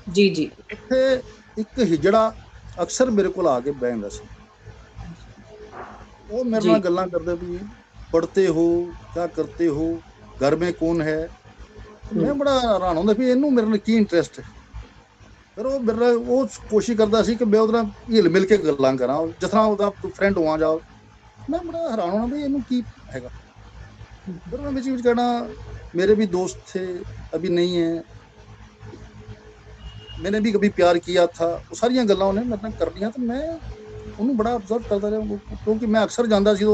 ਜੀ ਜੀ। ਉੱਥੇ ਇੱਕ ਹਿਜੜਾ ਅਕਸਰ ਮੇਰੇ ਕੋਲ ਆ ਕੇ ਬਹਿ ਜਾਂਦਾ ਸੀ। ਉਹ ਮੇਰੇ ਨਾਲ ਗੱਲਾਂ ਕਰਦੇ ਵੀ ਪੜ੍ਹਤੇ ਹੋ, ਕਿਆ ਕਰਤੇ ਹੋ, ਘਰ ਮੇਂ ਕੌਣ ਹੈ। ਮੈਂ ਬੜਾ ਹੈਰਾਨ ਹੁੰਦਾ ਵੀ ਇਹਨੂੰ ਮੇਰੇ ਨਾਲ ਕੀ ਇੰਟਰਸਟ ਹੈ। ਫਿਰ ਉਹ ਮੇਰੇ ਨਾਲ ਉਹ ਕੋਸ਼ਿਸ਼ ਕਰਦਾ ਸੀ ਕਿ ਮੈਂ ਉਹਦੇ ਨਾਲ ਹਿਲ ਮਿਲ ਕੇ ਗੱਲਾਂ ਕਰਾਂ, ਜਿਸ ਤਰ੍ਹਾਂ ਉਹਦਾ ਫਰੈਂਡ ਹੋਵਾਂ ਜਾਂ। ਮੈਂ ਬੜਾ ਹੈਰਾਨ ਹੋਣਾ ਵੀ ਇਹਨੂੰ ਕੀ ਹੈਗਾ। फिर मैं बीच कहना मेरे भी दोस्त थे, अभी नहीं है, मैंने भी कभी प्यार किया था। वो सारिया गल्लां उन्हें मेरे नाल कर लिया। तो मैं उन्होंने बड़ा ऑब्जर्व करता रहा, क्योंकि मैं अक्सर जाता सी।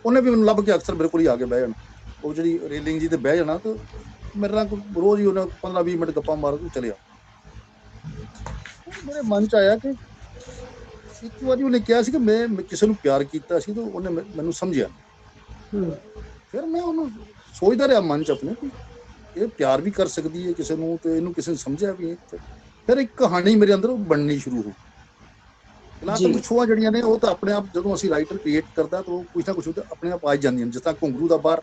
उन्हें भी मैंने लभ के अक्सर मेरे को ही आके बह जाना, वो जी रेलिंग जी ते बह जाना। तो मेरे नाल रोज़ ही उन्हें 15-20 मिनट गप्पा मार के चले आ। मेरे मन च आया कि एक बार उन्हें कहा कि मैं किसी को प्यार किया सी, तो उन्हें मैनू समझिया। फिर मैं उन्होंने सोचता रहा मन च अपने कि ये प्यार भी कर सकती है किसी को, तो इन्हों किसी ने समझा भी है। फिर एक कहानी मेरे अंदर बननी शुरू हो। कलात्मक छुआ जड़ियां ने वो तो अपने आप जो असीं राइटर क्रिएट करता तो कुछ ना कुछ अपने आप आ जांदियां, जिस तरह घुंगरू का बाहर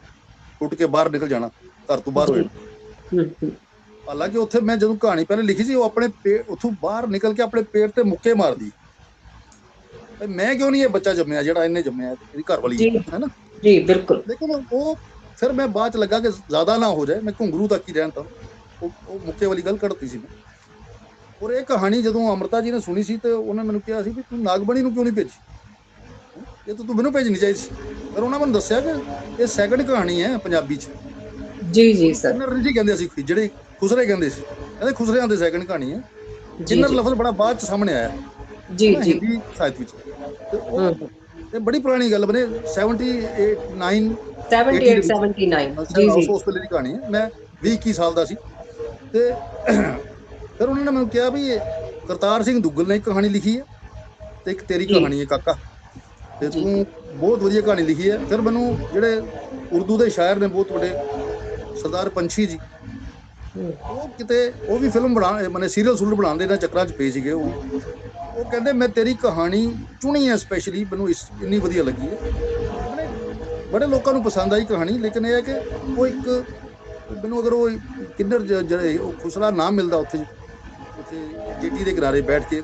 टुट के बाहर निकल जाना, घर तो बाहर हो जाना। हालांकि उत्थे मैं जो कहानी पहले लिखी सी, वो अपने उथों बाहर निकल के अपने पेट ते मुक्के मारदी, मैं क्यों नहीं ये बच्चा जम्मिया जिहड़ा इन्हें जम्मिया, मेरी घर वाली है ना जी। बिल्कुल। लेकिन वो फिर मैं बाद लगा कि ज्यादा ना हो जाए, मैं घुंगरू तक ही रहता। वो मुक्के वाली गल कढ़ती सी मैं। और ये कहानी जो अमृता जी ने सुनी सी, तो उन्होंने मैंने कहा सी भी तू नागबणी क्यों नहीं भेजी, ये तो तू मैनू भेजनी चाहिए सी। पर उन्होंने मैंने दस्सिया कि ये सैकंड कहानी है पंजाबी च। जी जी सर। किन्नर जी कहंदे सी, ਜਿਹੜੇ ਖੁਸਰੇ ਕਹਿੰਦੇ ਸੀ, ਕਹਿੰਦੇ ਖੁਸਰਿਆਂ ਦੀ ਸੈਕੰਡ ਕਹਾਣੀ ਹੈ। ਕਿੰਨਰ ਲਫ਼ਜ਼ ਬੜਾ ਬਾਅਦ ਚ ਸਾਹਮਣੇ ਆਇਆ ਜੀ ਜੀ ਹਿੰਦੀ ਸਾਹਿਤ ਵਿੱਚ। ਤੇ ਉਹ ਇਹ ਬੜੀ ਪੁਰਾਣੀ ਗੱਲ ਬਣੇ 78 79 ਜੀ ਜੀ ਉਸ ਵੇਲੇ ਦੀ ਕਹਾਣੀ ਹੈ। ਮੈਂ 20-21 ਸਾਲ ਦਾ ਸੀ। ਤੇ ਫਿਰ ਉਹਨਾਂ ਨੇ ਮੈਨੂੰ ਕਿਹਾ ਵੀ ਕਰਤਾਰ ਸਿੰਘ ਦੁੱਗਲ ਨੇ ਇੱਕ ਕਹਾਣੀ ਲਿਖੀ ਹੈ ਤੇ ਇੱਕ ਤੇਰੀ ਕਹਾਣੀ ਹੈ ਕਾਕਾ, ਤੇ ਤੂੰ ਬਹੁਤ ਵਧੀਆ ਕਹਾਣੀ ਲਿਖੀ ਹੈ। ਫਿਰ ਮੈਨੂੰ ਜਿਹੜੇ ਉਰਦੂ ਦੇ ਸ਼ਾਇਰ ਨੇ ਬਹੁਤ ਵੱਡੇ ਸਰਦਾਰ ਪੰਛੀ ਜੀ, ਉਹ ਕਿਤੇ ਉਹ ਵੀ ਫਿਲਮ ਬਣਾ ਸੀਰੀਅਲ ਸੂਲ ਬਣਾਉਣ ਦੇ ਇਹਨਾਂ ਚੱਕਰਾਂ 'ਚ ਪਏ ਸੀਗੇ। ਉਹ ਕਹਿੰਦੇ ਮੈਂ ਤੇਰੀ ਕਹਾਣੀ ਚੁਣੀ ਹੈ ਸਪੈਸ਼ਲੀ, ਮੈਨੂੰ ਇੰਨੀ ਵਧੀਆ ਲੱਗੀ ਹੈ ਬੜੇ ਲੋਕਾਂ ਨੂੰ ਪਸੰਦ ਆਈ ਕਹਾਣੀ। ਲੇਕਿਨ ਇਹ ਹੈ ਕਿ ਉਹ ਇੱਕ ਮੈਨੂੰ ਅਗਰ ਉਹ ਕਿੰਨਰ ਜਿਹੜੇ ਉਹ ਖੁਸਰਾ ਨਾਮ ਮਿਲਦਾ ਉੱਥੇ ਜੀਟੀ ਦੇ ਕਿਨਾਰੇ ਬੈਠ ਕੇ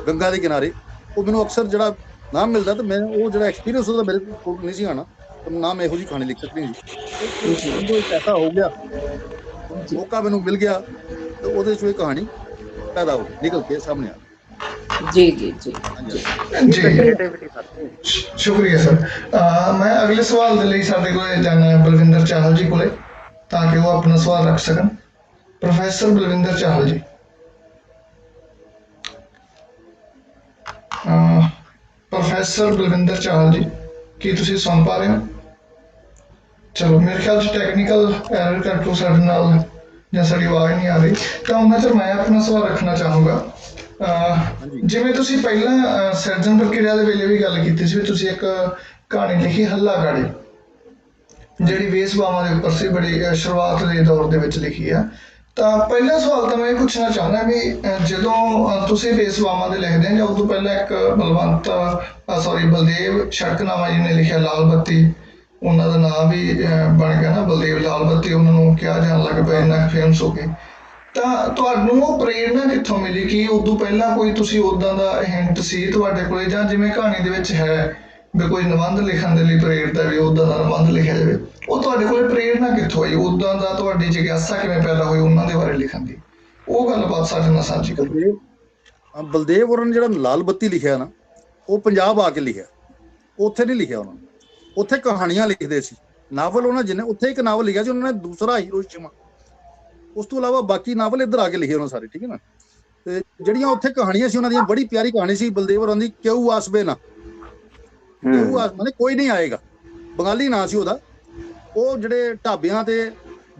ਗੰਗਾ ਦੇ ਕਿਨਾਰੇ, ਉਹ ਮੈਨੂੰ ਅਕਸਰ ਜਿਹੜਾ ਨਾਮ ਮਿਲਦਾ ਤਾਂ ਮੈਂ ਉਹ ਜਿਹੜਾ ਐਕਸਪੀਰੀਅੰਸ ਉਹਦਾ ਮੇਰੇ ਕੋਲ ਨਹੀਂ ਸੀ ਆਉਣਾ, ਤਾਂ ਨਾਮ ਇਹੋ ਜਿਹੀ ਕਹਾਣੀ ਲਿਖ ਸਕਦੀ ਜੀ। ਇੱਕ ਐਸਾ ਹੋ ਗਿਆ, ਮੌਕਾ ਮੈਨੂੰ ਮਿਲ ਗਿਆ ਤੇ ਉਹਦੇ 'ਚੋਂ ਇਹ ਕਹਾਣੀ ਪੈਦਾ ਹੋ ਨਿਕਲ ਕੇ ਸਾਹਮਣੇ ਆ। ਜੀ ਜੀ ਜੀ ਸ਼ੁਕਰੀਆ ਸਰ। ਮੈਂ ਅਗਲੇ ਸਵਾਲ ਦੇ ਲਈ ਸਾਡੇ ਕੋਲ ਜਾਣਾ ਬਲਵਿੰਦਰ ਚਾਹਲ ਜੀ ਕੋਲੇ, ਤਾਂ ਕਿ ਉਹ ਆਪਣਾ ਸਵਾਲ ਰੱਖ ਸਕਣ। ਪ੍ਰੋਫੈਸਰ ਬਲਵਿੰਦਰ ਚਾਹਲ ਜੀ। ਪ੍ਰੋਫੈਸਰ ਬਲਵਿੰਦਰ ਚਾਹਲ ਜੀ, ਕੀ ਤੁਸੀਂ ਸੁਣ ਪਾ ਰਹੇ ਹੋ? ਚਲੋ, ਮੇਰੇ ਖਿਆਲ 'ਚ ਟੈਕਨੀਕਲ ਐਰਰ ਕਰਕੇ ਸਾਡੇ ਨਾਲ ਜਾਂ ਸਾਡੀ ਆਵਾਜ਼ ਨਹੀਂ ਆ ਰਹੀ, ਤਾਂ ਉਹਨਾਂ 'ਚ ਮੈਂ ਆਪਣਾ ਸਵਾਲ ਰੱਖਣਾ ਚਾਹੂੰਗਾ। ਜਿਵੇਂ ਤੁਸੀਂ ਪਹਿਲਾਂ ਸਿਰਜਣ ਪ੍ਰਕਿਰਿਆ ਦੇ ਵੇਲੇ ਵੀ ਗੱਲ ਕੀਤੀ ਸੀ ਵੀ ਤੁਸੀਂ ਇੱਕ ਕਹਾਣੀ ਲਿਖੀ ਹੱਲਾ ਗਾੜੀ, ਜਿਹੜੀ ਵੇਸਬਾਵਾਂ ਦੇ ਉੱਪਰ ਸੀ, ਬੜੀ ਸ਼ੁਰੂਆਤ ਦੇ ਦੌਰ ਦੇ ਵਿੱਚ ਲਿਖੀ ਆ। ਤਾਂ ਪਹਿਲਾ ਸਵਾਲ ਤਾਂ ਮੈਂ ਇਹ ਪੁੱਛਣਾ ਚਾਹੁੰਦਾ ਵੀ ਜਦੋਂ ਤੁਸੀਂ ਵੇਸਬਾਵਾਂ ਦੇ ਲਿਖਦੇ ਆ, ਜਾਂ ਉਦੋਂ ਪਹਿਲਾਂ ਇੱਕ ਬਲਦੇਵ ਸ਼ੜਕਨਾਮਾ ਜੀ ਨੇ ਲਿਖਿਆ ਲਾਲ ਬੱਤੀ, ਉਹਨਾਂ ਦਾ ਨਾਮ ਵੀ ਬਣ ਗਿਆ ਨਾ ਬਲਦੇਵ ਲਾਲ ਬੱਤੀ, ਉਹਨਾਂ ਨੂੰ ਕਿਹਾ ਜਾਣ ਲੱਗ ਪਿਆ, ਇੰਨਾ ਫੇਮਸ ਹੋ ਗਏ। ਤਾਂ ਤੁਹਾਨੂੰ ਉਹ ਪ੍ਰੇਰਨਾ ਕਿੱਥੋਂ ਮਿਲੀ? ਕਿ ਉਦੋਂ ਪਹਿਲਾਂ ਕੋਈ ਤੁਸੀਂ ਉੱਦਾਂ ਦਾ ਹਿੰਟ ਸੀ ਤੁਹਾਡੇ ਕੋਲੇ, ਜਾਂ ਜਿਵੇਂ ਕਹਾਣੀ ਦੇ ਵਿੱਚ ਹੈ ਵੀ ਕੋਈ ਨਿਬੰਧ ਲਿਖਣ ਦੇ ਲਈ ਪ੍ਰੇਰਦਾ ਵੀ ਉੱਦਾਂ ਦਾ ਨਿਬੰਧ ਲਿਖਿਆ ਜਾਵੇ, ਉਹ ਤੁਹਾਡੇ ਕੋਲੇ ਪ੍ਰੇਰਨਾ ਕਿੱਥੋਂ ਆਈ? ਉੱਦਾਂ ਦਾ ਤੁਹਾਡੀ ਜਿਗਿਆਸਾ ਕਿਵੇਂ ਪੈਦਾ ਹੋਈ ਉਹਨਾਂ ਦੇ ਬਾਰੇ ਲਿਖਣ ਦੀ? ਉਹ ਗੱਲਬਾਤ ਸਾਡੇ ਨਾਲ ਸਾਂਝੀ ਕਰੋ। ਬਲਦੇਵ ਹੋਰਾਂ ਨੇ ਜਿਹੜਾ ਲਾਲ ਬੱਤੀ ਲਿਖਿਆ ਨਾ, ਉਹ ਪੰਜਾਬ ਆ ਕੇ ਲਿਖਿਆ, ਉੱਥੇ ਨਹੀਂ ਲਿਖਿਆ ਉਹਨਾਂ ਨੇ। ਉੱਥੇ ਕਹਾਣੀਆਂ ਲਿਖਦੇ ਸੀ, ਨਾਵਲ ਉਹਨਾਂ ਜਿਹਨੇ ਉੱਥੇ ਇੱਕ ਨਾਵਲ ਲਿਖਿਆ ਸੀ ਉਹਨਾਂ ਨੇ, ਦੂਸਰਾ ਹੀਰੋਸ਼ੀਮਾ। ਉਸ ਤੋਂ ਇਲਾਵਾ ਬਾਕੀ ਨਾਵਲ ਇੱਧਰ ਆ ਕੇ ਲਿਖੇ ਉਹਨਾਂ ਸਾਰੇ, ਠੀਕ ਹੈ ਨਾ। ਤੇ ਜਿਹੜੀਆਂ ਉੱਥੇ ਕਹਾਣੀਆਂ ਸੀ ਉਹਨਾਂ ਦੀਆਂ, ਬੜੀ ਪਿਆਰੀ ਕਹਾਣੀ ਸੀ ਬਲਦੇਵ ਹੋਰਾਂ ਦੀ, ਕਿਉ ਆਸਬੇ ਨਾ, ਕਿਉ ਆਸਬੇ ਕੋਈ ਨਹੀਂ ਆਏਗਾ, ਬੰਗਾਲੀ ਨਾਂ ਸੀ ਉਹਦਾ। ਉਹ ਜਿਹੜੇ ਢਾਬਿਆਂ ਤੇ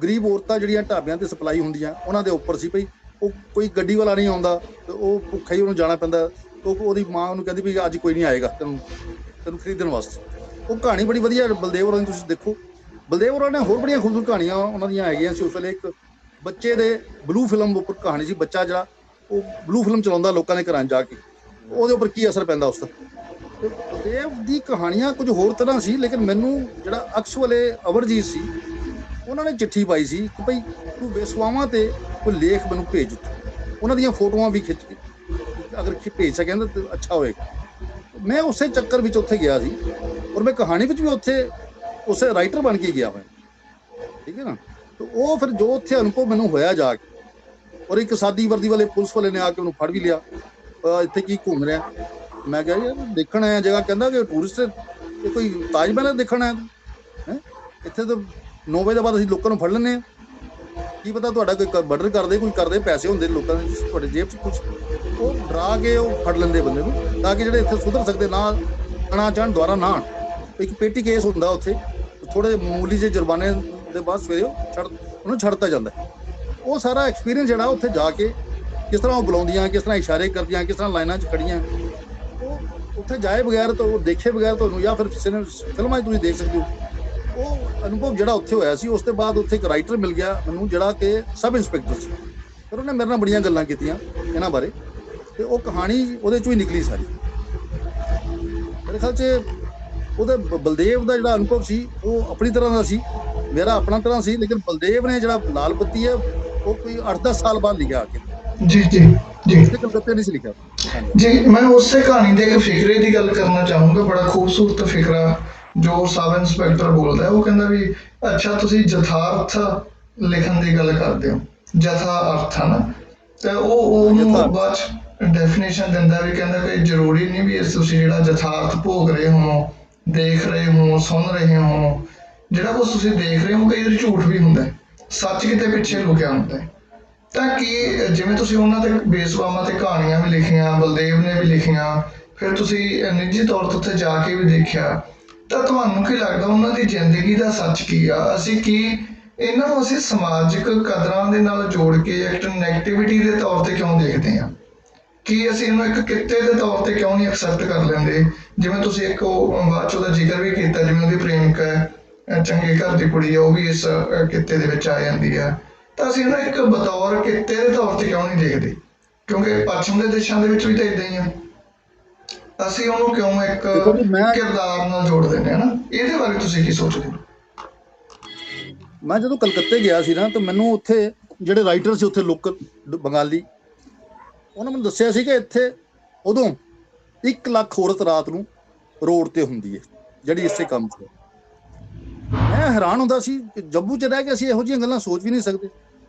ਗਰੀਬ ਔਰਤਾਂ ਜਿਹੜੀਆਂ ਢਾਬਿਆਂ ਤੇ ਸਪਲਾਈ ਹੁੰਦੀਆਂ, ਉਹਨਾਂ ਦੇ ਉੱਪਰ ਸੀ ਭਈ ਉਹ ਕੋਈ ਗੱਡੀ ਵਾਲਾ ਨਹੀਂ ਆਉਂਦਾ ਤੇ ਉਹ ਭੁੱਖਾ ਹੀ ਉਹਨੂੰ ਜਾਣਾ ਪੈਂਦਾ। ਉਹਦੀ ਮਾਂ ਉਹਨੂੰ ਕਹਿੰਦੀ ਵੀ ਅੱਜ ਕੋਈ ਨਹੀਂ ਆਏਗਾ ਤੈਨੂੰ ਖਰੀਦਣ ਵਾਸਤੇ। ਉਹ ਕਹਾਣੀ ਬੜੀ ਵਧੀਆ ਬਲਦੇਵ ਹੋਰਾਂ ਦੀ, ਤੁਸੀਂ ਦੇਖੋ। ਬਲਦੇਵ ਹੋਰਾਂ ਨੇ ਹੋਰ ਬੜੀਆਂ ਖੂਬਸੂਰਤ ਕਹਾਣੀਆਂ ਉਹਨਾਂ ਦੀਆਂ ਹੈਗੀਆਂ ਸੀ। ਉਸ ਵੇਲੇ ਇੱਕ ਬੱਚੇ ਦੇ ਬਲੂ ਫਿਲਮ ਉੱਪਰ ਕਹਾਣੀ ਸੀ, ਬੱਚਾ ਜਿਹੜਾ ਉਹ ਬਲੂ ਫਿਲਮ ਚਲਾਉਂਦਾ ਲੋਕਾਂ ਦੇ ਘਰਾਂ ਜਾ ਕੇ, ਉਹਦੇ ਉੱਪਰ ਕੀ ਅਸਰ ਪੈਂਦਾ ਉਸਦਾ। ਬਲਦੇਵ ਦੀ ਕਹਾਣੀਆਂ ਕੁਝ ਹੋਰ ਤਰ੍ਹਾਂ ਸੀ, ਲੇਕਿਨ ਮੈਨੂੰ ਜਿਹੜਾ ਅਕਸ਼ ਵਾਲੇ ਅਵਰਜੀਤ ਸੀ, ਉਹਨਾਂ ਨੇ ਚਿੱਠੀ ਪਾਈ ਸੀ ਕਿ ਭਈ ਤੂੰ ਵੇਸਵਾਵਾਂ ਤੇ ਕੋਈ ਲੇਖ ਮੈਨੂੰ ਭੇਜ, ਉਹਨਾਂ ਦੀਆਂ ਫੋਟੋਆਂ ਵੀ ਖਿੱਚ ਕੇ ਅਗਰ ਭੇਜ ਸਕਿਆ ਤਾਂ ਅੱਛਾ ਹੋਏਗਾ। ਮੈਂ ਉਸੇ ਚੱਕਰ ਵਿੱਚ ਉੱਥੇ ਗਿਆ ਸੀ, ਔਰ ਮੈਂ ਕਹਾਣੀ ਵਿੱਚ ਵੀ ਉੱਥੇ ਉਸੇ ਰਾਈਟਰ ਬਣ ਕੇ ਗਿਆ ਮੈਂ, ਠੀਕ ਹੈ ਨਾ। ਤੇ ਉਹ ਫਿਰ ਜੋ ਉੱਥੇ ਅਨੁਭਵ ਮੈਨੂੰ ਹੋਇਆ ਜਾ ਕੇ, ਔਰ ਇੱਕ ਸਾਦੀ ਵਰਦੀ ਵਾਲੇ ਪੁਲਿਸ ਵਾਲੇ ਨੇ ਆ ਕੇ ਉਹਨੂੰ ਫੜ ਵੀ ਲਿਆ, ਇੱਥੇ ਕੀ ਘੁੰਮ ਰਿਹਾ। ਮੈਂ ਕਿਹਾ ਯਾਰ ਦੇਖਣ ਆਇਆ ਜਗ੍ਹਾ, ਕਹਿੰਦਾ ਕਿ ਟੂਰਿਸਟ ਇਹ ਕੋਈ ਤਾਜ ਮਹਿਲ ਦੇਖਣ ਆਇਆ ਹੈ, ਇੱਥੇ ਤਾਂ 9 ਵਜੇ ਤੋਂ ਬਾਅਦ ਅਸੀਂ ਲੋਕਾਂ ਨੂੰ ਫੜ ਲੈਂਦੇ ਹਾਂ, ਕੀ ਪਤਾ ਤੁਹਾਡਾ ਕੋਈ ਮਰਡਰ ਕਰਦੇ, ਕੋਈ ਕਰਦੇ, ਪੈਸੇ ਹੁੰਦੇ ਲੋਕਾਂ ਦੇ ਤੁਹਾਡੇ ਜੇਬ 'ਚ ਕੁਛ, ਉਹ ਡਰਾ ਕੇ ਉਹ ਫੜ ਲੈਂਦੇ ਬੰਦੇ ਨੂੰ, ਤਾਂ ਕਿ ਜਿਹੜੇ ਇੱਥੇ ਸੁਧਰ ਸਕਦੇ ਨਾ ਆਉਣਾ ਚਾਹਣ, ਦੁਬਾਰਾ ਨਾ ਆਉਣ। ਇੱਕ ਪੇਟੀ ਕੇਸ ਹੁੰਦਾ ਉੱਥੇ, ਥੋੜੇ ਮਾਮੂਲੀ ਜਿਹੇ ਜੁਰਮਾਨੇ ਦੇ ਬਾਅਦ ਸਵੇਰੇ ਉਹਨੂੰ ਛੱਡਤਾ ਜਾਂਦਾ। ਉਹ ਸਾਰਾ ਐਕਸਪੀਰੀਅੰਸ ਜਿਹੜਾ ਉੱਥੇ ਜਾ ਕੇ ਕਿਸ ਤਰ੍ਹਾਂ ਉਹ ਬੁਲਾਉਂਦੀਆਂ, ਕਿਸ ਤਰ੍ਹਾਂ ਇਸ਼ਾਰੇ ਕਰਦੀਆਂ, ਕਿਸ ਤਰ੍ਹਾਂ ਲਾਈਨਾਂ 'ਚ ਖੜੀਆਂ, ਉਹ ਉੱਥੇ ਜਾਏ ਬਗੈਰ ਤਾਂ ਉਹ ਦੇਖੇ ਬਗੈਰ ਤੁਹਾਨੂੰ, ਜਾਂ ਫਿਰ ਫਿਲਮਾਂ 'ਚ ਤੁਸੀਂ ਦੇਖ ਸਕਦੇ ਹੋ। ਉਹ ਅਨੁਭਵ ਜਿਹੜਾ ਉੱਥੇ ਹੋਇਆ ਸੀ। ਉਸ ਤੋਂ ਬਾਅਦ ਉੱਥੇ ਇੱਕ ਰਾਈਟਰ ਮਿਲ ਗਿਆ ਮੈਨੂੰ ਜਿਹੜਾ ਕਿ ਸਬ ਇੰਸਪੈਕਟਰ ਸੀ, ਫਿਰ ਉਹਨੇ ਮੇਰੇ ਨਾਲ ਬੜੀਆਂ ਗੱਲਾਂ ਕੀਤੀਆਂ ਇਹਨਾਂ ਬਾਰੇ, ਤੇ ਉਹ ਕਹਾਣੀ ਉਹਦੇ 'ਚੋਂ ਹੀ ਨਿਕਲੀ ਸਾਰੀ। ਮੇਰੇ ਖਿਆਲ 'ਚ ਉਹਦੇ ਬਲਦੇਵ ਦਾ ਜਿਹੜਾ ਅਨੁਭਵ ਸੀ ਉਹ ਆਪਣੀ ਤਰ੍ਹਾਂ ਦਾ ਸੀ, ਮੇਰਾ ਆਪਣਾ ਤਰ੍ਹਾਂ ਸੀ, ਲੇਕਿਨ ਬਲਦੇਵ ਨੇ ਜਿਹੜਾ ਲਾਲ ਬੱਤੀ ਹੈ ਉਹ ਕੋਈ 8-10 ਸਾਲ ਬਾਅਦ ਲਿਖਿਆ ਆ ਕੇ। ਜੀ ਜੀ ਜੀ ਕਲਕੱਤੇ ਨਹੀਂ ਸੀ ਲਿਖਿਆ ਜੀ। ਮੈਂ ਉਸੇ ਕਹਾਣੀ ਦੇ ਇੱਕ ਫਿਕਰੇ ਦੀ ਗੱਲ ਕਰਨਾ ਚਾਹੂੰਗਾ, ਬੜਾ ਖੂਬਸੂਰਤ ਫਿਕਰਾ ਜੋ ਸਬ ਇੰਸਪੈਕਟਰ ਬੋਲਦਾ। ਉਹ ਕਹਿੰਦਾ ਵੀ ਅੱਛਾ ਤੁਸੀਂ ਯਥਾਰਥ ਲਿਖਣ ਦੀ ਗੱਲ ਕਰਦੇ ਹੋ, ਜਥਾ ਅਰਥ ਹੈ ਨਾ, ਤੇ ਉਹਨੂੰ ਬਾਅਦ 'ਚ ਡੈਫੀਨੇਸ਼ਨ ਦਿੰਦਾ ਵੀ, ਕਹਿੰਦਾ ਕਿ ਜ਼ਰੂਰੀ ਨਹੀਂ ਵੀ ਤੁਸੀਂ ਜਿਹੜਾ ਯਥਾਰਥ ਭੋਗ ਰਹੇ ਹੋ, ਦੇਖ ਰਹੇ ਹੋ, ਸੁਣ ਰਹੇ ਹੋ, ਜਿਹੜਾ ਕੁਛ ਤੁਸੀਂ ਦੇਖ ਰਹੇ ਹੋ ਕਈ ਵਾਰ ਝੂਠ ਵੀ ਹੁੰਦਾ, ਸੱਚ ਕਿਤੇ ਪਿੱਛੇ ਲੁਕਿਆ ਹੁੰਦਾ। ਤਾਂ ਕਿ ਜਿਵੇਂ ਤੁਸੀਂ ਉਹਨਾਂ ਤੇ ਬੇਸਬਾਵਾਂ ਤੇ ਕਹਾਣੀਆਂ ਵੀ ਲਿਖੀਆਂ, ਬਲਦੇਵ ਨੇ ਵੀ ਲਿਖੀਆਂ, ਫਿਰ ਤੁਸੀਂ ਨਿੱਜੀ ਤੌਰ ਤੇ ਉੱਥੇ ਜਾ ਕੇ ਵੀ ਦੇਖਿਆ, ਤਾਂ ਤੁਹਾਨੂੰ ਕੀ ਲੱਗਦਾ ਉਹਨਾਂ ਦੀ ਜ਼ਿੰਦਗੀ ਦਾ ਸੱਚ ਕੀ ਆ? ਇਹਨਾਂ ਨੂੰ ਅਸੀਂ ਸਮਾਜਿਕ ਕਦਰਾਂ ਦੇ ਨਾਲ ਜੋੜ ਕੇ ਇੱਕ ਨੈਗੇਟਿਵਿਟੀ ਦੇ ਤੌਰ ਤੇ ਕਿਉਂ ਦੇਖਦੇ ਹਾਂ? ਕਿ ਅਸੀਂ ਇਹਨੂੰ ਇੱਕ ਕਿੱਤੇ ਦੇ ਤੌਰ ਤੇ ਕਿਉਂ ਨਹੀਂ ਐਕਸੈਪਟ ਕਰ ਲੈਂਦੇ? ਜਿਵੇਂ ਤੁਸੀਂ ਇੱਕ ਉਹ ਬਾਅਦ 'ਚ ਉਹਦਾ ਜ਼ਿਕਰ ਵੀ ਕੀਤਾ, ਜਿਵੇਂ ਉਹਦੀ ਪ੍ਰੇਮਿਕ ਹੈ, ਚੰਗੇ ਘਰ ਦੀ ਕੁੜੀ ਆ, ਉਹ ਵੀ ਇਸ ਕਿੱਤੇ ਦੇ ਵਿੱਚ ਆ ਜਾਂਦੀ ਹੈ। ਤਾਂ ਅਸੀਂ ਇਹਨੂੰ ਇੱਕ ਬਤੌਰ ਕਿੱਤੇ ਦੇ ਤੌਰ ਤੇ ਕਿਉਂ ਨਹੀਂ ਦੇਖਦੇ? ਕਿਉਂਕਿ ਪੱਛਮ ਦੇ ਦੇਸ਼ਾਂ ਦੇ ਵਿੱਚ ਵੀ ਤਾਂ ਇੱਦਾਂ ਹੀ ਆ। ਅਸੀਂ ਉਹਨੂੰ ਕਿਉਂ ਇੱਕ ਦੇਖੋ ਜੀ, ਮੈਂ ਕਿਰਦਾਰ ਨਾਲ ਜੋੜ ਦਿੰਦੇ ਹਾਂ ਨਾ, ਇਹਦੇ ਬਾਰੇ ਤੁਸੀਂ ਕੀ ਸੋਚਦੇ ਹੋ? ਜਦੋਂ ਕਲਕੱਤੇ ਗਿਆ ਸੀ ਨਾ, ਤਾਂ ਮੈਨੂੰ ਉੱਥੇ ਜਿਹੜੇ ਰਾਈਟਰ ਸੀ ਉੱਥੇ ਲੋਕਲ ਬੰਗਾਲੀ, ਉਹਨਾਂ ਮੈਨੂੰ ਦੱਸਿਆ ਸੀ ਕਿ ਇੱਥੇ ਉਦੋਂ 1 ਲੱਖ ਔਰਤ ਰਾਤ ਨੂੰ ਰੋਡ ਤੇ ਹੁੰਦੀ ਹੈ ਜਿਹੜੀ ਇਸੇ ਕੰਮ 'ਚ ਹੈ। ਮੈਂ ਹੈਰਾਨ ਹੁੰਦਾ ਸੀ ਕਿ ਜੰਮੂ 'ਚ ਰਹਿ ਕੇ ਅਸੀਂ ਇਹੋ ਜਿਹੀਆਂ ਗੱਲਾਂ ਸੋਚ ਵੀ ਨਹੀਂ ਸਕਦੇ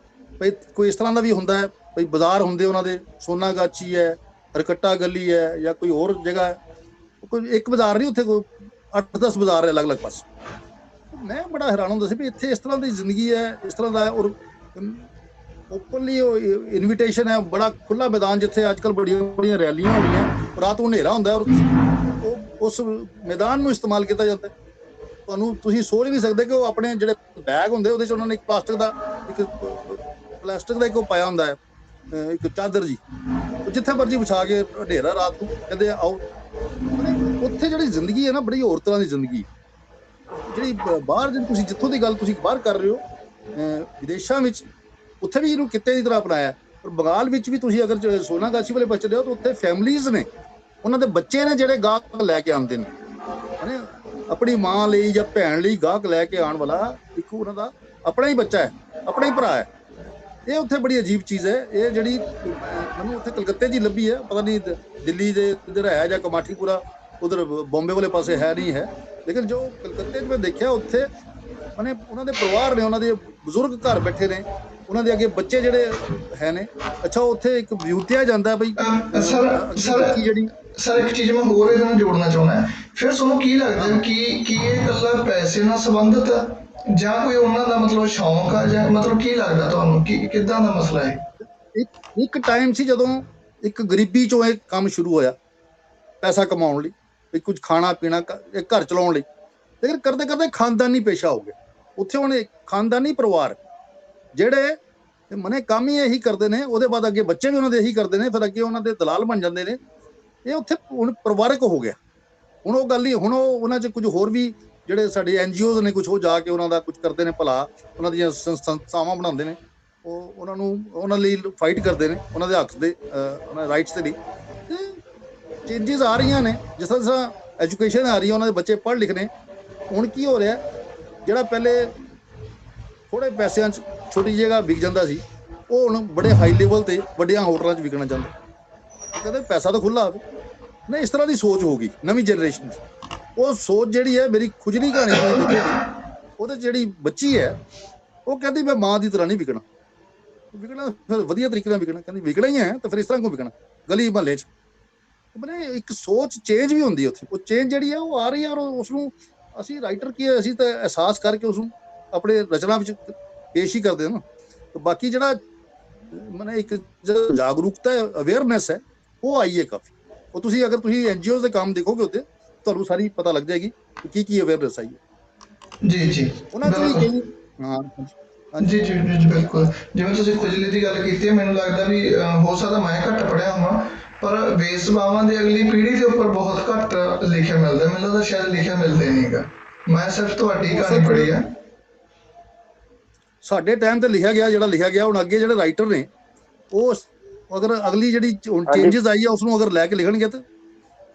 ਭਈ ਕੋਈ ਇਸ ਤਰ੍ਹਾਂ ਦਾ ਵੀ ਹੁੰਦਾ ਹੈ। ਭਈ ਬਾਜ਼ਾਰ ਹੁੰਦੇ ਉਹਨਾਂ ਦੇ, ਸੋਨਾਗਾਛੀ ਹੈ, ਹਰਕੱਟਾ ਗਲੀ ਹੈ, ਜਾਂ ਕੋਈ ਹੋਰ ਜਗ੍ਹਾ ਹੈ। ਕੋਈ ਇੱਕ ਬਾਜ਼ਾਰ ਨਹੀਂ, ਉੱਥੇ ਕੋਈ 8-10 ਬਾਜ਼ਾਰ ਹੈ ਅਲੱਗ-ਅਲੱਗ ਪਾਸੇ। ਮੈਂ ਬੜਾ ਹੈਰਾਨ ਹੁੰਦਾ ਸੀ ਵੀ ਇੱਥੇ ਇਸ ਤਰ੍ਹਾਂ ਦੀ ਜ਼ਿੰਦਗੀ ਹੈ, ਇਸ ਤਰ੍ਹਾਂ ਦਾ, ਔਰ ਓਪਨਲੀ ਇਨਵੀਟੇਸ਼ਨ ਹੈ, ਬੜਾ ਖੁੱਲਾ ਮੈਦਾਨ ਜਿੱਥੇ ਅੱਜ ਕੱਲ੍ਹ ਬੜੀਆਂ ਰੈਲੀਆਂ ਹੋ ਰਹੀਆਂ, ਰਾਤ ਨੂੰ ਹਨੇਰਾ ਹੁੰਦਾ ਔਰ ਉਸ ਮੈਦਾਨ ਨੂੰ ਇਸਤੇਮਾਲ ਕੀਤਾ ਜਾਂਦਾ। ਤੁਸੀਂ ਸੋਚ ਨਹੀਂ ਸਕਦੇ ਕਿ ਉਹ ਆਪਣੇ ਜਿਹੜੇ ਬੈਗ ਹੁੰਦੇ ਉਹਦੇ 'ਚ ਉਹਨਾਂ ਨੇ ਇੱਕ ਪਲਾਸਟਿਕ ਦਾ ਇੱਕ ਉਹ ਪਾਇਆ ਹੁੰਦਾ ਹੈ, ਇੱਕ ਚਾਦਰ ਜੀ, ਜਿੱਥੇ ਮਰਜੀ ਵਿਛਾ ਕੇ ਹਨੇਰਾ ਰਾਤ ਨੂੰ ਕਹਿੰਦੇ ਆਓ। ਉੱਥੇ ਜਿਹੜੀ ਜ਼ਿੰਦਗੀ ਹੈ ਨਾ, ਬੜੀ ਹੋਰ ਤਰ੍ਹਾਂ ਦੀ ਜ਼ਿੰਦਗੀ, ਜਿਹੜੀ ਬਾਹਰ ਤੁਸੀਂ ਜਿੱਥੋਂ ਦੀ ਗੱਲ ਤੁਸੀਂ ਬਾਹਰ ਕਰ ਰਹੇ ਹੋ, ਵਿਦੇਸ਼ਾਂ ਵਿੱਚ ਉੱਥੇ ਵੀ ਇਹਨੂੰ ਕਿੱਤੇ ਦੀ ਤਰ੍ਹਾਂ ਅਪਣਾਇਆ। ਪਰ ਬੰਗਾਲ ਵਿੱਚ ਵੀ ਤੁਸੀਂ ਅਗਰ ਸੋਨਾਗਾਛੀ ਵਾਲੇ ਪਾਸੇ ਜਾਓ ਤਾਂ ਉੱਥੇ ਫੈਮਲੀਜ਼ ਨੇ, ਉਹਨਾਂ ਦੇ ਬੱਚੇ ਨੇ ਜਿਹੜੇ ਗਾਹਕ ਲੈ ਕੇ ਆਉਂਦੇ ਨੇ, ਆਪਣੀ ਮਾਂ ਲਈ ਜਾਂ ਭੈਣ ਲਈ ਗਾਹਕ ਲੈ ਕੇ ਆਉਣ ਵਾਲਾ ਇੱਕ ਉਹਨਾਂ ਦਾ ਆਪਣਾ ਹੀ ਬੱਚਾ ਹੈ, ਆਪਣਾ ਹੀ ਭਰਾ ਹੈ। ਇਹ ਉੱਥੇ ਬੜੀ ਅਜੀਬ ਚੀਜ਼ ਹੈ। ਇਹ ਜਿਹੜੀ ਮੈਨੂੰ ਉੱਥੇ ਕਲਕੱਤੇ 'ਚ ਹੀ ਲੱਭੀ ਹੈ, ਪਤਾ ਨਹੀਂ ਦਿੱਲੀ ਦੇ ਇੱਧਰ ਹੈ ਜਾਂ ਕਮਾਠੀਪੁਰਾ ਉਧਰ ਬੰਬੇ ਵਾਲੇ ਪਾਸੇ ਹੈ ਨਹੀਂ ਹੈ, ਲੇਕਿਨ ਜੋ ਕਲਕੱਤੇ 'ਚ ਮੈਂ ਦੇਖਿਆ ਉੱਥੇ ਉਹਨਾਂ ਦੇ ਪਰਿਵਾਰ ਨੇ, ਉਹਨਾਂ ਦੇ ਬਜ਼ੁਰਗ ਘਰ ਬੈਠੇ ਨੇ, ਉਹਨਾਂ ਦੇ ਅੱਗੇ ਬੱਚੇ ਜਿਹੜੇ ਹੈ ਨੇ। ਅੱਛਾ, ਉੱਥੇ ਇੱਕ ਵਿਊਤਿਆ ਜਾਂਦਾ ਬਈ ਜਿਹੜੀ ਸਰ ਇੱਕ ਚੀਜ਼ ਮੈਂ ਹੋਰ ਇਹਦੇ ਨਾਲ ਜੋੜਨਾ ਚਾਹੁੰਦਾ। ਫਿਰ ਤੁਹਾਨੂੰ ਕੀ ਲੱਗਦਾ ਕਿ ਇਹ ਇਕੱਲਾ ਪੈਸੇ ਨਾਲ ਸੰਬੰਧਿਤ ਆ ਜਾਂ ਕੋਈ ਉਹਨਾਂ ਦਾ ਮਤਲਬ ਸ਼ੌਂਕ ਆ, ਜਾਂ ਮਤਲਬ ਕੀ ਲੱਗਦਾ ਤੁਹਾਨੂੰ ਕਿ ਕਿੱਦਾਂ ਦਾ ਮਸਲਾ ਹੈ? ਇੱਕ ਟਾਈਮ ਸੀ ਜਦੋਂ ਇੱਕ ਗਰੀਬੀ ਚੋਂ ਇਹ ਕੰਮ ਸ਼ੁਰੂ ਹੋਇਆ, ਪੈਸਾ ਕਮਾਉਣ ਲਈ, ਕੁਝ ਖਾਣਾ ਪੀਣਾ, ਘਰ ਚਲਾਉਣ ਲਈ, ਲੇਕਿਨ ਕਰਦੇ ਕਰਦੇ ਖਾਨਦਾਨੀ ਪੇਸ਼ਾ ਹੋ ਗਿਆ। ਉੱਥੇ ਹੁਣ ਖਾਨਦਾਨੀ ਪਰਿਵਾਰ ਜਿਹੜੇ ਮਨੇ ਕੰਮ ਹੀ ਇਹੀ ਕਰਦੇ ਨੇ, ਉਹਦੇ ਬਾਅਦ ਅੱਗੇ ਬੱਚੇ ਵੀ ਉਹਨਾਂ ਦੇ ਇਹੀ ਕਰਦੇ ਨੇ, ਫਿਰ ਅੱਗੇ ਉਹਨਾਂ ਦੇ ਦਲਾਲ ਬਣ ਜਾਂਦੇ ਨੇ। ਇਹ ਉੱਥੇ ਹੁਣ ਪਰਿਵਾਰਕ ਹੋ ਗਿਆ। ਹੁਣ ਉਹ ਗੱਲ ਨਹੀਂ, ਹੁਣ ਉਹਨਾਂ 'ਚ ਕੁਝ ਹੋਰ ਵੀ ਜਿਹੜੇ ਸਾਡੇ NGOs ਨੇ, ਕੁਝ ਉਹ ਜਾ ਕੇ ਉਹਨਾਂ ਦਾ ਕੁਝ ਕਰਦੇ ਨੇ ਭਲਾ, ਉਹਨਾਂ ਦੀਆਂ ਸੰਸਥਾਵਾਂ ਬਣਾਉਂਦੇ ਨੇ, ਉਹ ਉਹਨਾਂ ਲਈ ਫਾਈਟ ਕਰਦੇ ਨੇ, ਉਹਨਾਂ ਦੇ ਹੱਕ ਦੇ, ਉਹਨਾਂ ਰਾਈਟਸ ਦੇ ਲਈ। ਚੇਂਜਿਸ ਆ ਰਹੀਆਂ ਨੇ, ਜਿਸ ਤਰ੍ਹਾਂ ਐਜੂਕੇਸ਼ਨ ਆ ਰਹੀ ਹੈ, ਉਹਨਾਂ ਦੇ ਬੱਚੇ ਪੜ੍ਹ ਲਿਖ ਨੇ। ਹੁਣ ਕੀ ਹੋ ਰਿਹਾ, ਜਿਹੜਾ ਪਹਿਲੇ ਥੋੜੇ ਪੈਸਿਆਂ 'ਚ ਛੋਟੀ ਜਗ੍ਹਾ ਵਿਕ ਜਾਂਦਾ ਸੀ, ਉਹ ਹੁਣ ਬੜੇ ਹਾਈ ਲੈਵਲ ਤੇ ਵੱਡੀਆਂ ਹੋਟਲਾਂ 'ਚ ਵਿਕਣਾ ਚਾਹੁੰਦਾ। ਕਹਿੰਦੇ ਪੈਸਾ ਤਾਂ ਖੁੱਲਾ ਹੋਵੇ ਨਾ, ਇਸ ਤਰ੍ਹਾਂ ਦੀ ਸੋਚ ਹੋ ਗਈ ਨਵੀਂ ਜਨਰੇਸ਼ਨ 'ਚ। ਉਹ ਸੋਚ ਜਿਹੜੀ ਹੈ, ਮੇਰੀ ਖੁਜਲੀ ਕਹਾਣੀ ਉਹਦੇ ਜਿਹੜੀ ਬੱਚੀ ਹੈ, ਉਹ ਕਹਿੰਦੀ ਮੈਂ ਮਾਂ ਦੀ ਤਰ੍ਹਾਂ ਨਹੀਂ ਵਿਕਣਾ, ਫਿਰ ਵਧੀਆ ਤਰੀਕੇ ਨਾਲ ਵਿਕਣਾ। ਕਹਿੰਦੀ ਵਿਕਣਾ ਹੀ ਹੈ ਤਾਂ ਫਿਰ ਇਸ ਤਰ੍ਹਾਂ ਕਿਉਂ ਵਿਕਣਾ ਗਲੀ ਮਹੱਲੇ 'ਚ। ਮਨੇ ਇੱਕ ਸੋਚ ਚੇਂਜ ਵੀ ਹੁੰਦੀ ਉੱਥੇ। ਉਹ ਚੇਂਜ ਜਿਹੜੀ ਹੈ ਉਹ ਆ ਰਹੀ ਹੈ, ਔਰ ਉਸਨੂੰ ਅਸੀਂ ਰਾਈਟਰ ਕੀ ਹੈ, ਅਸੀਂ ਤਾਂ ਅਹਿਸਾਸ ਕਰਕੇ ਉਸਨੂੰ ਆਪਣੇ ਰਚਨਾ ਵਿੱਚ ਪੇਸ਼ ਹੀ ਕਰਦੇ ਹਾਂ ਨਾ। ਬਾਕੀ ਜਿਹੜਾ ਮਨੇ ਇੱਕ ਜਾਗਰੂਕਤਾ ਹੈ, ਅਵੇਅਰਨੈਸ ਹੈ, ਉਹ ਆਈ ਹੈ ਕਾਫੀ। ਉਹ ਅਗਰ ਤੁਸੀਂ NGOs ਦੇ ਕੰਮ ਦੇਖੋਗੇ ਉੱਥੇ, ਤੁਹਾਨੂੰ ਸਾਰੀ ਪਤਾ ਲੱਗ ਜਾਏਗੀ ਕੀ ਅਵੇਅਰਨੈਸ ਆਈ ਹੈ। ਜੀ ਉਹਨਾਂ 'ਚ ਵੀ ਕਈ ਜੀ ਬਿਲਕੁਲ। ਜਿਵੇਂ ਤੁਸੀਂ ਖੁਜਲੀ ਦੀ ਗੱਲ ਕੀਤੀ ਹੈ, ਮੈਨੂੰ ਲੱਗਦਾ ਵੀ ਹੋ ਸਕਦਾ ਮੈਂ ਘੱਟ ਪੜ੍ਹਿਆ ਹੋਵਾਂ, ਪਰ ਵੇਸਬਾਵਾਂ ਦੀ ਅਗਲੀ ਪੀੜ੍ਹੀ ਦੇ ਉੱਪਰ ਬਹੁਤ ਘੱਟ ਲਿਖਿਆ ਮਿਲਦਾ। ਮੈਨੂੰ ਲੱਗਦਾ ਸ਼ਾਇਦ ਲਿਖਿਆ ਮਿਲਦਾ ਹੀ ਨਹੀਂਗਾ। ਮੈਂ ਸਿਰਫ ਤੁਹਾਡੀ ਕਹਾਣੀ ਪੜ੍ਹੀ ਆ। ਸਾਡੇ ਟਾਈਮ ਤੇ ਲਿਖਿਆ ਗਿਆ, ਜਿਹੜਾ ਲਿਖਿਆ ਗਿਆ। ਹੁਣ ਅੱਗੇ ਜਿਹੜੇ ਰਾਈਟਰ ਨੇ, ਉਹ ਅਗਰ ਅਗਲੀ ਜਿਹੜੀ ਹੁਣ ਚੇਂਜਸ ਆਈ ਆ, ਉਸਨੂੰ ਅਗਰ ਲੈ ਕੇ ਲਿਖਣਗੇ ਤਾਂ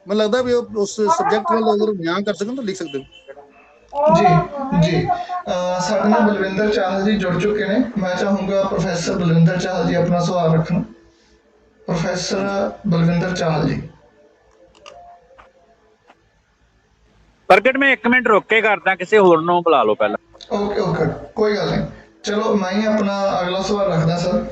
ਮੈਨੂੰ ਲੱਗਦਾ ਵੀ ਉਸ ਸਬਜੈਕਟ ਵੱਲ ਅਗਰ ਨਿਆਂ ਕਰ ਸਕਣ ਤਾਂ ਲਿਖ ਸਕਦੇ ਹੋ। ਜੀ ਸਾਡੇ ਨਾਲ ਬਲਵਿੰਦਰ ਚਾਹਲ ਜੀ ਜੁੜ ਚੁੱਕੇ ਨੇ। ਮੈਂ ਚਾਹੂੰਗਾ ਪ੍ਰੋਫੈਸਰ ਬਲਵਿੰਦਰ ਚਾਹਲ ਜੀ ਆਪਣਾ ਸਵਾਲ ਰੱਖਣ। ਪ੍ਰੋਫੈਸਰ ਬਲਵਿੰਦਰ ਚਾਹਲ ਜੀ। ਪ੍ਰਗਟ, ਮੈਂ 1 ਮਿੰਟ ਰੁਕ ਕੇ ਕਰਦਾ, ਕਿਸੇ ਹੋਰ ਨੂੰ ਬੁਲਾ ਲਓ ਪਹਿਲਾਂ। ਓਕੇ ਕੋਈ ਗੱਲ ਨਹੀਂ। ਚਲੋ ਮੈਂ ਹੀ ਆਪਣਾ ਅਗਲਾ ਸਵਾਲ ਰੱਖਦਾ ਸਰ।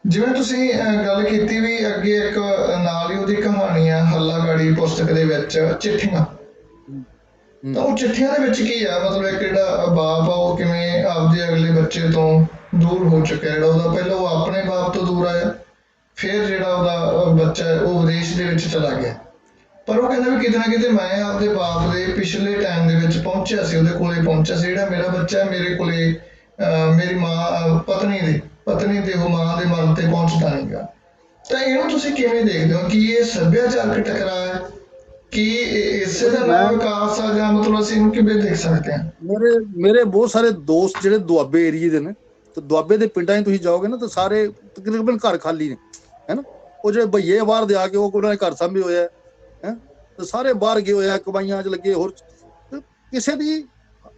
ਜਿਵੇਂ ਤੁਸੀਂ ਗੱਲ ਕੀਤੀ ਵੀ ਅੱਗੇ ਇੱਕ ਨਾਲ ਹੀ ਉਹਦੀ ਕਹਾਣੀ ਆ ਹੱਲਾਗਾੜੀ ਪੁਸਤਕ ਦੇ ਵਿੱਚ ਚਿੱਠੀਆਂ, ਤਾਂ ਉਹ ਚਿੱਠੀਆਂ ਦੇ ਵਿੱਚ ਕੀ ਆ, ਮਤਲਬ ਇੱਕ ਜਿਹੜਾ ਬਾਪ ਆ ਉਹ ਕਿਵੇਂ ਆਪਦੇ ਅਗਲੇ ਬੱਚੇ ਤੋਂ ਦੂਰ ਹੋ ਚੁੱਕਿਆ। ਜਿਹੜਾ ਉਹਦਾ ਪਹਿਲਾਂ ਉਹ ਆਪਣੇ ਬਾਪ ਤੋਂ ਦੂਰ ਆਇਆ, ਫਿਰ ਜਿਹੜਾ ਉਹਦਾ ਬੱਚਾ ਹੈ ਉਹ ਵਿਦੇਸ਼ ਦੇ ਵਿੱਚ ਚਲਾ ਗਿਆ। ਪਰ ਉਹ ਕਹਿੰਦਾ ਵੀ ਕਿਤੇ ਨਾ ਕਿਤੇ ਮੈਂ ਆਪਦੇ ਬਾਪ ਦੇ ਪਿਛਲੇ ਟਾਈਮ ਦੇ ਵਿੱਚ ਪਹੁੰਚਿਆ ਸੀ, ਉਹਦੇ ਕੋਲੇ ਪਹੁੰਚਿਆ ਸੀ। ਜਿਹੜਾ ਮੇਰਾ ਬੱਚਾ ਹੈ ਮੇਰੇ ਕੋਲੇ ਮੇਰੀ ਮਾਂ ਪਤਨੀ ਦੇ ਉਹ ਮਾਂ ਦੇ ਮਰਨ ਤੇ ਪਹੁੰਚਦਾ ਨਹੀਂਗਾ। ਤਾਂ ਇਹਨੂੰ ਤੁਸੀਂ ਕਿਵੇਂ ਦੇਖਦੇ ਹੋ? ਕੀ ਇਹ ਸੱਭਿਆਚਾਰਕ ਟਕਰਾਅ ਹੈ, ਕੀ ਇਸੇ ਦਾ ਨਾਮ ਵਿਕਾਸ ਆ, ਜਾਂ ਮਤਲਬ ਅਸੀਂ ਇਹਨੂੰ ਕਿਵੇਂ ਦੇਖ ਸਕਦੇ ਹਾਂ? ਮੇਰੇ ਬਹੁਤ ਸਾਰੇ ਦੋਸਤ ਜਿਹੜੇ ਦੁਆਬੇ ਏਰੀਏ ਦੇ ਨੇ, ਤੇ ਦੁਆਬੇ ਦੇ ਪਿੰਡਾਂ 'ਚ ਤੁਸੀਂ ਜਾਓਗੇ ਨਾ ਤਾਂ ਸਾਰੇ ਤਕਰੀਬਨ ਘਰ ਖਾਲੀ ਨੇ, ਹੈ ਨਾ। ਉਹ ਜਿਹੜੇ ਭਈਏ ਬਾਹਰ ਦੇ ਆ ਕੇ ਉਹਨਾਂ ਨੇ ਘਰ ਸਾਂਭੇ ਹੋਇਆ ਹੈ, ਤੇ ਸਾਰੇ ਬਾਹਰ ਗਏ ਹੋਏ ਆ, ਕਮਾਈਆਂ 'ਚ ਲੱਗੇ। ਹੋਰ ਕਿਸੇ ਦੀ,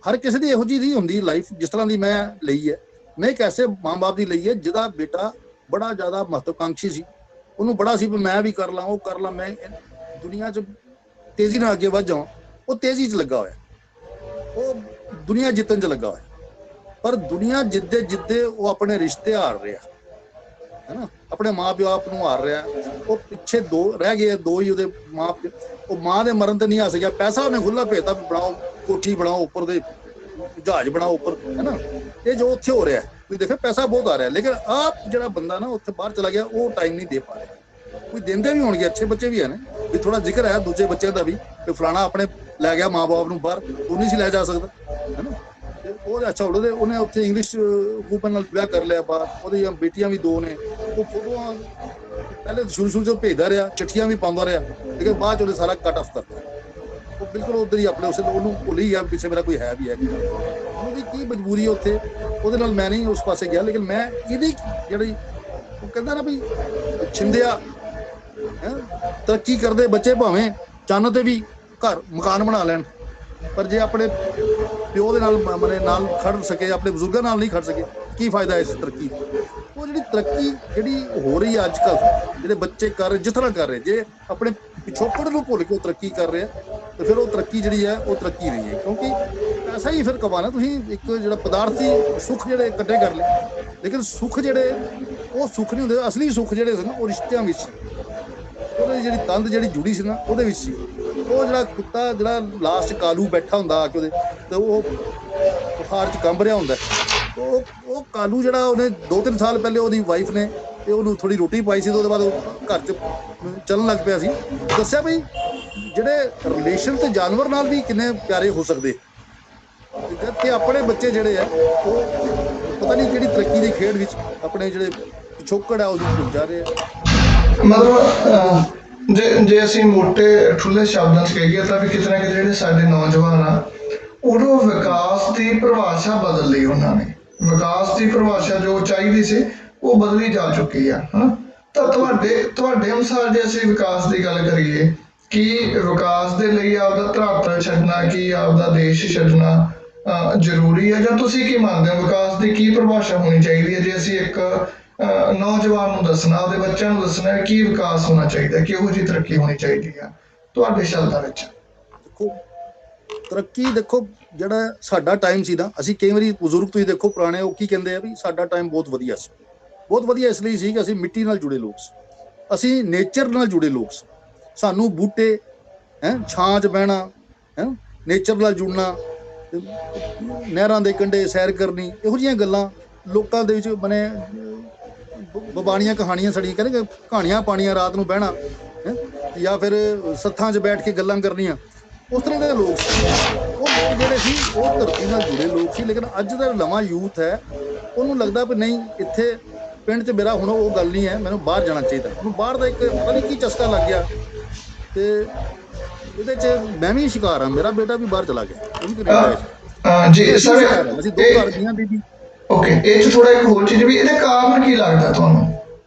ਹਰ ਕਿਸੇ ਦੀ ਇਹੋ ਜਿਹੀ ਨਹੀਂ ਹੁੰਦੀ ਲਾਈਫ ਜਿਸ ਤਰ੍ਹਾਂ ਦੀ ਮੈਂ ਲਈ ਹੈ। ਮੈਂ ਇੱਕ ਐਸੇ ਮਾਂ-ਬਾਪ ਦੀ ਲਈ ਹੈ ਜਿਹਦਾ ਬੇਟਾ ਬੜਾ ਜ਼ਿਆਦਾ ਮਹੱਤਵਕਾਂਖੀ ਸੀ। ਉਹਨੂੰ ਬੜਾ ਸੀ ਵੀ ਮੈਂ ਵੀ ਕਰ ਲਾਂ, ਉਹ ਕਰ ਲਾਂ, ਮੈਂ ਦੁਨੀਆ 'ਚ ਤੇਜ਼ੀ ਨਾਲ ਅੱਗੇ ਵੱਧ ਜਾਵਾਂ। ਉਹ ਤੇਜ਼ੀ 'ਚ ਲੱਗਾ ਹੋਇਆ, ਉਹ ਦੁਨੀਆ ਜਿੱਤਣ 'ਚ ਲੱਗਾ ਹੋਇਆ। ਪਰ ਦੁਨੀਆ ਜਿੱਦੇ ਜਿੱਦੇ ਉਹ ਆਪਣੇ ਰਿਸ਼ਤੇ ਹਾਰ ਰਿਹਾ ਹੈ ਨਾ, ਆਪਣੇ ਮਾਂ-ਬਾਪ ਨੂੰ ਹਾਰ ਰਿਹਾ। ਉਹ ਪਿੱਛੇ ਦੋ ਰਹਿ ਗਏ, ਦੋ ਹੀ ਉਹਦੇ ਮਾਂ। ਉਹ ਮਾਂ ਦੇ ਮਰਨ ਤੇ ਨਹੀਂ ਆ ਸਕਿਆ, ਪੈਸਾ ਉਹਨੇ ਖੁੱਲਾ ਭੇਜਤਾ, ਬਣਾਓ ਕੋਠੀ, ਬਣਾਓ ਉੱਪਰ ਦੇ ਜਹਾਜ਼, ਬਣਾਓ ਉੱਪਰ, ਹੈ ਨਾ। ਇਹ ਜੋ ਉੱਥੇ ਹੋ ਰਿਹਾ, ਤੁਸੀਂ ਦੇਖੋ ਪੈਸਾ ਬਹੁਤ ਆ ਰਿਹਾ, ਲੇਕਿਨ ਆਹ ਜਿਹੜਾ ਬੰਦਾ ਨਾ ਉੱਥੇ ਬਾਹਰ ਚਲਾ ਗਿਆ, ਉਹ ਟਾਈਮ ਨਹੀਂ ਦੇ ਪਾ ਰਿਹਾ। ਕੋਈ ਦਿੰਦੇ ਵੀ ਹੋਣਗੇ, ਅੱਛੇ ਬੱਚੇ ਵੀ ਹਨ, ਵੀ ਥੋੜਾ ਜ਼ਿਕਰ ਹੈ ਦੂਜੇ ਬੱਚਿਆਂ ਦਾ ਵੀ ਫਲਾਣਾ ਆਪਣੇ ਲੈ ਗਿਆ ਮਾਂ-ਬਾਪ ਨੂੰ ਬਾਹਰ, ਉਹ ਨਹੀਂ ਸੀ ਲੈ ਜਾ ਸਕਦਾ, ਹੈ ਨਾ। ਉਹ ਅੱਛਾ ਉਹਨੇ ਉੱਥੇ ਇੰਗਲਿਸ਼ ਵੂਮਨ ਨਾਲ ਵਿਆਹ ਕਰ ਲਿਆ ਬਾਹਰ, ਉਹਦੀਆਂ ਬੇਟੀਆਂ ਵੀ 2 ਨੇ। ਉਹ ਫੋਟੋਆਂ ਪਹਿਲੇ ਸ਼ੁਰੂ 'ਚ ਭੇਜਦਾ ਰਿਹਾ, ਚਿੱਠੀਆਂ ਵੀ ਪਾਉਂਦਾ ਰਿਹਾ, ਲੇਕਿਨ ਬਾਅਦ 'ਚ ਉਹਨੇ ਸਾਰਾ ਕੱਟ ਆਫ ਕਰਤਾ। ਉਹ ਬਿਲਕੁਲ ਉੱਧਰ ਹੀ ਆਪਣੇ ਉਹਨੂੰ ਭੁੱਲ ਹੀ ਗਿਆ ਪਿੱਛੇ ਮੇਰਾ ਕੋਈ ਹੈ ਵੀ ਹੈ। ਉਹਦੀ ਕੀ ਮਜਬੂਰੀ ਹੈ ਉੱਥੇ, ਉਹਦੇ ਨਾਲ ਮੈਂ ਨਹੀਂ ਉਸ ਪਾਸੇ ਗਿਆ। ਲੇਕਿਨ ਮੈਂ ਇਹਦੀ ਜਿਹੜੀ ਉਹ ਕਹਿੰਦਾ ਨਾ ਵੀ ਛਿੰਦਿਆ ਤਰੱਕੀ ਕਰਦੇ ਬੱਚੇ ਭਾਵੇਂ ਚੰਨ ਤੇ ਵੀ ਘਰ ਮਕਾਨ ਬਣਾ ਲੈਣ, ਪਰ ਜੇ ਆਪਣੇ ਪਿਓ ਦੇ ਨਾਲ ਨਾਲ ਖੜ ਸਕੇ, ਆਪਣੇ ਬਜ਼ੁਰਗਾਂ ਨਾਲ ਨਹੀਂ ਖੜ ਸਕੇ, ਕੀ ਫਾਇਦਾ ਇਸ ਤਰੱਕੀ। ਉਹ ਜਿਹੜੀ ਤਰੱਕੀ ਜਿਹੜੀ ਹੋ ਰਹੀ ਹੈ ਅੱਜ ਕੱਲ੍ਹ, ਜਿਹੜੇ ਬੱਚੇ ਕਰ ਰਹੇ, ਜਿਸ ਤਰ੍ਹਾਂ ਕਰ ਰਹੇ, ਜੇ ਆਪਣੇ ਪਿਛੋਕੜ ਨੂੰ ਭੁੱਲ ਕੇ ਉਹ ਤਰੱਕੀ ਕਰ ਰਹੇ ਤੇ ਫਿਰ ਉਹ ਤਰੱਕੀ ਜਿਹੜੀ ਹੈ ਉਹ ਤਰੱਕੀ ਨਹੀਂ ਹੈ। ਕਿਉਂਕਿ ਪੈਸਾ ਹੀ ਫਿਰ ਕਮਾਣਾ, ਤੁਸੀਂ ਇੱਕ ਜਿਹੜਾ ਪਦਾਰਥੀ ਸੁੱਖ ਜਿਹੜੇ ਇਕੱਠੇ ਕਰ ਲਏ, ਲੇਕਿਨ ਸੁੱਖ ਜਿਹੜੇ ਉਹ ਸੁੱਖ ਨਹੀਂ ਹੁੰਦੇ। ਅਸਲੀ ਸੁੱਖ ਜਿਹੜੇ ਸੀ ਨਾ ਉਹ ਰਿਸ਼ਤਿਆਂ ਵਿੱਚ, ਉਹਦੀ ਜਿਹੜੀ ਤੰਦ ਜਿਹੜੀ ਜੁੜੀ ਸੀ ਨਾ ਉਹਦੇ ਵਿੱਚ ਸੀ। ਉਹ ਜਿਹੜਾ ਕੁੱਤਾ ਜਿਹੜਾ ਲਾਸਟ ਕਾਲੂ ਬੈਠਾ ਹੁੰਦਾ ਆ ਕੇ ਉਹਦੇ ਤੇ ਉਹ ਬੁਖਾਰ 'ਚ ਕੰਬ ਰਿਹਾ ਹੁੰਦਾ, ਉਹ ਕਾਲੂ ਜਿਹੜਾ ਉਹਨੇ 2-3 ਸਾਲ ਪਹਿਲੇ ਉਹਦੀ ਵਾਈਫ ਨੇ ਤੇ ਉਹਨੂੰ ਥੋੜੀ ਰੋਟੀ ਪਾਈ ਸੀ ਤੇ ਉਹਦੇ ਬਾਅਦ ਉਹ ਘਰ 'ਚ ਚੱਲਣ ਲੱਗ ਪਿਆ ਸੀ। ਦੱਸਿਆ ਬਈ ਜਿਹੜੇ ਰਿਲੇਸ਼ਨ ਤੇ ਜਾਨਵਰ ਨਾਲ ਵੀ ਕਿੰਨੇ ਪਿਆਰੇ ਹੋ ਸਕਦੇ, ਜਦ ਕਿ ਆਪਣੇ ਬੱਚੇ ਜਿਹੜੇ ਆ ਉਹ ਪਤਾ ਨਹੀਂ ਕਿਹੜੀ ਤਰੱਕੀ ਦੀ ਖੇਡ ਵਿੱਚ ਆਪਣੇ ਜਿਹੜੇ ਪਿਛੋਕੜ ਆ ਉਹਨੂੰ ਭੁੱਲ ਜਾ ਰਹੇ ਆ। ਮਤਲਬ ਜੇ ਅਸੀਂ ਮੋਟੇ ਠੁੱਲੇ ਸ਼ਬਦਾਂ 'ਚ ਕਹੀਏ ਤਾਂ ਵੀ ਕਿਤੇ ਨਾ ਕਿਤੇ ਜਿਹੜੇ ਸਾਡੇ ਨੌਜਵਾਨ ਆ, ਉਦੋਂ ਵਿਕਾਸ ਦੀ ਪਰਿਭਾਸ਼ਾ ਬਦਲ ਲਈ ਉਹਨਾਂ ਨੇ। ਵਿਕਾਸ ਦੀ ਪਰਿਭਾਸ਼ਾ ਜੋ ਚਾਹੀਦੀ ਸੀ ਉਹ ਬਦਲੀ ਜਾ ਚੁੱਕੀ ਆ, ਹਨਾ। ਤਾਂ ਤੁਹਾਡੇ ਅਨੁਸਾਰ ਜੇ ਅਸੀਂ ਵਿਕਾਸ ਦੀ ਗੱਲ ਕਰੀਏ, ਕੀ ਵਿਕਾਸ ਦੇ ਲਈ ਆਪਦਾ ਧਰਾਤਲ ਛੱਡਣਾ, ਕੀ ਆਪਦਾ ਦੇਸ਼ ਛੱਡਣਾ ਜ਼ਰੂਰੀ ਹੈ, ਜਾਂ ਤੁਸੀਂ ਕੀ ਮੰਨਦੇ ਹੋ ਵਿਕਾਸ ਦੀ ਕੀ ਪਰਿਭਾਸ਼ਾ ਹੋਣੀ ਚਾਹੀਦੀ ਹੈ? ਜੇ ਅਸੀਂ ਇੱਕ ਨੌਜਵਾਨ ਨੂੰ ਦੱਸਣਾ, ਆਪਦੇ ਬੱਚਿਆਂ ਨੂੰ ਦੱਸਣਾ ਕੀ ਵਿਕਾਸ ਹੋਣਾ ਚਾਹੀਦਾ, ਕਿਹੋ ਜਿਹੀ ਤਰੱਕੀ ਹੋਣੀ ਚਾਹੀਦੀ ਆ ਤੁਹਾਡੇ ਸ਼ਬਦਾਂ ਵਿੱਚ? ਦੇਖੋ ਤਰੱਕੀ, ਦੇਖੋ ਜਿਹੜਾ ਸਾਡਾ ਟਾਈਮ ਸੀ ਨਾ, ਅਸੀਂ ਕਈ ਵਾਰੀ ਬਜ਼ੁਰਗ ਤੁਸੀਂ ਦੇਖੋ ਪੁਰਾਣੇ, ਉਹ ਕੀ ਕਹਿੰਦੇ ਆ ਵੀ ਸਾਡਾ ਟਾਈਮ ਬਹੁਤ ਵਧੀਆ ਸੀ। ਬਹੁਤ ਵਧੀਆ ਇਸ ਲਈ ਸੀ ਕਿ ਅਸੀਂ ਮਿੱਟੀ ਨਾਲ ਜੁੜੇ ਲੋਕ ਸੀ, ਅਸੀਂ ਨੇਚਰ ਨਾਲ ਜੁੜੇ ਲੋਕ ਸੀ। ਸਾਨੂੰ ਬੂਟੇ ਛਾਂ 'ਚ ਬਹਿਣਾ, ਨੇਚਰ ਨਾਲ ਜੁੜਨਾ, ਨਹਿਰਾਂ ਦੇ ਕੰਢੇ ਸੈਰ ਕਰਨੀ, ਇਹੋ ਜਿਹੀਆਂ ਗੱਲਾਂ ਲੋਕਾਂ ਦੇ ਵਿੱਚ ਬਣੇ ਬਾਣੀਆਂ ਕਹਾਣੀਆਂ ਸਾਡੀਆਂ ਕਹਿੰਦੇ ਕਹਾਣੀਆਂ ਪਾਣੀਆਂ, ਰਾਤ ਨੂੰ ਬਹਿਣਾ ਜਾਂ ਫਿਰ ਸੱਥਾਂ 'ਚ ਬੈਠ ਕੇ ਗੱਲਾਂ ਕਰਨੀਆਂ, ਉਸ ਤਰ੍ਹਾਂ ਦੇ ਲੋਕ ਉਹ ਜਿਹੜੇ ਸੀ ਉਹ ਧਰਤੀ ਨਾਲ ਜੁੜੇ ਲੋਕ ਸੀ। ਲੇਕਿਨ ਅੱਜ ਦਾ ਨਵਾਂ ਯੂਥ ਹੈ, ਉਹਨੂੰ ਲੱਗਦਾ ਵੀ ਨਹੀਂ ਇੱਥੇ ਪਿੰਡ 'ਚ ਮੇਰਾ ਹੁਣ ਉਹ ਗੱਲ ਨਹੀਂ ਹੈ, ਮੈਨੂੰ ਬਾਹਰ ਜਾਣਾ ਚਾਹੀਦਾ। ਉਹਨੂੰ ਬਾਹਰ ਦਾ ਇੱਕ ਪਤਾ ਨਹੀਂ ਕੀ ਚਸਕਾ ਲੱਗ ਗਿਆ ਤੇ ਇਹਦੇ 'ਚ ਮੈਂ ਵੀ ਸ਼ਿਕਾਰ ਹਾਂ। ਮੇਰਾ ਬੇਟਾ ਵੀ ਬਾਹਰ ਚਲਾ ਗਿਆ, ਉਹ ਵੀ ਕੈਨੇਡਾ ਜੀ ਸਰ। ਅਸੀਂ 2 ਘਰ ਦੀਆਂ ਬੀਬੀ। ਓਕੇ, ਇਹ 'ਚ ਥੋੜਾ ਇੱਕ ਹੋਰ ਚੀਜ਼ ਵੀ, ਇਹਦੇ ਕਾਰਨ ਕੀ ਲੱਗਦਾ ਤੁਹਾਨੂੰ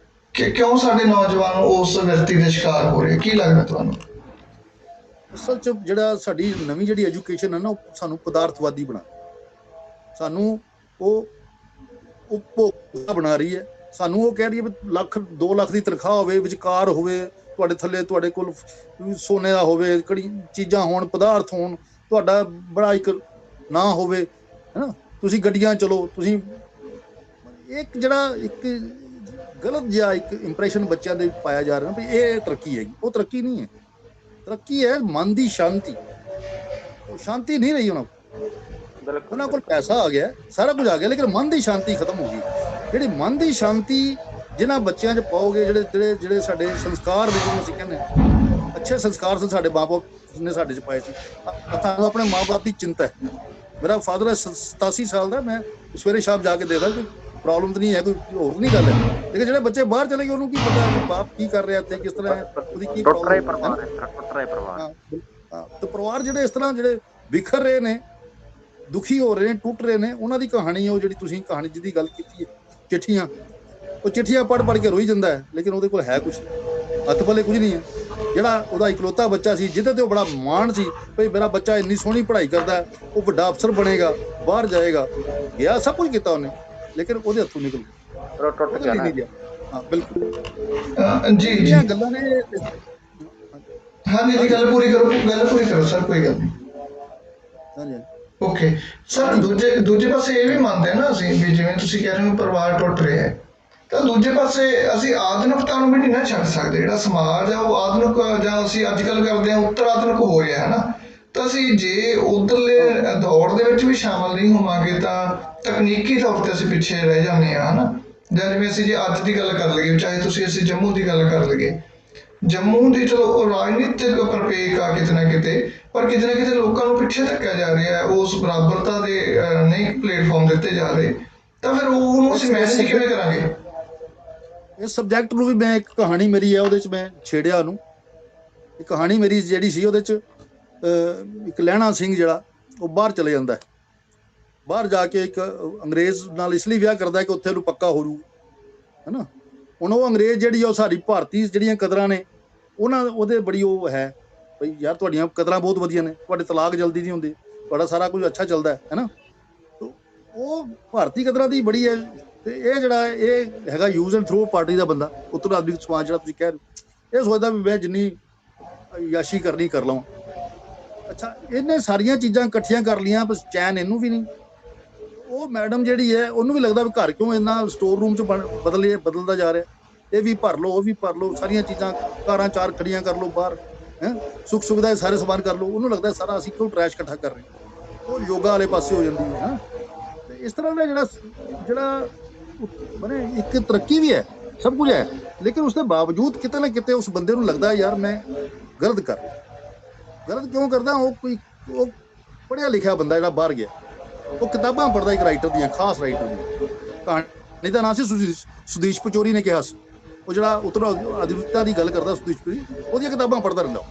ਕਿ ਕਿਉਂ ਸਾਡੇ ਨੌਜਵਾਨ ਉਸ ਵਿਅਕਤੀ ਦੇ ਸ਼ਿਕਾਰ ਹੋ ਰਹੇ, ਕੀ ਲੱਗਦਾ ਤੁਹਾਨੂੰ? ਅਸਲ 'ਚ ਜਿਹੜਾ ਸਾਡੀ ਨਵੀਂ ਜਿਹੜੀ ਐਜੂਕੇਸ਼ਨ ਹੈ ਨਾ, ਉਹ ਸਾਨੂੰ ਪਦਾਰਥਵਾਦੀ ਬਣਾ, ਸਾਨੂੰ ਉਹ ਉਪਭੋਗਤਾ ਬਣਾ ਰਹੀ ਹੈ। ਸਾਨੂੰ ਉਹ ਕਹਿ ਰਹੀ ਹੈ ਵੀ 1-2 ਲੱਖ ਦੀ ਤਨਖਾਹ ਹੋਵੇ, ਵਿਚਕਾਰ ਹੋਵੇ, ਤੁਹਾਡੇ ਥੱਲੇ ਤੁਹਾਡੇ ਕੋਲ ਸੋਨੇ ਦਾ ਹੋਵੇ, ਕਿਹੜੀ ਚੀਜ਼ਾਂ ਹੋਣ, ਪਦਾਰਥ ਹੋਣ, ਤੁਹਾਡਾ ਬੜਾ ਇੱਕ ਨਾਂ ਹੋਵੇ, ਹੈ ਨਾ। ਤੁਸੀਂ ਗੱਡੀਆਂ ਚਲੋ, ਤੁਸੀਂ ਇੱਕ ਜਿਹੜਾ ਇੱਕ ਗਲਤ ਜਿਹਾ ਇੱਕ ਇੰਪ੍ਰੈਸ਼ਨ ਬੱਚਿਆਂ ਦੇ ਪਾਇਆ ਜਾ ਰਿਹਾ ਵੀ ਇਹ ਤਰੱਕੀ ਹੈਗੀ। ਉਹ ਤਰੱਕੀ ਨਹੀਂ ਹੈ। ਤਰੱਕੀ ਹੈ ਮਨ ਦੀ ਸ਼ਾਂਤੀ। ਸ਼ਾਂਤੀ ਨਹੀਂ ਰਹੀ ਉਹਨਾਂ ਕੋਲ ਪੈਸਾ ਆ ਗਿਆ, ਸਾਰਾ ਕੁਝ ਆ ਗਿਆ, ਲੇਕਿਨ ਮਨ ਦੀ ਸ਼ਾਂਤੀ ਖਤਮ ਹੋ ਗਈ। ਜਿਹੜੀ ਮਨ ਦੀ ਸ਼ਾਂਤੀ ਜਿਹਨਾਂ ਬੱਚਿਆਂ 'ਚ ਪਾਓਗੇ, ਜਿਹੜੇ ਸਾਡੇ ਸੰਸਕਾਰ ਜਿਹਨੂੰ ਅਸੀਂ ਕਹਿੰਦੇ ਅੱਛੇ ਸੰਸਕਾਰ ਸੀ ਸਾਡੇ ਮਾਂ ਬਾਪ ਨੇ ਸਾਡੇ 'ਚ ਪਾਏ ਸੀ। ਸਾਨੂੰ ਆਪਣੇ ਮਾਂ ਬਾਪ ਦੀ ਚਿੰਤਾ ਹੈ। ਮੇਰਾ ਫਾਦਰ ਹੈ 87 ਸਾਲ ਦਾ, ਮੈਂ ਸਵੇਰੇ ਸ਼ਾਮ ਜਾ ਕੇ ਦੇਖਦਾ ਕੋਈ ਪ੍ਰੋਬਲਮ ਤਾਂ ਨਹੀਂ ਹੈ, ਕੋਈ ਹੋਰ ਨਹੀਂ ਗੱਲ ਹੈ। ਲੇਕਿਨ ਜਿਹੜੇ ਬੱਚੇ ਬਾਹਰ ਚਲੇ ਗਏ ਉਹਨੂੰ ਕੀ ਪਤਾ ਕਿ ਬਾਪ ਕੀ ਕਰ ਰਿਹਾ ਇੱਥੇ, ਕਿਸ ਤਰ੍ਹਾਂ ਹੈ, ਉਹਦੀ ਕੀ ਪ੍ਰੋਬਲਮ ਹੈ। ਤੇ ਪਰਿਵਾਰ ਜਿਹੜੇ ਇਸ ਤਰ੍ਹਾਂ ਜਿਹੜੇ ਵਿਖਰ ਰਹੇ ਨੇ, ਦੁਖੀ ਹੋ ਰਹੇ ਨੇ, ਟੁੱਟ ਰਹੇ ਨੇ, ਉਹਨਾਂ ਦੀ ਕਹਾਣੀ ਉਹ ਜਿਹੜੀ ਤੁਸੀਂ ਕਹਾਣੀ ਜਿਹਦੀ ਗੱਲ ਕੀਤੀ ਹੈ, ਚਿੱਠੀਆਂ, ਉਹ ਚਿੱਠੀਆਂ ਪੜ੍ਹ ਕੇ ਰੋਈ ਜਾਂਦਾ ਹੈ, ਲੇਕਿਨ ਉਹਦੇ ਕੋਲ ਹੈ ਕੁਛ, ਹੱਥ ਪੱਲੇ ਕੁਝ ਨਹੀਂ ਹੈ। ਜਿਹੜਾ ਉਹਦਾ ਇਕਲੌਤਾ ਬੱਚਾ ਸੀ, ਜਿਹਦੇ ਤੇ ਉਹ ਬੜਾ ਮਾਣ ਸੀ ਭਈ ਮੇਰਾ ਬੱਚਾ ਇੰਨੀ ਸੋਹਣੀ ਪੜ੍ਹਾਈ ਕਰਦਾ ਹੈ, ਉਹ ਵੱਡਾ ਅਫਸਰ ਬਣੇਗਾ, ਬਾਹਰ ਜਾਏਗਾ, ਗਿਆ, ਸਭ ਕੁਝ ਕੀਤਾ ਉਹਨੇ, ਲੇਕਿਨ ਉਹਦੇ ਹੱਥੋਂ ਨਿਕਲ ਗਿਆ, ਟੁੱਟ ਉਹਦੇ ਗਿਆ ਲਈ ਨਾ। ਨਹੀਂ ਗਿਆ। ਹਾਂ ਬਿਲਕੁਲ, ਜੀ ਜੀ ਇਹ ਗੱਲਾਂ ਨੇ। ਹਾਂਜੀ ਜੀ, ਗੱਲ ਪੂਰੀ ਕਰੋ ਸਰ, ਕੋਈ ਗੱਲ ਨਹੀਂ। ਹਾਂਜੀ ਓਕੇ ਸਰ, ਦੂਜੇ ਪਾਸੇ ਇਹ ਵੀ ਮੰਨਦੇ ਆ ਨਾ ਅਸੀਂ ਵੀ, ਜਿਵੇਂ ਤੁਸੀਂ ਕਹਿ ਰਹੇ ਹੋ ਪਰਿਵਾਰ ਟੁੱਟ ਰਿਹਾ ਹੈ, ਤਾਂ ਦੂਜੇ ਪਾਸੇ ਅਸੀਂ ਆਧੁਨਿਕਤਾ ਨੂੰ ਵੀ ਨਹੀਂ ਨਾ ਛੱਡ ਸਕਦੇ। ਜਿਹੜਾ ਸਮਾਜ ਆ ਉਹ ਆਧੁਨਿਕ, ਜਾਂ ਅਸੀਂ ਅੱਜ ਕੱਲ੍ਹ ਕਰਦੇ ਹਾਂ ਉੱਤਰ ਆਧੁਨਿਕ ਹੋ ਰਿਹਾ ਹੈ ਨਾ, ਤਾਂ ਅਸੀਂ ਜੇ ਉਧਰਲੇ ਦੌੜ ਦੇ ਵਿੱਚ ਵੀ ਸ਼ਾਮਲ ਨਹੀਂ ਹੋਵਾਂਗੇ ਤਾਂ ਤਕਨੀਕੀ ਤੌਰ ਤੇ ਅਸੀਂ ਪਿੱਛੇ ਰਹਿ ਜਾਂਦੇ ਹਾਂ, ਹਨਾ। ਜਾਂ ਜਿਵੇਂ ਅਸੀਂ ਜੇ ਅੱਜ ਦੀ ਗੱਲ ਕਰ ਲਈਏ, ਚਾਹੇ ਅਸੀਂ ਜੰਮੂ ਦੀ ਗੱਲ ਕਰ ਲਈਏ, ਜੰਮੂ ਦੀ ਚਲੋ ਰਾਜਨੀਤਿਕ ਪ੍ਰਪੇਖ ਆ ਕਿਤੇ ਨਾ ਕਿਤੇ, ਪਰ ਕਿਤੇ ਨਾ ਕਿਤੇ ਲੋਕਾਂ ਨੂੰ ਪਿੱਛੇ ਧੱਕਿਆ ਜਾ ਰਿਹਾ ਹੈ, ਉਸ ਬਰਾਬਰਤਾ ਦੇ ਨਹੀਂ ਪਲੇਟਫਾਰਮ ਦਿੱਤੇ ਜਾ ਰਹੇ, ਤਾਂ ਫਿਰ ਉਹਨੂੰ ਅਸੀਂ ਮੈਨੇਜ ਕਿਵੇਂ ਕਰਾਂਗੇ? ਇਸ ਸਬਜੈਕਟ ਨੂੰ ਵੀ ਮੈਂ, ਇੱਕ ਕਹਾਣੀ ਮੇਰੀ ਹੈ ਉਹਦੇ 'ਚ ਮੈਂ ਛੇੜਿਆ ਉਹਨੂੰ। ਇਹ ਕਹਾਣੀ ਮੇਰੀ ਜਿਹੜੀ ਸੀ ਉਹਦੇ 'ਚ ਇੱਕ ਲਹਿਣਾ ਸਿੰਘ ਜਿਹੜਾ ਉਹ ਬਾਹਰ ਚਲੇ ਜਾਂਦਾ ਹੈ, ਬਾਹਰ ਜਾ ਕੇ ਇੱਕ ਅੰਗਰੇਜ਼ ਨਾਲ ਇਸ ਲਈ ਵਿਆਹ ਕਰਦਾ ਕਿ ਉੱਥੇ ਨੂੰ ਪੱਕਾ ਹੋ ਜੂ, ਹੈ ਨਾ। ਹੁਣ ਉਹ ਅੰਗਰੇਜ਼ ਜਿਹੜੀ ਉਹ ਸਾਡੀ ਭਾਰਤੀ ਜਿਹੜੀਆਂ ਕਦਰਾਂ ਨੇ ਉਹਦੇ ਬੜੀ ਉਹ ਹੈ ਬਈ ਯਾਰ ਤੁਹਾਡੀਆਂ ਕਦਰਾਂ ਬਹੁਤ ਵਧੀਆ ਨੇ, ਤੁਹਾਡੇ ਤਲਾਕ ਜਲਦੀ ਨਹੀਂ ਹੁੰਦੇ, ਤੁਹਾਡਾ ਸਾਰਾ ਕੁਝ ਅੱਛਾ ਚੱਲਦਾ ਹੈ ਨਾ। ਉਹ ਭਾਰਤੀ ਕਦਰਾਂ ਦੀ ਬੜੀ ਹੈ। ਤੇ ਇਹ ਜਿਹੜਾ ਇਹ ਹੈਗਾ ਯੂਜ਼ ਐਂਡ ਥਰੋ ਪਾਰਟੀ ਦਾ ਬੰਦਾ, ਉੱਤਰ ਆਧੁਨਿਕ ਸਮਾਜ ਜਿਹੜਾ ਤੁਸੀਂ ਕਹਿ ਰਹੇ, ਇਹ ਸੋਚਦਾ ਵੀ ਮੈਂ ਜਿੰਨੀ ਯਾਸ਼ੀ ਕਰਨੀ ਕਰ ਲਵਾਂ। ਅੱਛਾ, ਇਹਨੇ ਸਾਰੀਆਂ ਚੀਜ਼ਾਂ ਇਕੱਠੀਆਂ ਕਰ ਲਈਆਂ, ਬਸ ਚੈਨ ਇਹਨੂੰ ਵੀ ਨਹੀਂ। ਉਹ ਮੈਡਮ ਜਿਹੜੀ ਹੈ ਉਹਨੂੰ ਵੀ ਲੱਗਦਾ ਵੀ ਘਰ ਕਿਉਂ ਇੰਨਾ ਸਟੋਰ ਰੂਮ 'ਚ ਬਦਲਦਾ ਜਾ ਰਿਹਾ, ਇਹ ਵੀ ਭਰ ਲਓ, ਉਹ ਵੀ ਭਰ ਲਓ, ਸਾਰੀਆਂ ਚੀਜ਼ਾਂ ਕਾਰਾਂ ਚਾਰ ਖੜੀਆਂ ਕਰ ਲਓ ਬਾਹਰ, ਹੈ ਸੁੱਖ ਸੁਵਿਧਾ ਸਾਰੇ ਸਮਾਨ ਕਰ ਲਓ। ਉਹਨੂੰ ਲੱਗਦਾ ਸਾਰਾ ਅਸੀਂ ਕਿਉਂ ਟਰੈਸ਼ ਇਕੱਠਾ ਕਰ ਰਹੇ, ਉਹ ਯੋਗਾ ਵਾਲੇ ਪਾਸੇ ਹੋ ਜਾਂਦੀ ਹੈ। ਤੇ ਇਸ ਤਰ੍ਹਾਂ ਦਾ ਜਿਹੜਾ ਮਨੇ ਇੱਕ ਤਰੱਕੀ ਵੀ ਹੈ, ਸਭ ਕੁਝ ਹੈ, ਲੇਕਿਨ ਉਸ ਦੇ ਬਾਵਜੂਦ ਕਿਤੇ ਨਾ ਕਿਤੇ ਉਸ ਬੰਦੇ ਨੂੰ ਲੱਗਦਾ ਯਾਰ ਮੈਂ ਗਲਤ ਕਿਉਂ ਕਰਦਾ। ਉਹ ਪੜ੍ਹਿਆ ਲਿਖਿਆ ਬੰਦਾ ਜਿਹੜਾ ਬਾਹਰ ਗਿਆ, ਉਹ ਕਿਤਾਬਾਂ ਪੜ੍ਹਦਾ, ਇੱਕ ਰਾਈਟਰ ਦੀਆਂ, ਖਾਸ ਰਾਈਟਰ ਦੀਆਂ। ਕਹਾਣੀ ਦਾ ਨਾਂ ਸੀ ਸੁਦੀਸ਼ ਪਚੋਰੀ ਨੇ ਕਿਹਾ ਸੀ, ਉਹ ਜਿਹੜਾ ਉੱਤਰ ਆਧੁਨਿਕਤਾ ਦੀ ਗੱਲ ਕਰਦਾ ਸੁਦੀਸ਼ ਪਚੋਰੀ, ਉਹਦੀਆਂ ਕਿਤਾਬਾਂ ਪੜ੍ਹਦਾ ਰਹਿੰਦਾ,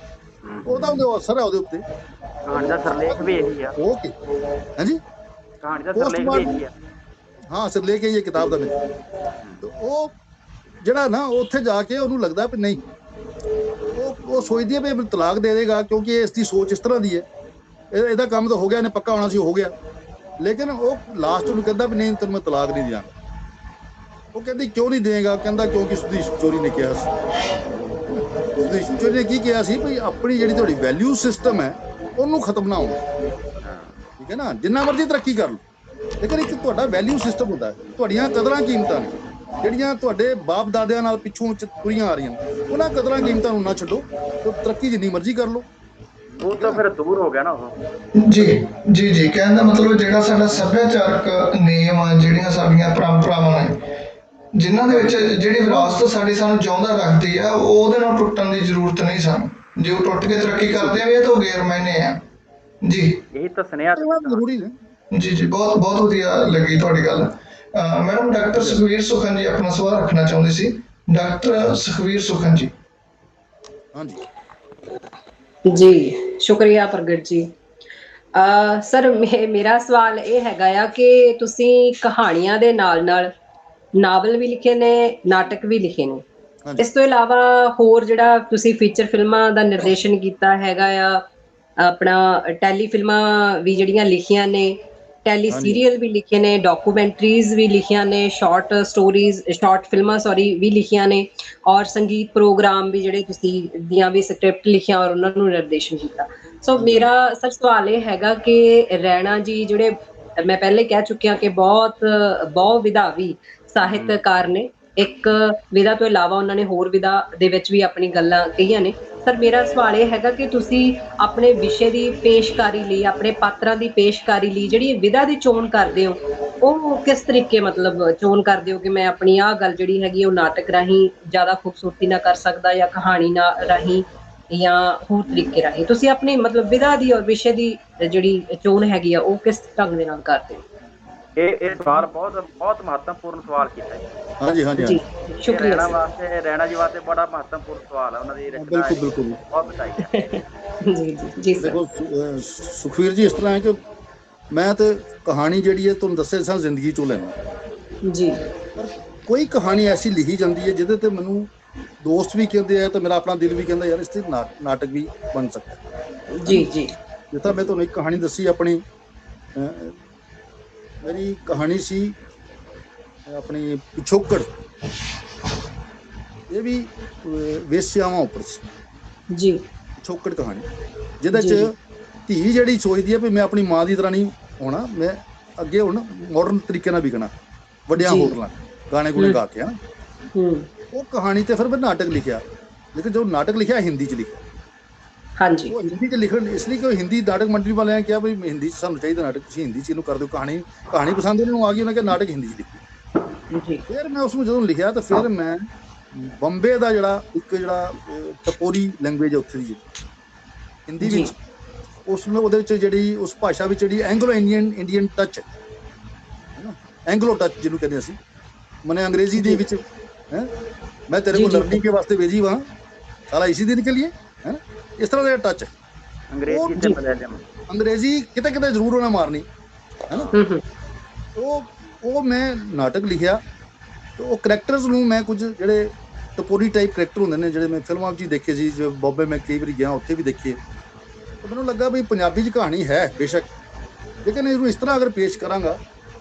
ਉਹਦਾ ਅਸਰ ਹੈ ਉਹਦੇ ਉੱਤੇ। ਕਹਾਣੀ ਦਾ ਸਿਰਲੇਖ ਵੀ ਇਹੀ ਆ। ਓਕੇ, ਹਾਂਜੀ, ਕਹਾਣੀ ਦਾ ਸਿਰਲੇਖ ਵੀ ਇਹੀ ਆ। ਹਾਂ, ਸਿਰਲੇਖ ਇਹ ਕਿਤਾਬ ਦਾ ਮੈਨੂੰ। ਉਹ ਜਿਹੜਾ ਨਾ ਉੱਥੇ ਜਾ ਕੇ ਉਹਨੂੰ ਲੱਗਦਾ ਵੀ ਨਹੀਂ, ਉਹ ਸੋਚਦੀ ਹੈ ਵੀ ਮੈਨੂੰ ਤਲਾਕ ਦੇ ਦੇਗਾ, ਕਿਉਂਕਿ ਇਸ ਦੀ ਸੋਚ ਇਸ ਤਰ੍ਹਾਂ ਦੀ ਹੈ, ਇਹਦਾ ਕੰਮ ਤਾਂ ਹੋ ਗਿਆ, ਇਹਨੇ ਪੱਕਾ ਹੋਣਾ ਸੀ, ਹੋ ਗਿਆ। ਲੇਕਿਨ ਉਹ ਲਾਸਟ ਨੂੰ ਕਹਿੰਦਾ ਵੀ ਨਹੀਂ ਤੈਨੂੰ ਮੈਂ ਤਲਾਕ ਨਹੀਂ ਦਿਆਂਗਾ। ਉਹ ਕਹਿੰਦੀ ਕਿਉਂ ਨਹੀਂ ਦੇਗਾ? ਕਹਿੰਦਾ ਕਿਉਂਕਿ ਸੁਦੀਸ਼ ਪਚੋਰੀ ਨੇ ਕਿਹਾ ਸੀ। ਸੁਦੀਸ਼ ਪਚੋਰੀ ਨੇ ਕੀ ਕਿਹਾ ਸੀ ਵੀ ਆਪਣੀ ਜਿਹੜੀ ਤੁਹਾਡੀ ਵੈਲਿਊ ਸਿਸਟਮ ਹੈ ਉਹਨੂੰ ਖਤਮ ਨਾ ਹੋਣਾ, ਠੀਕ ਹੈ ਨਾ। ਜਿੰਨਾ ਮਰਜ਼ੀ ਤਰੱਕੀ ਕਰ ਲਓ, ਲੇਕਿਨ ਇੱਕ ਤੁਹਾਡਾ ਵੈਲਿਊ ਸਿਸਟਮ ਹੁੰਦਾ, ਤੁਹਾਡੀਆਂ ਕਦਰਾਂ ਕੀਮਤਾਂ ਨੇ ਜਿਹੜੀਆਂ ਤੁਹਾਡੇ ਬਾਪ ਦਾਦਿਆਂ ਨਾਲ ਪਿੱਛੋਂ ਤੁਰੀਆਂ ਆ ਰਹੀਆਂ, ਉਹਨਾਂ ਕਦਰਾਂ ਕੀਮਤਾਂ ਨੂੰ ਨਾ ਛੱਡੋ। ਤੇ ਤਰੱਕੀ ਜਿੰਨੀ ਮਰਜ਼ੀ ਕਰ ਲਓ, ਉਹ ਤਾਂ ਫਿਰ ਦੂਰ ਹੋ ਗਿਆ ਨਾ ਉਹ। ਜੀ ਕਹਿਣ ਦਾ ਮਤਲਬ ਜਿਹੜਾ ਸਾਡਾ ਸੱਭਿਆਚਾਰਕ ਨਿਯਮ ਆ, ਜਿਹੜੀਆਂ ਸਾਡੀਆਂ ਪਰੰਪਰਾਵਾਂ ਨੇ, ਜਿਨ੍ਹਾਂ ਦੇ ਵਿੱਚ ਜਿਹੜੀ ਵਿਰਾਸਤ ਸਾਨੂੰ ਜਿਉਂਦਾ ਰੱਖਦੀ ਆ, ਉਹਦੇ ਨਾਲ ਟੁੱਟਣ ਦੀ ਜ਼ਰੂਰਤ ਨਹੀਂ ਸਾਨੂੰ। ਜੇ ਉਹ ਟੁੱਟ ਕੇ ਤਰੱਕੀ ਕਰਦੇ ਆ ਇਹ ਤਾਂ ਗੈਰ ਮਾਇਨੇ ਆ। ਜੀ ਇਹ ਤਾਂ ਸੁਨੇਹਾ ਜ਼ਰੂਰੀ ਨੇ। ਜੀ ਬਹੁਤ ਵਧੀਆ ਲੱਗੀ ਤੁਹਾਡੀ ਗੱਲ। ਮੈਡਮ, ਡਾਕਟਰ ਸੁਖਵੀਰ ਸੁਖਨ ਜੀ ਆਪਣਾ ਸਵਾਲ ਰੱਖਣਾ ਚਾਹੁੰਦੇ ਸੀ। ਡਾਕਟਰ ਸੁਖਵੀਰ ਸੁਖਨ ਜੀ। ਹਾਂਜੀ ਜੀ, ਸ਼ੁਕਰੀਆ ਪ੍ਰਗਟ ਜੀ। ਸਰ, ਮੇਰਾ ਸਵਾਲ ਇਹ ਹੈਗਾ ਆ ਕਿ ਤੁਸੀਂ ਕਹਾਣੀਆਂ ਦੇ ਨਾਲ ਨਾਵਲ ਵੀ ਲਿਖੇ ਨੇ, ਨਾਟਕ ਵੀ ਲਿਖੇ ਨੇ, ਇਸ ਤੋਂ ਇਲਾਵਾ ਹੋਰ ਜਿਹੜਾ ਤੁਸੀਂ ਫੀਚਰ ਫਿਲਮਾਂ ਦਾ ਨਿਰਦੇਸ਼ਨ ਕੀਤਾ ਹੈਗਾ ਆ, ਆਪਣਾ ਟੈਲੀ ਫਿਲਮਾਂ ਵੀ ਜਿਹੜੀਆਂ ਲਿਖੀਆਂ ਨੇ, ਟੈਲੀ ਸੀਰੀਅਲ ਵੀ ਲਿਖੇ ਨੇ, ਡਾਕੂਮੈਂਟਰੀਜ਼ ਵੀ ਲਿਖੀਆਂ ਨੇ, ਸ਼ਾਰਟ ਫਿਲਮਾਂ ਵੀ ਲਿਖੀਆਂ ਨੇ, ਔਰ ਸੰਗੀਤ ਪ੍ਰੋਗਰਾਮ ਵੀ ਜਿਹੜੇ ਤੁਸੀਂ ਦੀਆਂ ਵੀ ਸਕ੍ਰਿਪਟ ਲਿਖਿਆ ਔਰ ਉਹਨਾਂ ਨੂੰ ਨਿਰਦੇਸ਼ਨ ਕੀਤਾ। ਸੋ ਮੇਰਾ ਸਰ ਸਵਾਲ ਇਹ ਹੈਗਾ ਕਿ ਰੈਣਾ ਜੀ ਜਿਹੜੇ ਮੈਂ ਪਹਿਲੇ ਕਹਿ ਚੁੱਕਿਆ ਕਿ ਬਹੁਤ ਵਿਧਾਵੀ ਸਾਹਿਤਕਾਰ ਨੇ, ਇੱਕ ਵਿਧਾ ਤੋਂ ਇਲਾਵਾ ਉਹਨਾਂ ਨੇ ਹੋਰ ਵਿਧਾ ਦੇ ਵਿੱਚ ਵੀ ਆਪਣੀ ਗੱਲਾਂ ਕਹੀਆਂ ਨੇ। ਸਰ, ਮੇਰਾ ਸਵਾਲ ਇਹ ਹੈਗਾ ਕਿ ਤੁਸੀਂ ਆਪਣੇ ਵਿਸ਼ੇ ਦੀ ਪੇਸ਼ਕਾਰੀ ਲਈ, ਆਪਣੇ ਪਾਤਰਾਂ ਦੀ ਪੇਸ਼ਕਾਰੀ ਲਈ ਜਿਹੜੀ ਵਿਧਾ ਦੀ ਚੋਣ ਕਰਦੇ ਹੋ, ਉਹ ਕਿਸ ਤਰੀਕੇ ਮਤਲਬ ਚੋਣ ਕਰਦੇ ਹੋ ਕਿ ਮੈਂ ਆਪਣੀ ਆਹ ਗੱਲ ਜਿਹੜੀ ਹੈਗੀ ਉਹ ਨਾਟਕ ਰਾਹੀਂ ਜ਼ਿਆਦਾ ਖੂਬਸੂਰਤੀ ਨਾਲ ਕਰ ਸਕਦਾ, ਜਾਂ ਕਹਾਣੀ ਰਾਹੀਂ, ਜਾਂ ਹੋਰ ਤਰੀਕੇ ਰਾਹੀਂ? ਤੁਸੀਂ ਆਪਣੀ ਮਤਲਬ ਵਿਧਾ ਦੀ ਔਰ ਵਿਸ਼ੇ ਦੀ ਜਿਹੜੀ ਚੋਣ ਹੈਗੀ ਆ ਉਹ ਕਿਸ ਢੰਗ ਦੇ ਨਾਲ ਕਰਦੇ ਹੋ? ਇਹ ਸਵਾਲ ਬਹੁਤ ਮਹੱਤਵਪੂਰਨ ਸਵਾਲ ਕੀਤਾ ਜੀ। ਹਾਂਜੀ ਸ਼ੁਕਰੀਆ। ਰੈਣਾ ਜੀ ਵਾਸਤੇ ਬੜਾ ਮਹੱਤਵਪੂਰਨ ਸਵਾਲ ਹੈ। ਉਹਨਾਂ ਦੀ ਰਚਨਾ ਬਿਲਕੁਲ ਬਹੁਤ ਬਤਾਈ ਹੈ। ਜੀ ਸਰ। ਦੇਖੋ ਸੁਖਵੀਰ ਜੀ, ਇਸ ਤਰ੍ਹਾਂ ਹੈ ਕਿ ਮੈਂ ਤੇ ਕਹਾਣੀ ਜਿਹੜੀ ਹੈ ਤੁਹਾਨੂੰ ਦੱਸਿਆ ਸਾਂ ਜ਼ਿੰਦਗੀ ਚੋਂ ਲੈਣਾ ਜੀ, ਪਰ ਕੋਈ ਕਹਾਣੀ ਐਸੀ ਲਿਖੀ ਜਾਂਦੀ ਹੈ ਜਿਹਦੇ ਤੇ ਮੈਨੂੰ ਦੋਸਤ ਵੀ ਕਹਿੰਦੇ ਆ ਤੇ ਮੇਰਾ ਆਪਣਾ ਦਿਲ ਵੀ ਕਹਿੰਦਾ ਯਾਰ ਇਸ ਤੇ ਨਾਟਕ ਵੀ ਬਣ ਸਕਦਾ ਹੈ। ਜੀ ਜੀ ਜਿੱਦਾਂ ਮੈਂ ਤੁਹਾਨੂੰ ਇੱਕ ਕਹਾਣੀ ਦੱਸੀ ਆਪਣੀ, ਮੇਰੀ ਕਹਾਣੀ ਸੀ ਆਪਣੀ ਪਿਛੋਕੜ, ਇਹ ਵੀ ਵੇਸਿਆਵਾਂ ਉੱਪਰ ਸੀ। ਜੀ ਪਿਛੋਕੜ ਕਹਾਣੀ, ਜਿਹਦੇ ਜੀ। 'ਚ ਧੀ ਜਿਹੜੀ ਸੋਚਦੀ ਹੈ ਵੀ ਮੈਂ ਆਪਣੀ ਮਾਂ ਦੀ ਤਰ੍ਹਾਂ ਨਹੀਂ ਹੋਣਾ, ਮੈਂ ਅੱਗੇ ਹੁਣ ਮਾਡਰਨ ਤਰੀਕੇ ਨਾਲ ਵਿਕਣਾ, ਵੱਡਿਆਂ ਜੀ। ਹੋਟਲਾਂ ਗਾਣੇ ਗੁਣੇ ਗਾ ਕੇ, ਹੂੰ ਉਹ ਕਹਾਣੀ ਤੇ ਫਿਰ ਮੈਂ ਨਾਟਕ ਲਿਖਿਆ। ਲੇਕਿਨ ਜੋ ਨਾਟਕ ਲਿਖਿਆ ਹਿੰਦੀ 'ਚ ਲਿਖਿਆ। ਹਾਂਜੀ ਉਹ ਹਿੰਦੀ 'ਚ ਲਿਖਣ ਇਸ ਲਈ ਕਿ ਹਿੰਦੀ ਨਾਟਕ ਮੰਡਲੀ ਵਾਲਿਆਂ ਨੇ ਕਿਹਾ ਵੀ ਹਿੰਦੀ 'ਚ ਸਾਨੂੰ ਚਾਹੀਦਾ ਨਾਟਕ, ਤੁਸੀਂ ਹਿੰਦੀ 'ਚ ਇਹਨੂੰ ਕਰ ਦਿਓ। ਕਹਾਣੀ ਪਸੰਦ ਉਹਨਾਂ ਨੂੰ ਆ ਗਈ, ਉਹਨਾਂ ਕਿਹਾ ਨਾਟਕ ਹਿੰਦੀ 'ਚ ਲਿਖੀ। ਜੀ ਫਿਰ ਮੈਂ ਉਸ ਨੂੰ ਜਦੋਂ ਲਿਖਿਆ ਤਾਂ ਫਿਰ ਮੈਂ ਬੰਬੇ ਦਾ ਜਿਹੜਾ ਟਪੋਰੀ ਲੈਂਗੁਏਜ ਹੈ ਉੱਥੇ ਦੀ ਹਿੰਦੀ ਵਿੱਚ, ਉਸ ਨੂੰ ਉਹਦੇ ਵਿੱਚ ਜਿਹੜੀ ਉਸ ਭਾਸ਼ਾ ਵਿੱਚ ਜਿਹੜੀ ਐਂਗਲੋ ਇੰਡੀਅਨ ਟੱਚ ਹੈ ਨਾ, ਐਂਗਲੋ ਟੱਚ ਜਿਹਨੂੰ ਕਹਿੰਦੇ ਅਸੀਂ, ਮਨੇ ਅੰਗਰੇਜ਼ੀ ਦੇ ਵਿੱਚ ਹੈ ਮੈਂ ਤੇਰੇ ਕੋਲ ਲਰਨਿੰਗ ਕੇ ਵਾਸਤੇ भेजी वहाँ साला इसी दिन के लिए है ना, इस तरह का टच अंग्रेजी किते किते जरूर उन्हें मारनी है ना। ਉਹ ਮੈਂ ਨਾਟਕ ਲਿਖਿਆ ਤੇ ਉਹ ਕਰੈਕਟਰਸ ਨੂੰ ਮੈਂ ਕੁਝ ਜਿਹੜੇ ਟਪੋਰੀ ਟਾਈਪ ਕਰੈਕਟਰ ਹੁੰਦੇ ਨੇ ਜਿਹੜੇ ਮੈਂ ਫਿਲਮਾਂ 'ਚ ਹੀ ਦੇਖੇ ਸੀ, ਜੋ ਬੋਬੇ ਮੈਂ ਕਈ ਵਾਰੀ ਗਿਆ ਉੱਥੇ ਵੀ ਦੇਖੇ, ਤੇ ਮੈਨੂੰ ਲੱਗਾ ਵੀ ਪੰਜਾਬੀ 'ਚ ਕਹਾਣੀ ਹੈ ਬੇਸ਼ੱਕ, ਲੇਕਿਨ ਇਹਨੂੰ ਇਸ ਤਰ੍ਹਾਂ ਅਗਰ ਪੇਸ਼ ਕਰਾਂਗਾ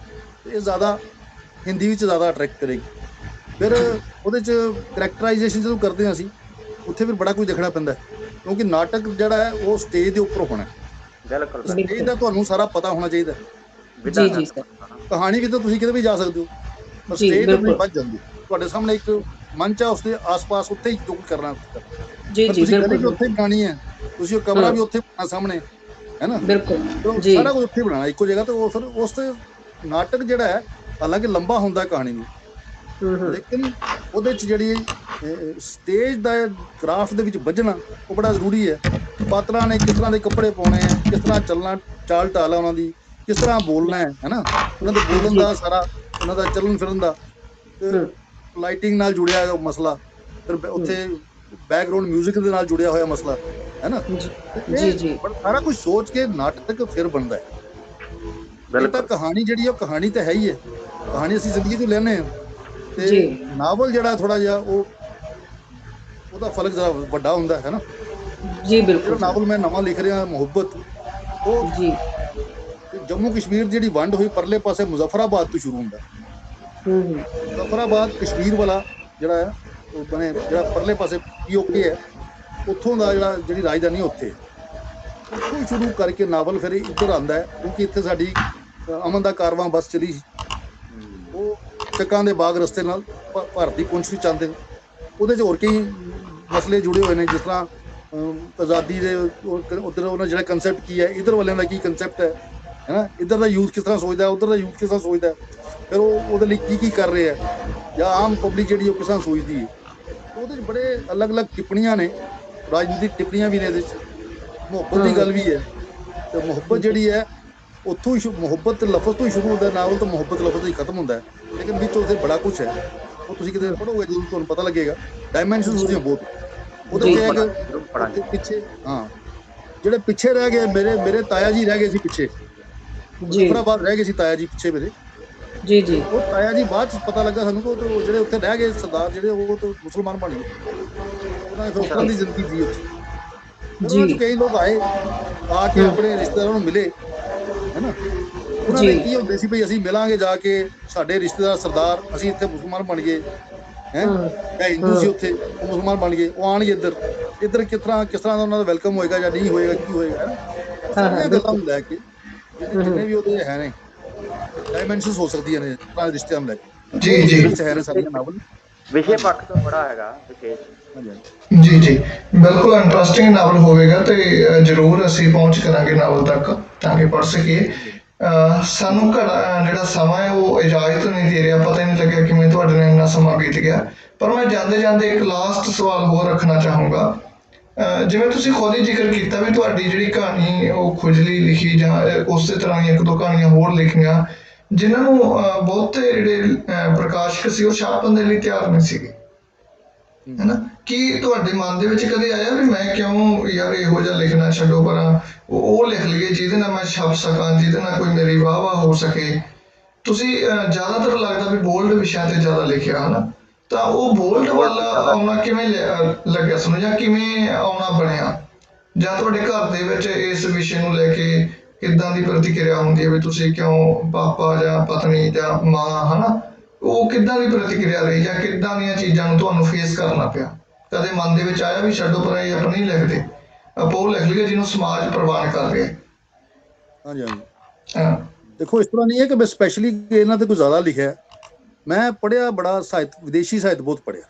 ਤੇ ਇਹ ਜ਼ਿਆਦਾ ਹਿੰਦੀ ਵਿੱਚ ਜ਼ਿਆਦਾ ਅਟਰੈਕਟ ਕਰੇਗੀ। ਫਿਰ ਉਹਦੇ 'ਚ ਕਰੈਕਟਰਾਈਜੇਸ਼ਨ ਜਦੋਂ ਕਰਦੇ ਹਾਂ ਅਸੀਂ, ਉੱਥੇ ਫਿਰ ਬੜਾ ਕੁਝ ਦੇਖਣਾ ਪੈਂਦਾ, ਕਿਉਂਕਿ ਨਾਟਕ ਜਿਹੜਾ ਹੈ ਉਹ ਸਟੇਜ ਦੇ ਉੱਪਰ ਹੋਣਾ, ਸਟੇਜ ਦਾ ਤੁਹਾਨੂੰ ਸਾਰਾ ਪਤਾ ਹੋਣਾ ਚਾਹੀਦਾ। ਜੀ ਜੀ ਸਰ। ਕਹਾਣੀ ਵੀ ਤਾਂ ਤੁਸੀਂ ਕਿਤੇ ਵੀ ਜਾ ਸਕਦੇ ਹੋ, ਪਰ ਸਟੇਜ ਤੇ ਨਹੀਂ ਵੱਜ ਜਾਂਦੀ। ਤੁਹਾਡੇ ਸਾਹਮਣੇ ਇੱਕ ਮੰਚ ਆ, ਉਸਦੇ ਆਸ-ਪਾਸ ਉੱਥੇ ਹੀ ਜੋ ਕੁਝ ਕਰਨਾ ਜੀ ਜੀ ਤੁਸੀਂ ਬਿਲਕੁਲ ਉੱਥੇ ਬਣਾਉਣੀ ਹੈ, ਤੁਸੀਂ ਉਹ ਕਮਰਾ ਵੀ ਉੱਥੇ ਬਣਾਉਣਾ ਸਾਹਮਣੇ, ਹੈ ਨਾ, ਬਿਲਕੁਲ ਜੀ। ਸਾਰਾ ਕੁਝ ਉੱਥੇ ਬਣਾਉਣਾ ਇੱਕੋ ਜਗ੍ਹਾ ਤੇ। ਉਹ ਫਿਰ ਉਸ ਤੇ ਨਾਟਕ ਜਿਹੜਾ ਹੈ ਹਾਲਾਂਕਿ ਲੰਬਾ ਹੁੰਦਾ ਕਹਾਣੀ ਨੂੰ, ਲੇਕਿਨ ਉਹਦੇ 'ਚ ਜਿਹੜੀ ਸਟੇਜ ਦਾ ਕਰਾਫਟ ਦੇ ਵਿੱਚ ਵੱਜਣਾ ਉਹ ਬੜਾ ਜ਼ਰੂਰੀ ਹੈ। ਪਾਤਰਾਂ ਨੇ ਕਿਸ ਤਰ੍ਹਾਂ ਦੇ ਕੱਪੜੇ ਪਾਉਣੇ ਹੈ, ਕਿਸ ਤਰ੍ਹਾਂ ਚੱਲਣਾ, ਚਾਲ ਢਾਲ ਹੈ ਉਹਨਾਂ ਦੀ, ਕਿਸ ਤਰ੍ਹਾਂ ਬੋਲਣਾ ਹੈ ਨਾ, ਉਹਨਾਂ ਦੇ ਬੋਲਣ ਦਾ ਸਾਰਾ, ਉਹਨਾਂ ਦਾ ਚੱਲਣ ਫਿਰਨ ਦਾ, ਲਾਈਟਿੰਗ ਨਾਲ ਜੁੜਿਆ ਹੋਇਆ ਮਸਲਾ, ਫਿਰ ਉੱਥੇ ਬੈਕਗਰਾਉਂਡ ਮਿਊਜ਼ਿਕ ਦੇ ਨਾਲ ਜੁੜਿਆ ਹੋਇਆ ਮਸਲਾ, ਹੈ ਨਾ। ਜੀ ਜੀ ਸਾਰਾ ਕੁਝ ਸੋਚ ਕੇ ਨਾਟਕ ਫਿਰ ਬਣਦਾ ਹੈ। ਇਹ ਤਾਂ ਕਹਾਣੀ ਜਿਹੜੀ ਉਹ ਕਹਾਣੀ ਤਾਂ ਹੈ ਹੀ ਹੈ, ਕਹਾਣੀ ਅਸੀਂ ਜ਼ਿੰਦਗੀ ਤੋਂ ਲੈਂਦੇ ਹਾਂ, ਤੇ ਨਾਵਲ ਜਿਹੜਾ ਥੋੜਾ ਜਿਹਾ ਉਹਦਾ ਫਰਕ ਜ਼ਰਾ ਵੱਡਾ ਹੁੰਦਾ ਹੈ ਨਾ। ਜੀ ਬਿਲਕੁਲ। ਨਾਵਲ ਮੈਂ ਨਵਾਂ ਲਿਖ ਰਿਹਾ ਮੁਹੱਬਤ, ਉਹ ਜੀ ਜੰਮੂ ਕਸ਼ਮੀਰ ਜਿਹੜੀ ਵੰਡ ਹੋਈ ਪਰਲੇ ਪਾਸੇ ਮੁਜ਼ੱਫਰਾਬਾਦ ਤੋਂ ਸ਼ੁਰੂ ਹੁੰਦਾ। ਮੁਜ਼ੱਫਰਾਬਾਦ ਕਸ਼ਮੀਰ ਵਾਲਾ ਜਿਹੜਾ ਹੈ ਉਹ ਬਣੇ, ਜਿਹੜਾ ਪਰਲੇ ਪਾਸੇ POK ਹੈ, ਉੱਥੋਂ ਦਾ ਜਿਹੜੀ ਰਾਜਧਾਨੀ ਉੱਥੇ, ਉੱਥੋਂ ਸ਼ੁਰੂ ਕਰਕੇ ਨਾਵਲ ਫਿਰ ਇੱਧਰ ਆਉਂਦਾ ਹੈ, ਕਿਉਂਕਿ ਇੱਥੇ ਸਾਡੀ ਅਮਨ ਦਾ ਕਾਰਵਾਂ ਬੱਸ ਚਲੀ ਸੀ, ਉਹ ਚੱਕਾਂ ਦੇ ਬਾਗ ਰਸਤੇ ਨਾਲ ਭਾਰਤੀ ਪੁੰਛ ਵਿੱਚ ਆਉਂਦੇ ਨੇ। ਉਹਦੇ 'ਚ ਹੋਰ ਕਈ ਮਸਲੇ ਜੁੜੇ ਹੋਏ ਨੇ, ਜਿਸ ਤਰ੍ਹਾਂ ਆਜ਼ਾਦੀ ਦੇ ਉੱਧਰ ਉਹਨਾਂ ਜਿਹੜਾ ਕੰਸੈਪਟ ਕੀ ਹੈ, ਇੱਧਰ ਵਾਲਿਆਂ ਦਾ ਕੀ ਕੰਸੈਪਟ ਹੈ ਨਾ, ਇੱਧਰ ਦਾ ਯੂਥ ਕਿਸ ਤਰ੍ਹਾਂ ਸੋਚਦਾ, ਉੱਧਰ ਦਾ ਯੂਥ ਕਿਸ ਤਰ੍ਹਾਂ ਸੋਚਦਾ, ਫਿਰ ਉਹ ਉਹਦੇ ਲਈ ਕੀ ਕਰ ਰਹੇ ਹੈ, ਜਾਂ ਆਮ ਪਬਲਿਕ ਜਿਹੜੀ ਉਹ ਕਿਸ ਤਰ੍ਹਾਂ ਸੋਚਦੀ ਹੈ। ਉਹਦੇ 'ਚ ਬੜੇ ਅਲੱਗ-ਅਲੱਗ ਟਿੱਪਣੀਆਂ ਨੇ, ਰਾਜਨੀਤਿਕ ਟਿੱਪਣੀਆਂ ਵੀ ਨੇ ਇਹਦੇ 'ਚ, ਮੁਹੱਬਤ ਦੀ ਗੱਲ ਵੀ ਹੈ। ਤੇ ਮੁਹੱਬਤ ਜਿਹੜੀ ਹੈ ਉੱਥੋਂ ਹੀ ਮੁਹੱਬਤ ਲਫ਼ਜ਼ ਤੋਂ ਹੀ ਸ਼ੁਰੂ ਹੁੰਦਾ ਨਾਵਲ, ਤਾਂ ਮੁਹੱਬਤ ਲਫ਼ਜ਼ ਹੀ ਖਤਮ ਹੁੰਦਾ ਹੈ, ਲੇਕਿਨ ਵਿੱਚ ਉਹਦੇ ਬੜਾ ਕੁਛ ਹੈ, ਉਹ ਤੁਸੀਂ ਕਿਤੇ ਪੜ੍ਹੋਗੇ ਜਦੋਂ ਤੁਹਾਨੂੰ ਪਤਾ ਲੱਗੇਗਾ। ਡਾਇਮੈਂਸ਼ਨਸ ਉਹਦੀਆਂ ਬਹੁਤ ਉਹਦੇ 'ਚ ਹੈ ਕਿ ਪਿੱਛੇ, ਹਾਂ, ਜਿਹੜੇ ਪਿੱਛੇ ਰਹਿ ਗਏ, ਮੇਰੇ ਤਾਇਆ ਜੀ ਰਹਿ ਗਏ ਸੀ ਪਿੱਛੇ, ਮੁਜ਼ੱਫਰਾਬਾਦ ਰਹਿ ਗਏ ਸੀ ਤਾਇਆ ਜੀ ਪਿੱਛੇ ਮੇਰੇ। ਜੀ ਜੀ ਉਹ ਤਾਇਆ ਜੀ ਬਾਅਦ 'ਚ ਪਤਾ ਲੱਗਾ ਸਾਨੂੰ ਕਿ ਉਹ ਜਿਹੜੇ ਉੱਥੇ ਰਹਿ ਗਏ ਸਰਦਾਰ ਜਿਹੜੇ, ਉਹ ਤਾਂ ਮੁਸਲਮਾਨ ਬਣ ਗਏ, ਉਹਨਾਂ ਨੇ ਫਿਰ ਉੱਪਰ ਦੀ ਜ਼ਿੰਦਗੀ ਜੀ ਉੱਥੇ। ਜੀ ਕਈ ਲੋਕ ਆਏ, ਆ ਕੇ ਆਪਣੇ ਰਿਸ਼ਤੇਦਾਰਾਂ ਨੂੰ ਮਿਲੇ, ਹੈ ਨਾ। ਉਹਨਾਂ ਦੇ ਕੀ ਹੁੰਦੇ ਸੀ ਵੀ ਅਸੀਂ ਮਿਲਾਂਗੇ ਜਾ ਕੇ, ਸਾਡੇ ਰਿਸ਼ਤੇਦਾਰ ਸਰਦਾਰ, ਅਸੀਂ ਇੱਥੇ ਮੁਸਲਮਾਨ ਬਣ ਗਏ, ਹੈ ਹਿੰਦੂ ਸੀ ਉੱਥੇ, ਉਹ ਮੁਸਲਮਾਨ ਬਣ ਗਏ, ਉਹ ਆਉਣਗੇ ਇੱਧਰ ਕਿਸ ਤਰ੍ਹਾਂ ਦਾ ਉਹਨਾਂ ਦਾ ਵੈਲਕਮ ਹੋਏਗਾ ਜਾਂ ਨਹੀਂ ਹੋਏਗਾ, ਕੀ ਹੋਏਗਾ, ਸਾਰੀਆਂ ਗੱਲਾਂ ਨੂੰ ਲੈ ਕੇ ਜਿੰਨੇ ਵੀ ਉਹਦੇ ਹੈ ਨੇ ਡਾਇਮੈਂਸ਼ਨਸ ਹੋ ਸਕਦੀਆਂ ਨੇ ਰਿਸ਼ਤਿਆਂ ਨੂੰ ਲੈ ਕੇ। ਜੀ ਜੀ ਹੈ ਨੇ ਸਾਰੀਆਂ ਨਾਵਲ ਵਿਸ਼ੇ ਪੱਖ ਤੋਂ ਬੜਾ ਹੈਗਾ ਵਿਸ਼ੇਸ਼। ਜੀ ਜੀ ਬਿਲਕੁਲ ਇੰਟਰਸਟਿੰਗ ਨਾਵਲ ਹੋਵੇਗਾ, ਤੇ ਜ਼ਰੂਰ ਅਸੀਂ ਪਹੁੰਚ ਕਰਾਂਗੇ ਨਾਵਲ ਤੱਕ ਤਾਂ ਕਿ ਪੜ੍ਹ ਸਕੀਏ। ਸਾਨੂੰ ਜਿਹੜਾ ਸਮਾਂ ਹੈ ਉਹ ਇਜਾਜ਼ਤ ਨਹੀਂ ਦੇ ਰਿਹਾ, ਪਤਾ ਹੀ ਨਹੀਂ ਲੱਗਿਆ ਕਿਵੇਂ ਤੁਹਾਡੇ ਨਾਲ ਇੰਨਾ ਸਮਾਂ ਬੀਤ ਗਿਆ। ਪਰ ਮੈਂ ਜਾਂਦੇ ਜਾਂਦੇ ਇੱਕ ਲਾਸਟ ਸਵਾਲ ਹੋਰ ਰੱਖਣਾ ਚਾਹੂੰਗਾ। ਜਿਵੇਂ ਤੁਸੀਂ ਖੁਦ ਹੀ ਜ਼ਿਕਰ ਕੀਤਾ ਵੀ ਤੁਹਾਡੀ ਜਿਹੜੀ ਕਹਾਣੀ ਉਹ ਖੁਜਲੀ ਲਿਖੀ, ਜਾਂ ਉਸੇ ਤਰ੍ਹਾਂ ਦੀਆਂ ਇੱਕ ਦੋ ਕਹਾਣੀਆਂ ਹੋਰ ਲਿਖੀਆਂ ਜਿਨ੍ਹਾਂ ਨੂੰ ਬਹੁਤੇ ਜਿਹੜੇ ਪ੍ਰਕਾਸ਼ਕ ਸੀ ਉਹ ਛਾਪਣ ਦੇ ਲਈ ਤਿਆਰ ਨਹੀਂ ਸੀਗੇ, ਹੈ ਨਾ। ਕੀ ਤੁਹਾਡੇ ਮਨ ਦੇ ਵਿੱਚ ਕਦੇ ਆਇਆ ਵੀ ਮੈਂ ਕਿਉਂ ਯਾਰ ਇਹੋ ਜਿਹਾ ਲਿਖਣਾ ਛੱਡੋ, ਪਰ ਉਹ ਲਿਖ ਲਈਏ ਜਿਹਦੇ ਨਾਲ ਮੈਂ ਛਪ ਸਕਾਂ, ਜਿਹਦੇ ਨਾਲ ਕੋਈ ਮੇਰੀ ਵਾਹ ਵਾਹ ਹੋ ਸਕੇ। ਤੁਸੀਂ ਜ਼ਿਆਦਾਤਰ ਲੱਗਦਾ ਵੀ ਬੋਲਡ ਵਿਸ਼ਿਆਂ ਤੇ ਜ਼ਿਆਦਾ ਲਿਖਿਆ, ਹੈ ਨਾ, ਤਾਂ ਉਹ ਬੋਲਡ ਵੱਲ ਆਉਣਾ ਕਿਵੇਂ ਲੱਗਿਆ ਤੁਹਾਨੂੰ, ਜਾਂ ਕਿਵੇਂ ਆਉਣਾ ਬਣਿਆ, ਜਾਂ ਤੁਹਾਡੇ ਘਰ ਦੇ ਵਿੱਚ ਇਸ ਵਿਸ਼ੇ ਨੂੰ ਲੈ ਕੇ ਕਿੱਦਾਂ ਦੀ ਪ੍ਰਤੀਕਿਰਿਆ ਹੁੰਦੀ ਹੈ ਵੀ ਤੁਸੀਂ ਕਿਉਂ ਪਾਪਾ ਜਾਂ ਪਤਨੀ ਜਾਂ ਮਾਂ ਹਨਾ, ਉਹ ਕਿੱਦਾਂ ਦੀ ਪ੍ਰਤੀਕਿਰਿਆ ਰਹੀ, ਜਾਂ ਕਿੱਦਾਂ ਦੀਆਂ ਚੀਜ਼ਾਂ ਨੂੰ ਤੁਹਾਨੂੰ ਫੇਸ ਕਰਨਾ ਪਿਆ? ਕਦੇ ਮਨ ਦੇ ਵਿੱਚ ਆਇਆ ਵੀ ਛੱਡੋ ਪਰ ਇਹ ਆਪਾਂ ਨਹੀਂ ਲਿਖਦੇ, ਆਪਾਂ ਉਹ ਲਿਖ ਲਈਏ ਜਿਹਨੂੰ ਸਮਾਜ ਪ੍ਰਵਾਨ ਕਰ ਰਿਹਾ? ਹਾਂਜੀ ਹਾਂਜੀ, ਹਾਂ ਦੇਖੋ ਇਸ ਤਰ੍ਹਾਂ ਨਹੀਂ ਹੈ ਕਿ ਮੈਂ ਸਪੈਸ਼ਲੀ ਇਹਨਾਂ ਤੇ ਕੋਈ ਜ਼ਿਆਦਾ ਲਿਖਿਆ। ਮੈਂ ਪੜ੍ਹਿਆ ਬੜਾ ਸਾਹਿਤ, ਵਿਦੇਸ਼ੀ ਸਾਹਿਤ ਬਹੁਤ ਪੜ੍ਹਿਆ।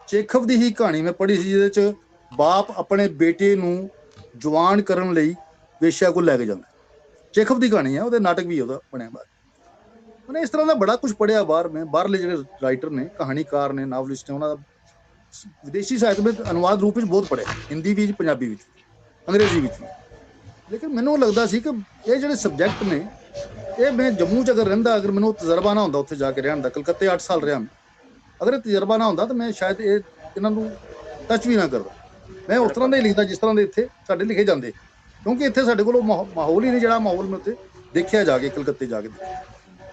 ਚੇਖਵ ਦੀ ਹੀ ਕਹਾਣੀ ਮੈਂ ਪੜ੍ਹੀ ਸੀ ਜਿਹਦੇ 'ਚ ਬਾਪ ਆਪਣੇ ਬੇਟੇ ਨੂੰ ਜਵਾਨ ਕਰਨ ਲਈ ਵੇਸ਼ਿਆ ਕੋਲ ਲੈ ਕੇ ਜਾਂਦਾ। ਚੇਖਵ ਦੀ ਕਹਾਣੀ ਹੈ, ਉਹਦੇ ਨਾਟਕ ਵੀ ਉਹਦਾ ਬਣਿਆ ਬਾਹਰ। ਮੈंने ਇਸ ਤਰ੍ਹਾਂ ਦਾ ਬੜਾ ਕੁਝ ਪੜ੍ਹਿਆ ਬਾਹਰ। ਮੈਂ ਬਾਹਰਲੇ ਜਿਹੜੇ ਰਾਈਟਰ ਨੇ, ਕਹਾਣੀਕਾਰ ਨੇ, ਨਾਵਲਿਸਟ ਨੇ, ਉਹਨਾਂ ਦਾ ਵਿਦੇਸ਼ੀ ਸਾਹਿਤ ਵਿੱਚ ਅਨੁਵਾਦ ਰੂਪ ਵਿੱਚ ਬਹੁਤ ਪੜ੍ਹਿਆ, ਹਿੰਦੀ ਵਿੱਚ, ਪੰਜਾਬੀ ਵਿੱਚ, ਅੰਗਰੇਜ਼ੀ ਵਿੱਚ ਵੀ। ਲੇਕਿਨ ਮੈਨੂੰ ਲੱਗਦਾ ਸੀ ਕਿ ਇਹ ਜਿਹੜੇ ਸਬਜੈਕਟ ਨੇ, ਇਹ ਮੈਂ ਜੰਮੂ 'ਚ ਅਗਰ ਰਹਿੰਦਾ, ਅਗਰ ਮੈਨੂੰ ਤਜਰਬਾ ਨਾ ਹੁੰਦਾ ਉੱਥੇ ਜਾ ਕੇ ਰਹਿਣ ਦਾ, ਕਲਕੱਤੇ 8 ਸਾਲ ਰਿਹਾ ਮੈਂ, ਅਗਰ ਇਹ ਤਜਰਬਾ ਨਾ ਹੁੰਦਾ ਤਾਂ ਮੈਂ ਸ਼ਾਇਦ ਇਹਨਾਂ ਨੂੰ ਟੱਚ ਵੀ ਨਾ ਕਰਦਾ। ਮੈਂ ਉਸ ਤਰ੍ਹਾਂ ਦੇ ਲਿਖਦਾ ਜਿਸ ਤਰ੍ਹਾਂ ਦੇ ਇੱਥੇ ਸਾਡੇ ਲਿਖੇ ਜਾਂਦੇ, ਕਿਉਂਕਿ ਇੱਥੇ ਸਾਡੇ ਕੋਲ ਮਾਹੌਲ ਹੀ ਨਹੀਂ ਜਿਹੜਾ ਮਾਹੌਲ ਮੈਂ ਉੱਥੇ ਦੇਖਿਆ ਜਾ ਕੇ, ਕਲਕੱਤੇ ਜਾ ਕੇ।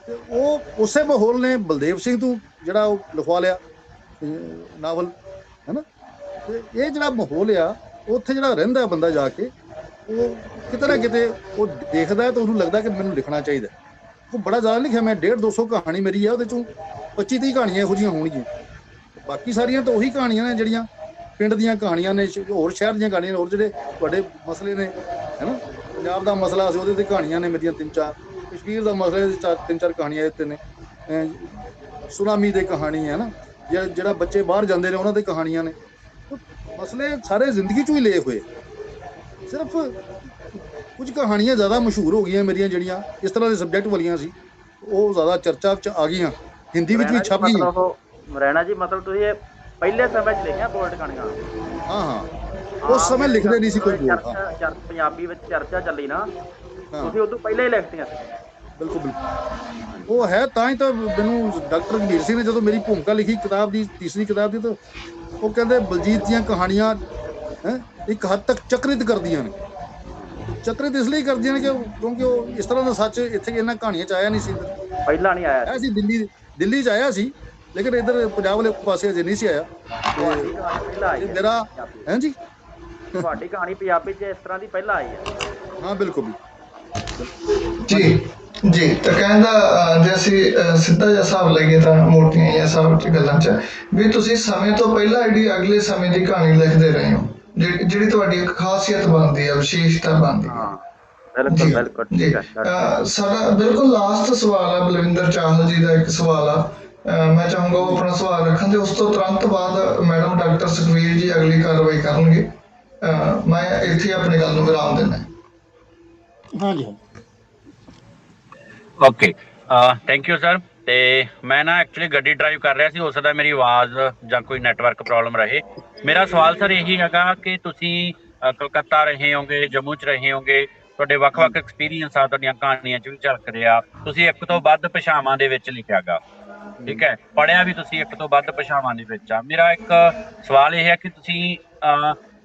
ਤੇ ਉਹ ਉਸੇ ਮਾਹੌਲ ਨੇ ਬਲਦੇਵ ਸਿੰਘ ਤੋਂ ਜਿਹੜਾ ਉਹ ਲਿਖਵਾ ਲਿਆ ਨਾਵਲ, ਹੈ ਨਾ। ਤੇ ਇਹ ਜਿਹੜਾ ਮਾਹੌਲ ਆ, ਉੱਥੇ ਜਿਹੜਾ ਰਹਿੰਦਾ ਬੰਦਾ ਜਾ ਕੇ, ਉਹ ਕਿਤੇ ਨਾ ਕਿਤੇ ਉਹ ਦੇਖਦਾ ਤਾਂ ਉਹਨੂੰ ਲੱਗਦਾ ਕਿ ਮੈਨੂੰ ਲਿਖਣਾ ਚਾਹੀਦਾ। ਉਹ ਬੜਾ ਜ਼ਿਆਦਾ ਲਿਖਿਆ ਮੈਂ, 150-200 ਕਹਾਣੀ ਮੇਰੀ ਆ, ਉਹਦੇ ਚੋਂ 25-30 ਕਹਾਣੀਆਂ ਇਹੋ ਜਿਹੀਆਂ ਹੋਣਗੀਆਂ। ਬਾਕੀ ਸਾਰੀਆਂ ਤਾਂ ਉਹੀ ਕਹਾਣੀਆਂ ਨੇ ਜਿਹੜੀਆਂ ਪਿੰਡ ਦੀਆਂ ਕਹਾਣੀਆਂ ਨੇ, ਹੋਰ ਸ਼ਹਿਰ ਦੀਆਂ ਕਹਾਣੀਆਂ ਨੇ, ਹੋਰ ਜਿਹੜੇ ਤੁਹਾਡੇ ਮਸਲੇ ਨੇ, ਹੈ ਨਾ। ਪੰਜਾਬ ਦਾ ਮਸਲਾ ਸੀ, ਉਹਦੇ ਤੇ ਕਹਾਣੀਆਂ ਨੇ ਮੇਰੀਆਂ 3-4। ਕਸ਼ਮੀਰ ਦਾ ਮਸਲੇ ਦੇ 3-4 ਕਹਾਣੀਆਂ ਦਿੱਤੇ ਨੇ। ਸੁਨਾਮੀ ਦੇ ਕਹਾਣੀ ਹੈ ਨਾ, ਜਿਹੜਾ ਬੱਚੇ ਬਾਹਰ ਜਾਂਦੇ ਨੇ ਉਹਨਾਂ ਦੇ ਕਹਾਣੀਆਂ ਨੇ। ਮਸਲੇ ਸਾਰੇ ਜ਼ਿੰਦਗੀ 'ਚੋਂ ਹੀ ਲਏ ਹੋਏ। ਸਿਰਫ ਕੁਝ ਕਹਾਣੀਆਂ ਜ਼ਿਆਦਾ ਮਸ਼ਹੂਰ ਹੋ ਗਈਆਂ ਮੇਰੀਆਂ, ਜਿਹੜੀਆਂ ਇਸ ਤਰ੍ਹਾਂ ਦੇ ਸਬਜੈਕਟ ਵਾਲੀਆਂ ਸੀ, ਉਹ ਜ਼ਿਆਦਾ ਚਰਚਾ 'ਚ ਆ ਗਈਆਂ, ਹਿੰਦੀ ਵਿੱਚ ਵੀ ਛਪ ਗਈਆਂ। ਮਰੈਣਾ ਜੀ, ਮਤਲਬ ਤੁਸੀਂ ਇਹ ਪਹਿਲੇ ਸਮੇਂ 'ਚ ਲਿਖਿਆ ਬੋਲਡ ਕਹਾਣੀਆਂ? ਹਾਂ, ਉਸ ਸਮੇਂ ਲਿਖਦੇ ਨਹੀਂ ਸੀ ਕੋਈ ਬੋਲ। ਪੰਜਾਬੀ ਵਿੱਚ ਚਰਚਾ ਚੱਲੀ ਨਾ, ਤੁਸੀਂ ਉਦੋਂ ਪਹਿਲਾਂ ਹੀ ਲਿਖਤੀਆਂ ਸੀ? ਬਿਲਕੁਲ ਬਿਲਕੁਲ, ਉਹ ਹੈ। ਤਾਂ ਹੀ ਤਾਂ ਮੈਨੂੰ ਡਾਕਟਰ ਰਣਵੀਰ ਸਿੰਘ ਨੇ ਜਦੋਂ ਮੇਰੀ ਭੂਮਿਕਾ ਲਿਖੀ ਕਿਤਾਬ ਦੀ, ਤੀਸਰੀ ਕਿਤਾਬ ਦੀ, ਤਾਂ ਉਹ ਕਹਿੰਦੇ ਬਲਜੀਤ ਦੀਆਂ ਕਹਾਣੀਆਂ ਇੱਕ ਹੱਦ ਤੱਕ ਚੱਕਰਿਤ ਕਰਦੀਆਂ ਨੇ। ਚੱਕਰਿਤ ਇਸ ਲਈ ਕਰਦੀਆਂ ਨੇ ਕਿਉਂਕਿ ਉਹ ਇਸ ਤਰ੍ਹਾਂ ਦਾ ਸੱਚ ਇੱਥੇ ਇਹਨਾਂ ਕਹਾਣੀਆਂ 'ਚ ਆਇਆ ਨਹੀਂ ਸੀ, ਪਹਿਲਾਂ ਨਹੀਂ ਆਇਆ ਸੀ। ਦਿੱਲੀ 'ਚ ਆਇਆ ਸੀ, ਲੇਕਿਨ ਇੱਧਰ ਪੰਜਾਬ ਵਾਲੇ ਪਾਸੇ ਅਜੇ ਨਹੀਂ ਸੀ ਆਇਆ। ਮੇਰਾ ਹੈ ਜੀ, ਤੁਹਾਡੀ ਕਹਾਣੀ ਪੰਜਾਬੀ 'ਚ ਇਸ ਤਰ੍ਹਾਂ ਦੀ ਪਹਿਲਾਂ ਆਈ ਹੈ? ਹਾਂ ਬਿਲਕੁਲ ਜੀ ਜੀ। ਤਾਂ ਕਹਿੰਦਾ ਜੇ ਅਸੀਂ ਸਿੱਧਾ ਜਿਹਾ ਹਿਸਾਬ ਲਈਏ ਤਾਂ ਮੋਟੀਆਂ ਜਿਹੀਆਂ ਹਿਸਾਬ 'ਚ ਗੱਲਾਂ 'ਚ ਵੀ ਤੁਸੀਂ ਸਮੇਂ ਤੋਂ ਪਹਿਲਾਂ ਜਿਹੜੀ ਅਗਲੇ ਸਮੇਂ ਦੀ ਕਹਾਣੀ ਲਿਖਦੇ ਰਹੇ ਹੋ, ਜਿਹੜੀ ਤੁਹਾਡੀ ਇੱਕ ਖਾਸੀਅਤ ਬਣਦੀ ਹੈ, ਵਿਸ਼ੇਸ਼ਤਾ ਬਣਦੀ ਹੈ। ਬਿਲਕੁਲ ਬਿਲਕੁਲ ਜੀ। ਸਾਡਾ ਬਿਲਕੁਲ ਲਾਸਟ ਸਵਾਲ ਆ ਬਲਵਿੰਦਰ ਚਾਹਲ ਜੀ ਦਾ, ਇੱਕ ਸਵਾਲ ਆ, ਮੈਂ ਚਾਹੂੰਗਾ ਉਹ ਆਪਣਾ ਸਵਾਲ ਰੱਖਣ ਤੇ ਉਸ ਤੋਂ ਤੁਰੰਤ ਬਾਅਦ ਮੈਡਮ ਡਾਕਟਰ ਸੁਖਵੀਰ ਜੀ ਅਗਲੀ ਕਾਰਵਾਈ ਕਰਨਗੇ। ਮੈਂ ਇੱਥੇ ਆਪਣੀ ਗੱਲ ਨੂੰ ਵਿਰਾਮ ਦਿੰਦਾ। ਹਾਂਜੀ ਓਕੇ, ਥੈਂਕ ਯੂ ਸਰ। ਤੇ ਮੈਂ ਨਾ ਐਕਚੁਅਲੀ ਗੱਡੀ ਡਰਾਈਵ ਕਰ ਰਿਹਾ ਸੀ, ਹੋ ਸਕਦਾ ਮੇਰੀ ਆਵਾਜ਼ ਜਾਂ ਕੋਈ ਨੈਟਵਰਕ ਪ੍ਰੋਬਲਮ ਰਹੇ। ਮੇਰਾ ਸਵਾਲ ਸਰ ਇਹੀ ਹੈਗਾ ਕਿ ਤੁਸੀਂ ਕਲਕੱਤਾ ਰਹੇ ਹੋਗੇ, ਜੰਮੂ 'ਚ ਰਹੇ ਹੋਗੇ, ਤੁਹਾਡੇ ਵੱਖ-ਵੱਖ ਐਕਸਪੀਰੀਅੰਸ ਆ, ਤੁਹਾਡੀਆਂ ਕਹਾਣੀਆਂ 'ਚ ਵੀ ਝਲਕ ਰਿਹਾ। ਤੁਸੀਂ ਇੱਕ ਤੋਂ ਵੱਧ ਭਾਸ਼ਾਵਾਂ ਦੇ ਵਿੱਚ ਲਿਖਿਆ ਗਾ, ਠੀਕ ਹੈ, ਪੜ੍ਹਿਆ ਵੀ ਤੁਸੀਂ ਇੱਕ ਤੋਂ ਵੱਧ ਭਾਸ਼ਾਵਾਂ ਦੇ ਵਿੱਚ ਆ। ਮੇਰਾ ਇੱਕ ਸਵਾਲ ਇਹ ਹੈ ਕਿ ਤੁਸੀਂ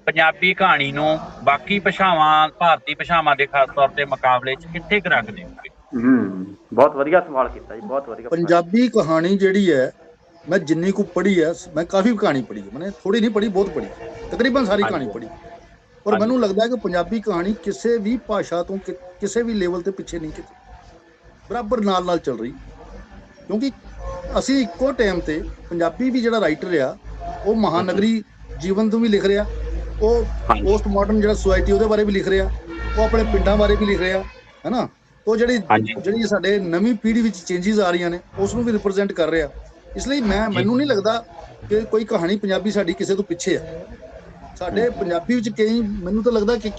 ਪੰਜਾਬੀ ਕਹਾਣੀ ਨੂੰ ਬਾਕੀ ਭਾਸ਼ਾਵਾਂ, ਭਾਰਤੀ ਭਾਸ਼ਾਵਾਂ ਦੇ ਖਾਸ ਤੌਰ ਤੇ ਮੁਕਾਬਲੇ 'ਚ ਕਿੱਥੇ ਕੁ ਰੱਖਦੇ ਹੋਗੇ? ਬਹੁਤ ਵਧੀਆ ਸਵਾਲ ਕੀਤਾ ਜੀ, ਬਹੁਤ ਵਧੀਆ। ਪੰਜਾਬੀ ਕਹਾਣੀ ਜਿਹੜੀ ਹੈ, ਮੈਂ ਜਿੰਨੀ ਕੁ ਪੜ੍ਹੀ ਹੈ, ਮੈਂ ਕਾਫੀ ਕਹਾਣੀ ਪੜ੍ਹੀ ਹੈ, ਮੈਨੇ ਥੋੜੀ ਨਹੀਂ ਪੜ੍ਹੀ, ਬਹੁਤ ਪੜ੍ਹੀ, ਤਕਰੀਬਨ ਸਾਰੀ ਕਹਾਣੀ ਪੜ੍ਹੀ। ਪਰ ਮੈਨੂੰ ਲੱਗਦਾ ਹੈ ਕਿ ਪੰਜਾਬੀ ਕਹਾਣੀ ਕਿਸੇ ਵੀ ਭਾਸ਼ਾ ਤੋਂ ਕਿਸੇ ਵੀ ਲੈਵਲ ਤੇ ਪਿੱਛੇ ਨਹੀਂ, ਕਿਤੇ ਬਰਾਬਰ ਨਾਲ ਚੱਲ ਰਹੀ। ਕਿਉਂਕਿ ਅਸੀਂ ਇੱਕੋ ਟਾਈਮ ਤੇ ਪੰਜਾਬੀ ਵੀ ਜਿਹੜਾ ਰਾਈਟਰ ਆ, ਉਹ ਮਹਾਨਗਰੀ ਜੀਵਨ ਤੋਂ ਵੀ ਲਿਖ ਰਿਹਾ, ਉਹ ਪੋਸਟ ਮਾਡਰਨ ਜਿਹੜਾ ਸੁਸਾਇਟੀ ਉਹਦੇ ਬਾਰੇ ਵੀ ਲਿਖ ਰਿਹਾ, ਉਹ ਆਪਣੇ ਪਿੰਡਾਂ ਬਾਰੇ ਵੀ ਲਿਖ ਰਿਹਾ, ਹੈ ਨਾ। ਉਹ ਜਿਹੜੀ ਸਾਡੇ ਨਵੀਂ ਪੀੜ੍ਹੀ ਵਿੱਚ ਚੇਂਜਿਸ ਆ ਰਹੀਆਂ ਨੇ, ਉਸ ਨੂੰ ਵੀ ਰਿਪਰੈਜ਼ੈਂਟ ਕਰ ਰਿਹਾ। ਇਸ ਲਈ ਮੈਨੂੰ ਨਹੀਂ ਲੱਗਦਾ ਕਿ ਕੋਈ ਕਹਾਣੀ ਪੰਜਾਬੀ ਸਾਡੀ ਕਿਸੇ ਤੋਂ ਪਿੱਛੇ ਆ। ਸਾਡੇ ਪੰਜਾਬੀ ਵਿੱਚ ਮੈਨੂੰ ਤਾਂ ਲੱਗਦਾ ਕਿ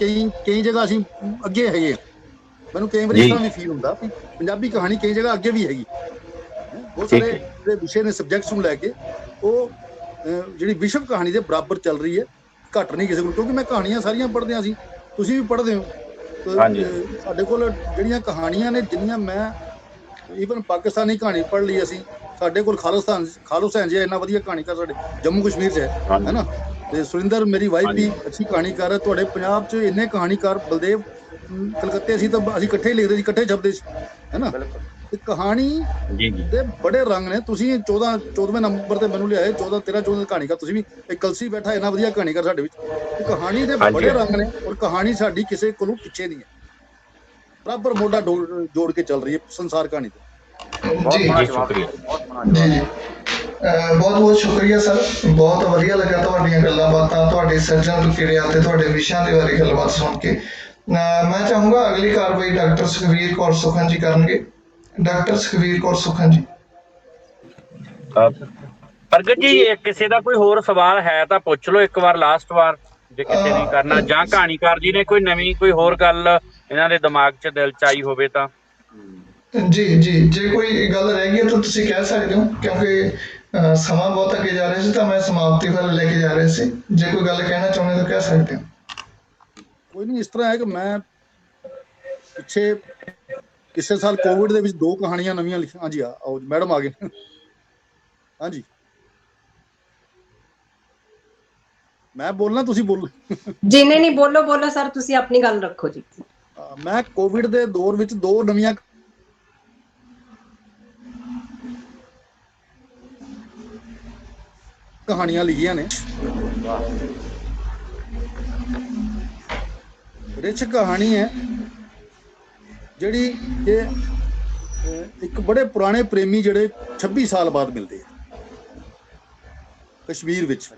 ਕਈ ਜਗ੍ਹਾ ਅਸੀਂ ਅੱਗੇ ਹੈਗੇ ਆ। ਮੈਨੂੰ ਕਈ ਵਾਰੀ ਇਸ ਤਰ੍ਹਾਂ ਵੀ ਫੀਲ ਹੁੰਦਾ ਵੀ ਪੰਜਾਬੀ ਕਹਾਣੀ ਕਈ ਜਗ੍ਹਾ ਅੱਗੇ ਵੀ ਹੈਗੀ। ਬਹੁਤ ਸਾਰੇ ਜਿਹੜੇ ਵਿਸ਼ੇ ਨੇ, ਸਬਜੈਕਟਸ ਨੂੰ ਲੈ ਕੇ, ਉਹ ਜਿਹੜੀ ਵਿਸ਼ਵ ਕਹਾਣੀ ਦੇ ਬਰਾਬਰ ਚੱਲ ਰਹੀ ਹੈ, ਘੱਟ ਨਹੀਂ ਕਿਸੇ ਕੋਲ। ਕਿਉਂਕਿ ਮੈਂ ਕਹਾਣੀਆਂ ਸਾਰੀਆਂ ਪੜ੍ਹਦੇ ਸੀ, ਤੁਸੀਂ ਵੀ ਪੜ੍ਹਦੇ ਹੋ। ਸਾਡੇ ਕੋਲ ਜਿਹੜੀਆਂ ਕਹਾਣੀਆਂ ਨੇ, ਜਿੰਨੀਆਂ ਮੈਂ ਈਵਨ ਪਾਕਿਸਤਾਨੀ ਕਹਾਣੀ ਪੜ੍ਹ ਲਈ ਅਸੀਂ, ਸਾਡੇ ਕੋਲ ਖਾਲਿਸਤਾਨ ਜੀ ਇੰਨਾ ਵਧੀਆ ਕਹਾਣੀਕਾਰ ਸਾਡੇ ਜੰਮੂ ਕਸ਼ਮੀਰ 'ਚ ਹੈ ਨਾ। ਤੇ ਸੁਰਿੰਦਰ ਮੇਰੀ ਵਾਈਫ ਵੀ ਅੱਛੀ ਕਹਾਣੀਕਾਰ ਹੈ। ਤੁਹਾਡੇ ਪੰਜਾਬ 'ਚ ਇੰਨੇ ਕਹਾਣੀਕਾਰ, ਬਲਦੇਵ ਕਲਕੱਤੇ ਸੀ ਤਾਂ ਅਸੀਂ ਇਕੱਠੇ ਹੀ ਲਿਖਦੇ ਸੀ, ਇਕੱਠੇ ਛਪਦੇ ਸੀ, ਹੈ ਨਾ। ਤੇ ਕਹਾਣੀ ਜੀ ਜੀ ਦੇ ਬੜੇ ਰੰਗ ਨੇ। ਤੁਸੀਂ 14ਵੇਂ ਨੰਬਰ ਤੇ ਮੈਨੂੰ ਲਿਆਏ, 13 14 ਕਹਾਣੀਕਾਰ। ਤੁਸੀਂ ਵੀ ਇੱਕ ਕਲਸੀ ਬੈਠਾ ਇੰਨਾ ਵਧੀਆ ਕਹਾਣੀਕਾਰ ਸਾਡੇ ਵਿੱਚ। ਤੇ ਕਹਾਣੀ ਦੇ ਹਾਂਜੀ ਬੜੇ ਰੰਗ ਨੇ, ਔਰ ਕਹਾਣੀ ਸਾਡੀ ਕਿਸੇ ਕੋਲੋਂ ਪਿੱਛੇ ਨਹੀਂ ਹੈ, ਬਰਾਬਰ ਮੋਢਾ ਜੋੜ ਕੇ ਚੱਲ ਰਹੀ ਹੈ ਸੰਸਾਰ ਕਹਾਣੀ ਤੇ। ਬਹੁਤ ਜੀ ਸੋਹਣਾ ਜੀ ਜਵਾਬ ਸ਼ੁਕਰੀਆ। ਦਿੱਤਾ, ਬਹੁਤ ਸੋਹਣਾ ਜੀ ਜਵਾਬ। ਜੀ ਬਹੁਤ ਬਹੁਤ ਸ਼ੁਕਰੀਆ ਸਰ, ਬਹੁਤ ਵਧੀਆ ਲੱਗਾ ਤੁਹਾਡੀਆਂ ਗੱਲਾਂ ਬਾਤਾਂ, ਤੁਹਾਡੇ ਸਿਰਜਣ ਕਿਰਿਆ ਤੇ ਤੁਹਾਡੇ ਵਿਸ਼ਿਆਂ ਦੇ ਬਾਰੇ ਗੱਲਬਾਤ ਸੁਣ ਕੇ। ਮੈਂ ਚਾਹੂੰਗਾ ਅਗਲੀ ਕਾਰਵਾਈ ਡਾਕਟਰ ਸੁਖਵੀਰ ਕੌਰ ਸੁਖਨ ਜੀ ਕਰਨਗੇ। ਡਾਕਟਰ ਸੁਖਵੀਰ ਕੌਰ ਸੁਖਨ ਜੀ। ਪ੍ਰਗਟ ਜੀ, ਕਿਸੇ ਦਾ ਕੋਈ ਹੋਰ ਸਵਾਲ ਹੈ ਤਾਂ ਪੁੱਛ ਲਓ ਇੱਕ ਵਾਰ, ਲਾਸਟ ਵਾਰ, ਜੇ ਕਿਸੇ ਨੇ ਕਰਨਾ, ਜਾਂ ਕਹਾਣੀਕਾਰ ਜੀ ਨੇ ਕੋਈ ਨਵੀਂ ਕੋਈ ਹੋਰ ਗੱਲ ਇਹਨਾਂ ਦੇ ਦਿਮਾਗ 'ਚ ਦਿਲ 'ਚ ਆਈ ਹੋਵੇ ਤਾਂ। ਜੀ ਜੀ, ਜੇ ਕੋਈ ਗੱਲ ਰਹਿ ਗਈ ਹੈ ਤਾਂ ਤੁਸੀਂ ਕਹਿ ਸਕਦੇ ਹੋ, ਕਿਉਂਕਿ ਸਮਾਂ ਬਹੁਤ ਅੱਗੇ ਜਾ ਰਿਹਾ ਸੀ ਤਾਂ ਮੈਂ ਸਮਾਪਤੀ ਵੱਲ ਲੈ ਕੇ ਜਾ ਰਿਹਾ ਸੀ। ਜੇ ਕੋਈ ਗੱਲ ਕਹਿਣਾ ਚਾਹੁੰਦੇ ਤਾਂ ਕਹਿ ਸਕਦੇ ਹੋ। ਕੋਈ ਨਹੀਂ, ਇਸ ਤਰ੍ਹਾਂ ਹੈ ਕਿ ਮੈਂ ਪਿੱਛੇ ਕਿਸੇ ਸਾਲ ਕੋਵਿਡ ਦੇ ਵਿੱਚ 2 ਕਹਾਣੀਆਂ ਨਵੀਆਂ ਲਿਖੀਆਂ। ਹਾਂਜੀ ਆਓ ਮੈਡਮ ਆ ਗਏ। ਹਾਂਜੀ, ਮੈਂ ਬੋਲਣਾ, ਤੁਸੀਂ ਬੋਲੋ। ਜੀ ਨਹੀਂ ਬੋਲੋ ਬੋਲੋ ਸਰ, ਤੁਸੀਂ ਆਪਣੀ ਗੱਲ ਰੱਖੋ ਜੀ। ਮੈਂ ਕੋਵਿਡ ਦੇ ਦੌਰ ਵਿੱਚ 2 ਨਵੀਆਂ ਕਹਾਣੀਆਂ ਲਿਖੀਆਂ ਨੇ। ਰਿਚ ਕਹਾਣੀ ਹੈ ਜਿਹੜੀ ਕਿ ਇੱਕ ਬੜੇ ਪੁਰਾਣੇ ਪ੍ਰੇਮੀ ਜਿਹੜੇ 26 ਸਾਲ ਬਾਅਦ ਮਿਲਦੇ ਆ ਕਸ਼ਮੀਰ ਵਿੱਚ।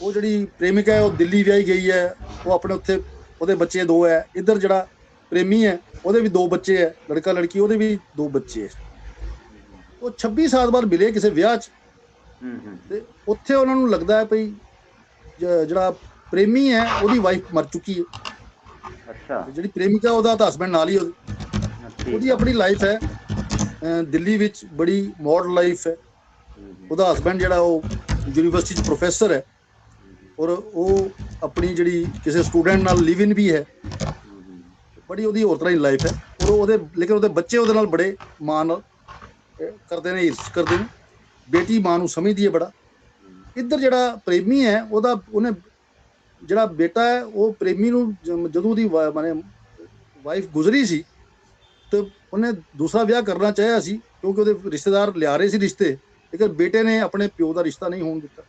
ਉਹ ਜਿਹੜੀ ਪ੍ਰੇਮਿਕਾ ਹੈ ਉਹ ਦਿੱਲੀ ਵਿਆਹੀ ਗਈ ਹੈ, ਉਹ ਆਪਣੇ ਉੱਥੇ, ਉਹਦੇ ਬੱਚੇ 2 ਹੈ। ਇੱਧਰ ਜਿਹੜਾ ਪ੍ਰੇਮੀ ਹੈ ਉਹਦੇ ਵੀ 2 ਬੱਚੇ ਹੈ, ਲੜਕਾ ਲੜਕੀ, ਉਹਦੇ ਵੀ 2 ਬੱਚੇ ਹੈ। ਉਹ 26 ਸਾਲ ਬਾਅਦ ਮਿਲੇ ਕਿਸੇ ਵਿਆਹ 'ਚ, ਤੇ ਉੱਥੇ ਉਹਨਾਂ ਨੂੰ ਲੱਗਦਾ ਹੈ ਭਈ ਜਿਹੜਾ ਪ੍ਰੇਮੀ ਹੈ ਉਹਦੀ ਵਾਈਫ ਮਰ ਚੁੱਕੀ ਹੈ। ਅੱਛਾ, ਜਿਹੜੀ ਪ੍ਰੇਮਿਕਾ, ਉਹਦਾ ਤਾਂ ਹਸਬੈਂਡ ਨਾਲ ਹੀ, ਉਹਦੀ ਆਪਣੀ ਲਾਈਫ ਹੈ ਦਿੱਲੀ ਵਿੱਚ, ਬੜੀ ਮੋਡਰਨ ਲਾਈਫ ਹੈ। ਉਹਦਾ ਹਸਬੈਂਡ ਜਿਹੜਾ ਉਹ ਯੂਨੀਵਰਸਿਟੀ 'ਚ ਪ੍ਰੋਫੈਸਰ ਹੈ, ਔਰ ਉਹ ਆਪਣੀ ਜਿਹੜੀ ਕਿਸੇ ਸਟੂਡੈਂਟ ਨਾਲ ਲਿਵ ਇਨ ਵੀ ਹੈ। ਬੜੀ ਉਹਦੀ ਹੋਰ ਤਰ੍ਹਾਂ ਦੀ ਲਾਈਫ ਹੈ, ਔਰ ਲੇਕਿਨ ਉਹਦੇ ਬੱਚੇ ਉਹਦੇ ਨਾਲ ਬੜੇ ਮਾਣ ਨਾਲ ਕਰਦੇ ਨੇ, ਈਰਸ਼ ਕਰਦੇ ਨੇ। ਬੇਟੀ ਮਾਂ ਨੂੰ ਸਮਝਦੀ ਹੈ ਬੜਾ। ਇੱਧਰ ਜਿਹੜਾ ਪ੍ਰੇਮੀ ਹੈ ਉਹਨੇ ਜਿਹੜਾ ਬੇਟਾ ਹੈ, ਉਹ ਪ੍ਰੇਮੀ ਨੂੰ ਜਦੋਂ ਉਹਦੀ ਮਾਨੇ ਵਾਈਫ ਗੁਜ਼ਰੀ ਸੀ ਤੇ ਉਹਨੇ ਦੂਸਰਾ ਵਿਆਹ ਕਰਨਾ ਚਾਹਿਆ ਸੀ, ਕਿਉਂਕਿ ਉਹਦੇ ਰਿਸ਼ਤੇਦਾਰ ਲਿਆ ਰਹੇ ਸੀ ਰਿਸ਼ਤੇ, ਲੇਕਿਨ ਬੇਟੇ ਨੇ ਆਪਣੇ ਪਿਓ ਦਾ ਰਿਸ਼ਤਾ ਨਹੀਂ ਹੋਣ ਦਿੱਤਾ।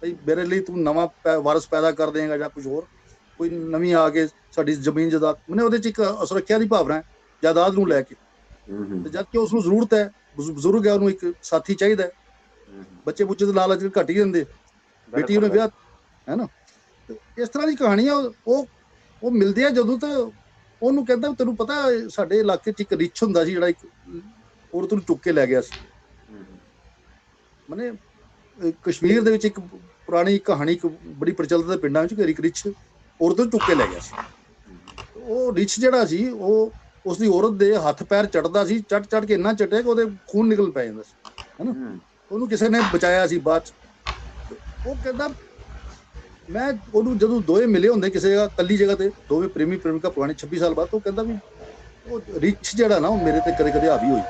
ਭਈ ਮੇਰੇ ਲਈ ਤੂੰ ਨਵਾਂ ਵਾਰਸ ਪੈਦਾ ਕਰ ਦੇਂਗਾ ਜਾਂ ਕੁਝ ਹੋਰ, ਕੋਈ ਨਵੀਂ ਆ ਕੇ ਸਾਡੀ ਜ਼ਮੀਨ ਜਾਇਦਾਦ, ਮੈਨੇ ਉਹਦੇ 'ਚ ਇੱਕ ਅਸੁਰੱਖਿਆ ਦੀ ਭਾਵਨਾ ਹੈ ਜਾਇਦਾਦ ਨੂੰ ਲੈ ਕੇ। ਤੇ ਜਦ ਕਿ ਉਸਨੂੰ ਜ਼ਰੂਰਤ ਹੈ, ਬਜ਼ੁਰਗ ਹੈ, ਉਹਨੂੰ ਇੱਕ ਸਾਥੀ ਚਾਹੀਦਾ ਹੈ। ਬੱਚੇ ਬੁੱਚੇ ਦੇ ਲਾਲਚ ਘੱਟ ਹੀ ਦਿੰਦੇ, ਬੇਟੀ ਉਹਨੇ ਵਿਆਹ, ਹੈ ਨਾ। ਇਸ ਤਰ੍ਹਾਂ ਦੀ ਕਹਾਣੀ ਆ। ਉਹ ਮਿਲਦੇ ਆ ਜਦੋਂ, ਤਾਂ ਉਹਨੂੰ ਕਹਿੰਦਾ ਤੈਨੂੰ ਪਤਾ ਸਾਡੇ ਇਲਾਕੇ 'ਚ ਇੱਕ ਰਿਚ ਹੁੰਦਾ ਸੀ ਜਿਹੜਾ ਇੱਕ ਔਰਤ ਨੂੰ ਚੁੱਕ ਕੇ ਲੈ ਗਿਆ ਸੀ। ਮਨੇ ਕਸ਼ਮੀਰ ਦੇ ਵਿੱਚ ਇੱਕ ਪੁਰਾਣੀ ਕਹਾਣੀ ਬੜੀ ਪ੍ਰਚਲਿਤ ਹੈ ਪਿੰਡਾਂ ਵਿੱਚ, ਕਿ ਇੱਕ ਰਿਚ ਔਰਤ ਨੂੰ ਚੁੱਕ ਕੇ ਲੈ ਗਿਆ ਸੀ। ਉਹ ਰਿਚ ਜਿਹੜਾ ਸੀ, ਉਹ ਉਸਦੀ ਔਰਤ ਦੇ ਹੱਥ ਪੈਰ ਚੜਦਾ ਸੀ, ਚੜ ਕੇ ਇੰਨਾ ਚਟਿਆ ਕਿ ਉਹਦੇ ਖੂਨ ਨਿਕਲ ਪੈ ਜਾਂਦਾ ਸੀ, ਹੈ ਨਾ। ਉਹਨੂੰ ਕਿਸੇ ਨੇ ਬਚਾਇਆ ਸੀ ਬਾਅਦ 'ਚ। ਉਹ ਕਹਿੰਦਾ, ਮੈਂ ਉਹਨੂੰ ਜਦੋਂ ਦੋਵੇਂ ਮਿਲੇ ਹੁੰਦੇ ਕਿਸੇ ਜਗ੍ਹਾ, ਕੱਲੀ ਜਗ੍ਹਾ ਤੇ, ਦੋਵੇਂ ਪ੍ਰੇਮੀ ਪ੍ਰੇਮਿਕਾ ਪੁਰਾਣੇ 26 ਸਾਲ ਬਾਅਦ, ਉਹ ਕਹਿੰਦਾ ਵੀ ਉਹ ਰਿਚ ਜਿਹੜਾ ਨਾ, ਉਹ ਮੇਰੇ ਤੇ ਕਦੇ ਕਦੇ ਹਾਵੀ ਹੋਈ।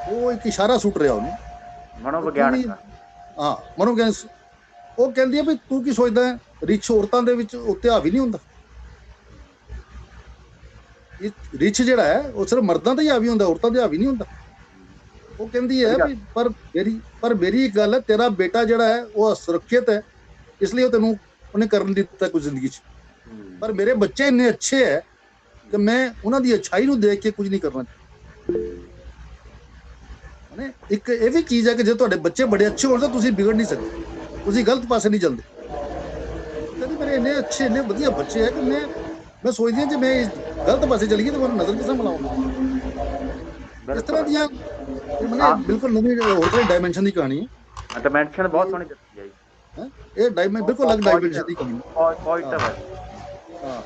ਉਹ ਇੱਕ ਇਸ਼ਾਰਾ ਸੁੱਟ ਰਿਹਾ ਉਹਨੂੰ, ਮਨੋਵਿਗਿਆਨਕ। ਹਾਂ, ਮਨੋਵਿਗਿਆਨ। ਉਹ ਕਹਿੰਦੀ ਹੈ ਵੀ ਤੂੰ ਕੀ ਸੋਚਦਾ ਹੈ, ਰਿਚ ਔਰਤਾਂ ਦੇ ਵਿੱਚ ਉੱਤੇ ਹਾਵੀ ਨਹੀਂ ਹੁੰਦਾ। ਰਿਚ ਜਿਹੜਾ ਹੈ ਉਹ ਸਿਰਫ ਮਰਦਾਂ ਤੇ ਹੀ ਹਾਵੀ ਹੁੰਦਾ, ਔਰਤਾਂ ਤੇ ਹਾਵੀ ਨਹੀਂ ਹੁੰਦਾ। ਉਹ ਕਹਿੰਦੀ ਹੈ ਵੀ ਪਰ ਮੇਰੀ ਇੱਕ ਗੱਲ ਹੈ, ਤੇਰਾ ਬੇਟਾ ਜਿਹੜਾ ਹੈ ਉਹ ਸੁਰੱਖਿਅਤ ਹੈ, ਇਸ ਲਈ ਉਹ ਤੈਨੂੰ ਉਹਨੇ ਕਰਨ ਦਿੱਤਾ ਕੁਝ ਜ਼ਿੰਦਗੀ 'ਚ। ਪਰ ਮੇਰੇ ਬੱਚੇ ਇੰਨੇ ਅੱਛੇ ਹੈ ਕਿ ਮੈਂ ਉਹਨਾਂ ਦੀ ਅੱਛਾਈ ਨੂੰ ਦੇਖ ਕੇ ਕੁਝ ਨਹੀਂ ਕਰਨਾ ਚਾਹੁੰਦਾ। ਇੱਕ ਇਹ ਵੀ ਚੀਜ਼ ਹੈ ਕਿ ਜੇ ਤੁਹਾਡੇ ਬੱਚੇ ਬੜੇ ਅੱਛੇ ਹੋਣ ਤਾਂ ਤੁਸੀਂ ਵਿਗੜ ਨਹੀਂ ਸਕਦੇ, ਤੁਸੀਂ ਗਲਤ ਪਾਸੇ ਨਹੀਂ ਚੱਲਦੇ। ਕਹਿੰਦੀ ਮੇਰੇ ਇੰਨੇ ਅੱਛੇ, ਇੰਨੇ ਵਧੀਆ ਬੱਚੇ ਹੈ ਕਿ ਮੈਂ ਸੋਚਦੀ ਹਾਂ ਜੇ ਮੈਂ ਗਲਤ ਪਾਸੇ ਚਲੀ ਗਈ ਤਾਂ ਮੈਨੂੰ ਨਜ਼ਰ ਕਿਸ ਤਰ੍ਹਾਂ ਮਿਲਾਉਂਗਾ। ਇਸ ਤਰ੍ਹਾਂ ਦੀਆਂ ਬਿਲਕੁਲ ਨਵੀਂ ਹੋਰ ਤਰ੍ਹਾਂ ਡਾਇਮੈਂਸ਼ਨ ਦੀ ਕਹਾਣੀ ਹੈ। ਡਾਇਮੈਂਸ਼ਨ ਬਹੁਤ ਸੋਹਣੀ ਦੱਸੀ ਹੈ ਜੀ। ਇਹ ਬਿਲਕੁਲ ਅਲੱਗ ਡਾਇਮੈਂਸ਼ਨ ਦੀ ਕਹਾਣੀ ਹੈ। ਹਾਂ,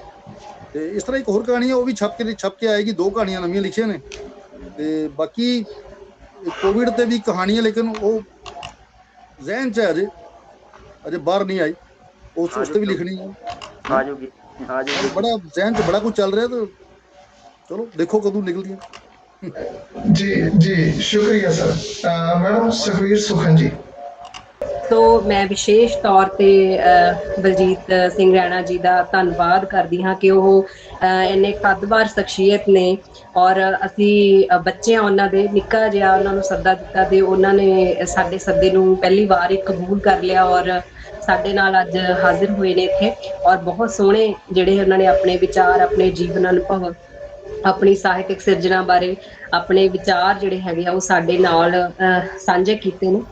ਤੇ ਇਸ ਤਰ੍ਹਾਂ ਇੱਕ ਹੋਰ ਕਹਾਣੀ ਹੈ, ਉਹ ਵੀ ਛਪ ਕੇ ਆਏਗੀ। 2 ਕਹਾਣੀਆਂ ਨਵੀਆਂ ਲਿਖੀਆਂ ਨੇ, ਤੇ ਬਾਕੀ ਕੋਵਿਡ ਤੇ ਵੀ ਕਹਾਣੀ ਹੈ, ਲੇਕਿਨ ਉਹ ਜ਼ਹਿਨ 'ਚ ਹੈ, ਅਜੇ ਬਾਹਰ ਨਹੀਂ ਆਈ। ਉਸ ਤੇ ਵੀ ਲਿਖਣੀ ਹੈ, ਬੜਾ ਜ਼ਹਿਨ 'ਚ ਬੜਾ ਕੁਝ ਚੱਲ ਰਿਹਾ, ਤਾਂ ਚਲੋ ਦੇਖੋ ਕਦੋਂ ਨਿਕਲਦੀਆਂ। ਜੀ ਜੀ, ਸ਼ੁਕਰੀਆ ਸਰ। ਮੈਡਮ ਸੁਖਵੀਰ ਸੁਖਨ ਜੀ। ਸੋ ਮੈਂ ਵਿਸ਼ੇਸ਼ ਤੌਰ ਤੇ ਬਲਜੀਤ ਸਿੰਘ ਰੈਣਾ ਜੀ ਦਾ ਧੰਨਵਾਦ ਕਰਦੀ ਹਾਂ ਕਿ ਉਹ ਇੰਨੇ ਕੱਦਬਾਰ ਸ਼ਖਸੀਅਤ ਨੇ, ਔਰ ਅਸੀਂ ਬੱਚੇ ਆ ਉਹਨਾਂ ਦੇ, ਨਿੱਕਾ ਜਿਹਾ ਉਹਨਾਂ ਨੂੰ ਸੱਦਾ ਦਿੱਤਾ ਤੇ ਉਹਨਾਂ ਨੇ ਸਾਡੇ ਸੱਦੇ ਨੂੰ ਪਹਿਲੀ ਵਾਰ ਹੀ ਕਬੂਲ ਕਰ ਲਿਆ ਔਰ ਸਾਡੇ ਨਾਲ ਅੱਜ ਹਾਜ਼ਰ ਹੋਏ ਨੇ ਇੱਥੇ। ਔਰ ਬਹੁਤ ਸੋਹਣੇ ਜਿਹੜੇ ਉਹਨਾਂ ਨੇ ਆਪਣੇ ਵਿਚਾਰ, ਆਪਣੇ ਜੀਵਨ ਅਨੁਭਵ, ਆਪਣੀ ਸਾਹਿਤਕ ਸਿਰਜਣਾ ਬਾਰੇ ਆਪਣੇ ਵਿਚਾਰ ਜਿਹੜੇ ਹੈਗੇ ਆ ਉਹ ਸਾਡੇ ਨਾਲ ਸਾਂਝੇ ਕੀਤੇ ਨੇ।